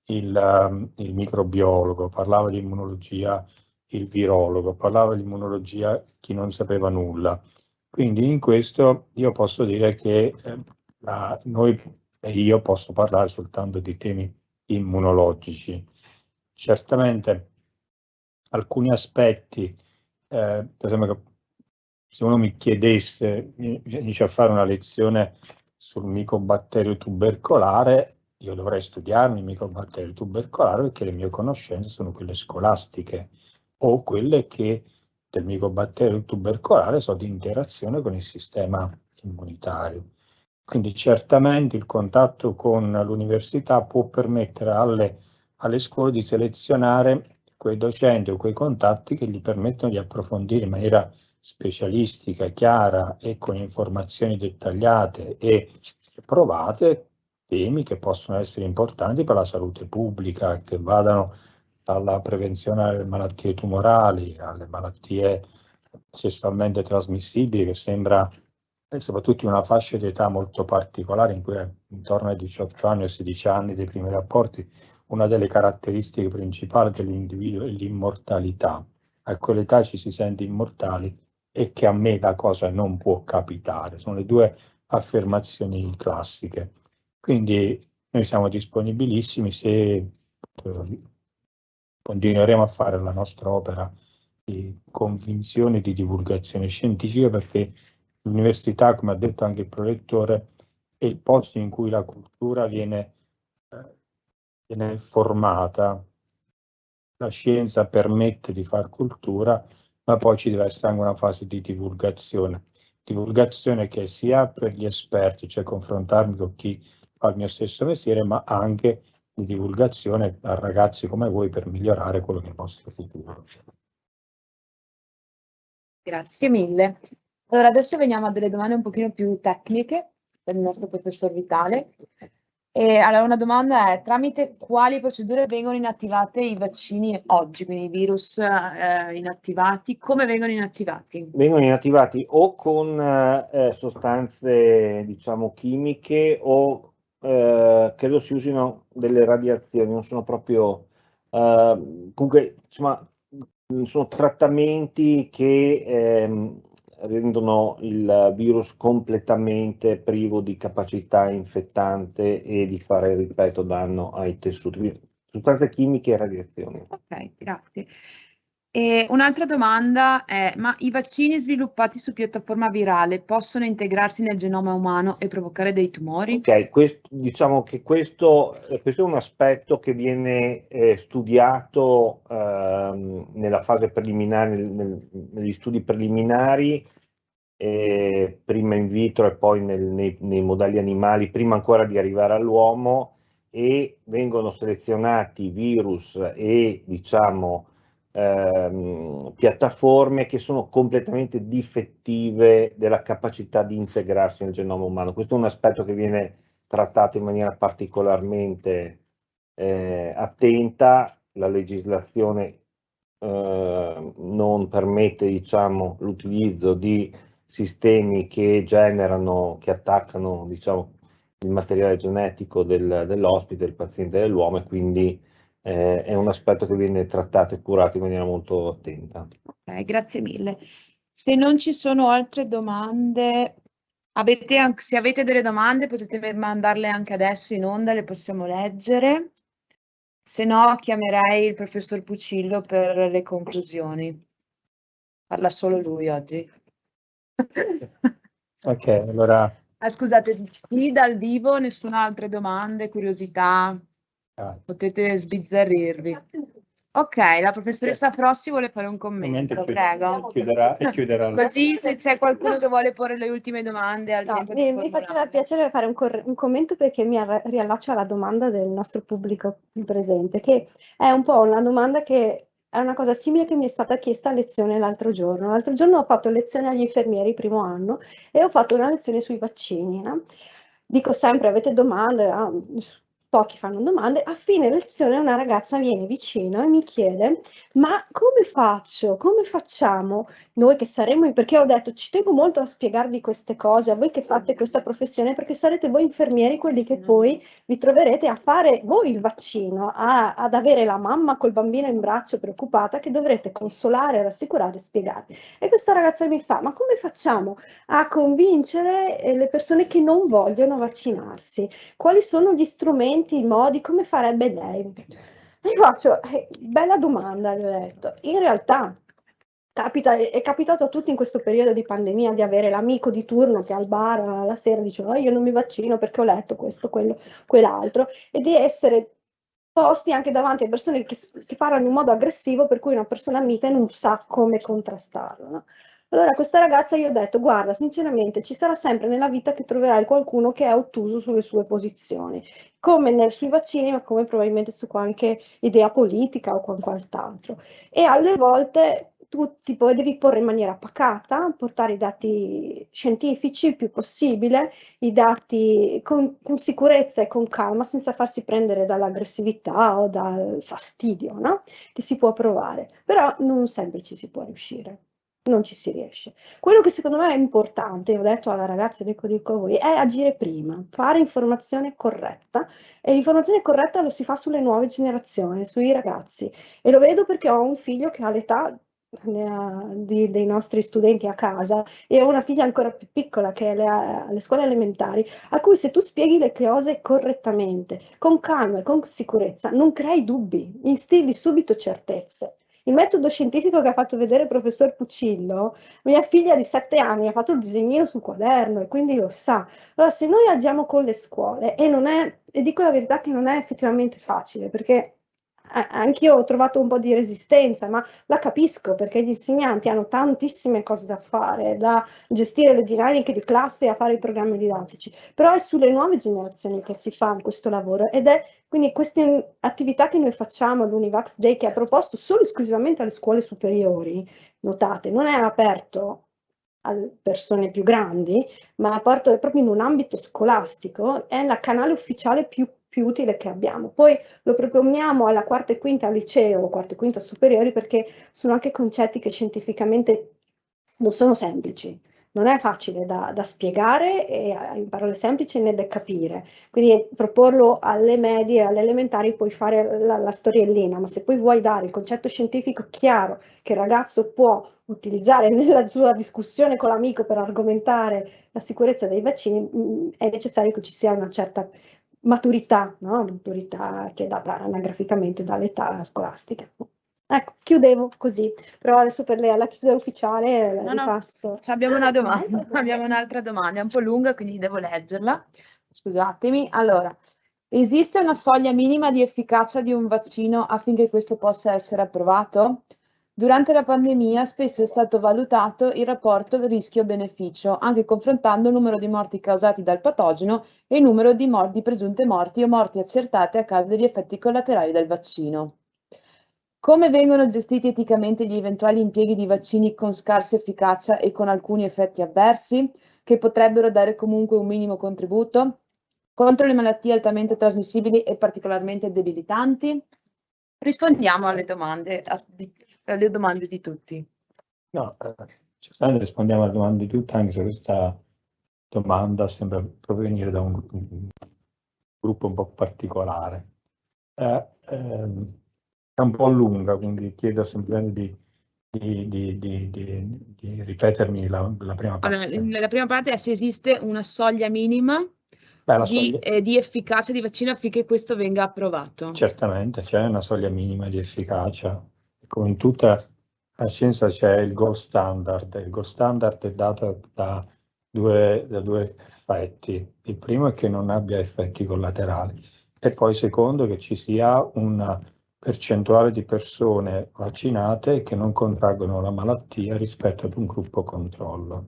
[SPEAKER 1] il microbiologo, parlava di immunologia il virologo, parlava di immunologia chi non sapeva nulla. Quindi in questo io posso dire che noi e io posso parlare soltanto di temi immunologici. Certamente alcuni aspetti, per esempio, se uno mi chiedesse, mi dice a fare una lezione sul micobatterio tubercolare, io dovrei studiarmi il micobatterio tubercolare perché le mie conoscenze sono quelle scolastiche o quelle che del micobatterio tubercolare sono di interazione con il sistema immunitario. Quindi certamente il contatto con l'università può permettere alle scuole di selezionare quei docenti o quei contatti che gli permettono di approfondire in maniera specialistica, chiara e con informazioni dettagliate e provate temi che possono essere importanti per la salute pubblica, che vadano dalla prevenzione alle malattie tumorali, alle malattie sessualmente trasmissibili, che sembra, soprattutto in una fascia di età molto particolare, in cui è intorno ai 18 anni o 16 anni dei primi rapporti, una delle caratteristiche principali dell'individuo è l'immortalità. A quell'età ci si sente immortali e che a me la cosa non può capitare. Sono le due affermazioni classiche. Quindi noi siamo disponibilissimi se continueremo a fare la nostra opera di convinzione e di divulgazione scientifica, perché l'università, come ha detto anche il prorettore, è il posto in cui la cultura viene formata. La scienza permette di fare cultura, ma poi ci deve essere anche una fase di divulgazione che sia per gli esperti, cioè confrontarmi con chi fa il mio stesso mestiere, ma anche di divulgazione a ragazzi come voi per migliorare quello che è il nostro futuro.
[SPEAKER 6] Grazie mille. Allora adesso veniamo a delle domande un pochino più tecniche per il nostro professor Vitale. E allora una domanda è: tramite quali procedure vengono inattivate i vaccini oggi, quindi i virus inattivati, come vengono inattivati?
[SPEAKER 4] Vengono inattivati o con sostanze, diciamo, chimiche o credo si usino delle radiazioni, non sono proprio, comunque, insomma, sono trattamenti che rendono il virus completamente privo di capacità infettante e di fare, ripeto, danno ai tessuti. Quindi, sostanze chimiche e radiazioni.
[SPEAKER 6] Ok, grazie. E un'altra domanda è: ma i vaccini sviluppati su piattaforma virale possono integrarsi nel genoma umano e provocare dei tumori?
[SPEAKER 4] Ok, diciamo che questo è un aspetto che viene studiato nella fase preliminare, negli studi preliminari, prima in vitro e poi nei modelli animali, prima ancora di arrivare all'uomo, e vengono selezionati virus e, diciamo, piattaforme che sono completamente difettive della capacità di integrarsi nel genoma umano. Questo è un aspetto che viene trattato in maniera particolarmente attenta. La legislazione non permette, diciamo, l'utilizzo di sistemi che generano, che attaccano, diciamo, il materiale genetico dell'ospite, del paziente dell'uomo, e quindi è un aspetto che viene trattato e curato in maniera molto attenta.
[SPEAKER 6] Ok, grazie mille. Se non ci sono altre domande, se avete delle domande potete mandarle anche adesso in onda, le possiamo leggere. Se no, chiamerei il professor Pucillo per le conclusioni. Parla solo lui oggi.
[SPEAKER 1] Ok, allora
[SPEAKER 6] Scusate, qui dal vivo nessuna altre domande, curiosità, potete sbizzarrirvi. Ok, la professoressa Frossi vuole fare un commento, prego.
[SPEAKER 1] Chiuderà.
[SPEAKER 6] Così se c'è qualcuno che vuole porre le ultime domande al tempo di
[SPEAKER 3] Mi faceva
[SPEAKER 6] formularle.
[SPEAKER 3] piacere fare un commento perché mi riallaccia alla domanda del nostro pubblico qui presente, che è un po' una domanda che è una cosa simile che mi è stata chiesta a lezione l'altro giorno. L'altro giorno ho fatto lezione agli infermieri primo anno e ho fatto una lezione sui vaccini, no? Dico sempre, avete domande? Pochi fanno domande. A fine lezione una ragazza viene vicino e mi chiede: ma come faccio? Come facciamo noi che saremo, perché ho detto ci tengo molto a spiegarvi queste cose a voi che fate questa professione, perché sarete voi infermieri quelli che poi vi troverete a fare voi il vaccino, ad avere la mamma col bambino in braccio preoccupata che dovrete consolare, rassicurare e spiegare. E questa ragazza mi fa: ma come facciamo a convincere le persone che non vogliono vaccinarsi? Quali sono gli strumenti, i modi, come farebbe lei? E io faccio, bella domanda, gli ho detto. In realtà è capitato a tutti in questo periodo di pandemia di avere l'amico di turno che al bar alla sera dice: oh, io non mi vaccino perché ho letto questo, quello, quell'altro, e di essere posti anche davanti a persone che parlano in modo aggressivo, per cui una persona mite non sa come contrastarlo, no? Allora a questa ragazza io ho detto: guarda, sinceramente ci sarà sempre nella vita che troverai qualcuno che è ottuso sulle sue posizioni, come sui vaccini, ma come probabilmente su qualche idea politica o qualcos'altro. E alle volte tu poi devi porre in maniera pacata, portare i dati scientifici il più possibile, i dati con sicurezza e con calma, senza farsi prendere dall'aggressività o dal fastidio, no? Che si può provare, però non sempre ci si può riuscire. Non ci si riesce. Quello che secondo me è importante, ho detto alla ragazza e dico a voi, è agire prima, fare informazione corretta, e l'informazione corretta lo si fa sulle nuove generazioni, sui ragazzi, e lo vedo perché ho un figlio che ha l'età dei nostri studenti a casa e ho una figlia ancora più piccola che è alle scuole elementari, a cui se tu spieghi le cose correttamente, con calma e con sicurezza, non crei dubbi, instilli subito certezze. Il metodo scientifico che ha fatto vedere il professor Pucillo, mia figlia di 7 anni ha fatto il disegnino sul quaderno e quindi lo sa. Allora, se noi agiamo con le scuole, e dico la verità che non è effettivamente facile, perché anch'io ho trovato un po' di resistenza, ma la capisco perché gli insegnanti hanno tantissime cose da fare, da gestire le dinamiche di classe e a fare i programmi didattici, però è sulle nuove generazioni che si fa questo lavoro, ed è quindi queste attività che noi facciamo, l'Univax Day, che è proposto solo esclusivamente alle scuole superiori, notate, non è aperto a persone più grandi, ma è proprio in un ambito scolastico, è il canale ufficiale più utile che abbiamo. Poi lo proponiamo alla quarta e quinta al liceo, quarta e quinta superiori, perché sono anche concetti che scientificamente non sono semplici. Non è facile da spiegare in parole semplici né da capire. Quindi proporlo alle medie, alle elementari, puoi fare la storiellina, ma se poi vuoi dare il concetto scientifico chiaro che il ragazzo può utilizzare nella sua discussione con l'amico per argomentare la sicurezza dei vaccini, è necessario che ci sia una certa maturità, no? Maturità che è data anagraficamente dall'età scolastica. Ecco, chiudevo così, però adesso per la chiusura ufficiale la ripasso.
[SPEAKER 6] Abbiamo una domanda, abbiamo un'altra domanda, è un po' lunga quindi devo leggerla, scusatemi. Allora, esiste una soglia minima di efficacia di un vaccino affinché questo possa essere approvato? Durante la pandemia spesso è stato valutato il rapporto rischio-beneficio, anche confrontando il numero di morti causati dal patogeno e il numero di presunte morti o morti accertate a causa degli effetti collaterali del vaccino. Come vengono gestiti eticamente gli eventuali impieghi di vaccini con scarsa efficacia e con alcuni effetti avversi, che potrebbero dare comunque un minimo contributo contro le malattie altamente trasmissibili e particolarmente debilitanti? Rispondiamo alle domande di tutti.
[SPEAKER 1] No, rispondiamo alle domande di tutti, anche se questa domanda sembra provenire da un gruppo un po' particolare. È un po' lunga, quindi chiedo semplicemente di ripetermi la prima parte.
[SPEAKER 6] Allora, la prima parte è se esiste una soglia minima di efficacia di vaccino affinché questo venga approvato.
[SPEAKER 1] Certamente, c'è una soglia minima di efficacia. Come in tutta la scienza c'è il gold standard. Il gold standard è dato da due effetti. Il primo è che non abbia effetti collaterali e poi il secondo che ci sia una percentuale di persone vaccinate che non contraggono la malattia rispetto ad un gruppo controllo.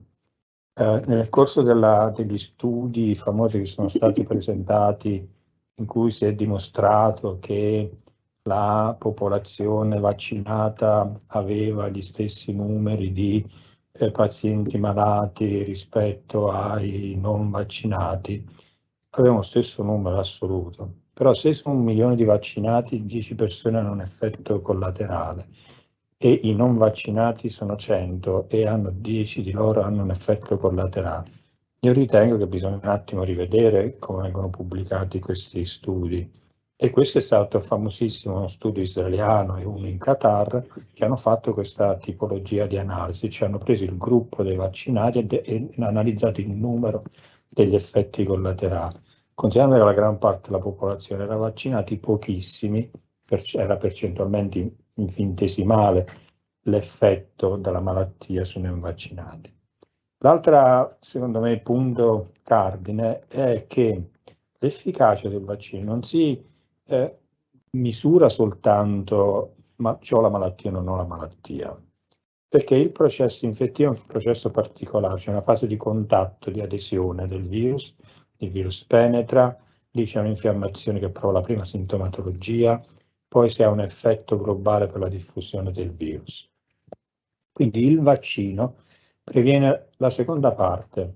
[SPEAKER 1] Nel corso degli studi famosi che sono stati presentati, in cui si è dimostrato che la popolazione vaccinata aveva gli stessi numeri di pazienti malati rispetto ai non vaccinati, avevano lo stesso numero assoluto. Però se su 1 milione di vaccinati 10 persone hanno un effetto collaterale e i non vaccinati sono 100 e 10 di loro hanno un effetto collaterale, io ritengo che bisogna un attimo rivedere come vengono pubblicati questi studi. E questo è stato famosissimo, uno studio israeliano e uno in Qatar, che hanno fatto questa tipologia di analisi, cioè hanno preso il gruppo dei vaccinati e analizzato il numero degli effetti collaterali. Considerando che la gran parte della popolazione era vaccinati, pochissimi, era percentualmente infinitesimale l'effetto della malattia sui non vaccinati. L'altro, secondo me, punto cardine è che l'efficacia del vaccino non si misura soltanto ma c'ho la malattia o non ho la malattia, perché il processo infettivo è un processo particolare, c'è una fase di contatto, di adesione del virus, il virus penetra, lì c'è un'infiammazione che prova la prima sintomatologia, poi si ha un effetto globale per la diffusione del virus. Quindi il vaccino previene la seconda parte.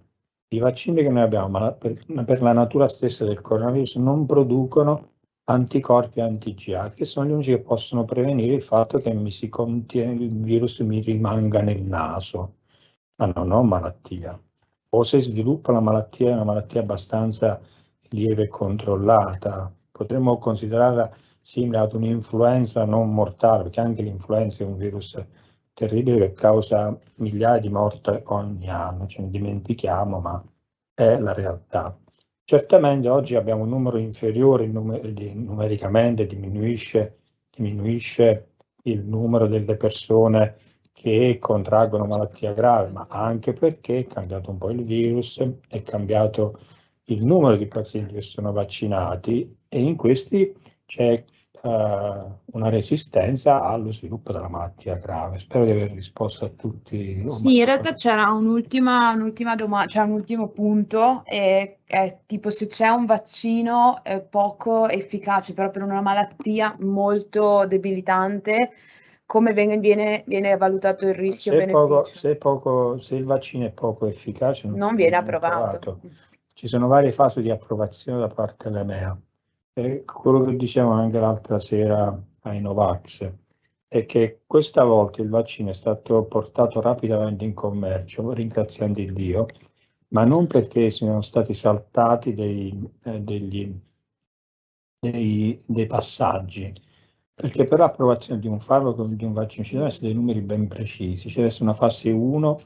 [SPEAKER 1] I vaccini che noi abbiamo, per la natura stessa del coronavirus, non producono anticorpi anti-IgA, che sono gli unici che possono prevenire il fatto che il virus mi rimanga nel naso, ma non ho malattia. O se sviluppa la malattia, è una malattia abbastanza lieve e controllata. Potremmo considerarla simile ad un'influenza non mortale, perché anche l'influenza è un virus terribile che causa migliaia di morti ogni anno, ce ne dimentichiamo, ma è la realtà. Certamente oggi abbiamo un numero inferiore numericamente, diminuisce il numero delle persone che contraggono malattia grave, ma anche perché è cambiato un po' il virus, è cambiato il numero di pazienti che sono vaccinati e in questi c'è una resistenza allo sviluppo della malattia grave. Spero di aver risposto a tutti.
[SPEAKER 6] Sì, in realtà c'era un'ultima domanda, cioè un ultimo punto, è tipo se c'è un vaccino poco efficace, però per una malattia molto debilitante, come viene valutato il rischio beneficio?
[SPEAKER 1] Se il vaccino è poco efficace,
[SPEAKER 6] non viene approvato.
[SPEAKER 1] Ci sono varie fasi di approvazione da parte dell'EMEA. E quello che dicevamo anche l'altra sera ai Novax è che questa volta il vaccino è stato portato rapidamente in commercio, ringraziando il Dio, ma non perché siano stati saltati dei passaggi, perché per l'approvazione di un farmaco, di un vaccino, ci devono essere dei numeri ben precisi, ci deve essere una fase 1,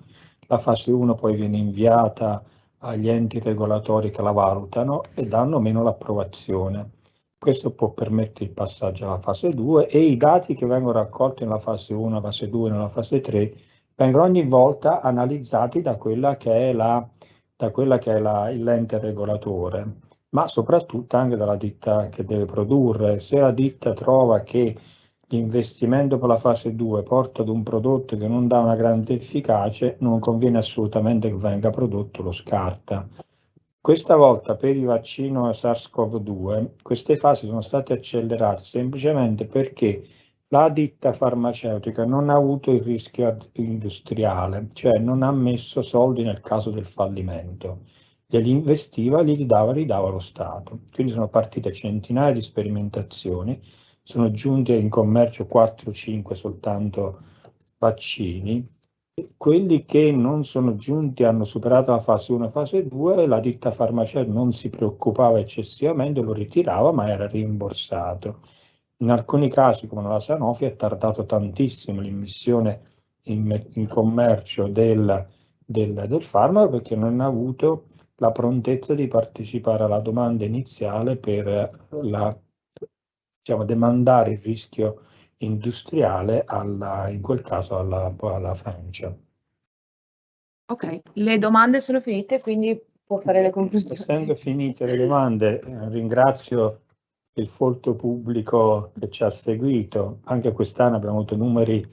[SPEAKER 1] la fase 1 poi viene inviata agli enti regolatori che la valutano e danno meno l'approvazione. Questo può permettere il passaggio alla fase 2 e i dati che vengono raccolti nella fase 1, nella fase 2, nella fase 3 vengono ogni volta analizzati da quella che è l'ente regolatore, ma soprattutto anche dalla ditta che deve produrre. Se la ditta trova che l'investimento per la fase 2 porta ad un prodotto che non dà una grande efficacia, non conviene assolutamente che venga prodotto, lo scarta. Questa volta per il vaccino SARS-CoV-2 queste fasi sono state accelerate semplicemente perché la ditta farmaceutica non ha avuto il rischio industriale, cioè non ha messo soldi nel caso del fallimento. Glieli investiva, li ridava lo Stato. Quindi sono partite centinaia di sperimentazioni, sono giunti in commercio 4-5 soltanto vaccini Quelli che non sono giunti hanno superato la fase 1 e fase 2, la ditta farmaceutica non si preoccupava eccessivamente, lo ritirava, ma era rimborsato. In alcuni casi, come la Sanofi, è tardato tantissimo l'immissione in commercio del farmaco perché non ha avuto la prontezza di partecipare alla domanda iniziale per demandare il rischio industriale in quel caso alla Francia.
[SPEAKER 6] Ok, le domande sono finite, quindi può fare le conclusioni.
[SPEAKER 1] Essendo finite le domande, ringrazio il folto pubblico che ci ha seguito. Anche quest'anno abbiamo avuto numeri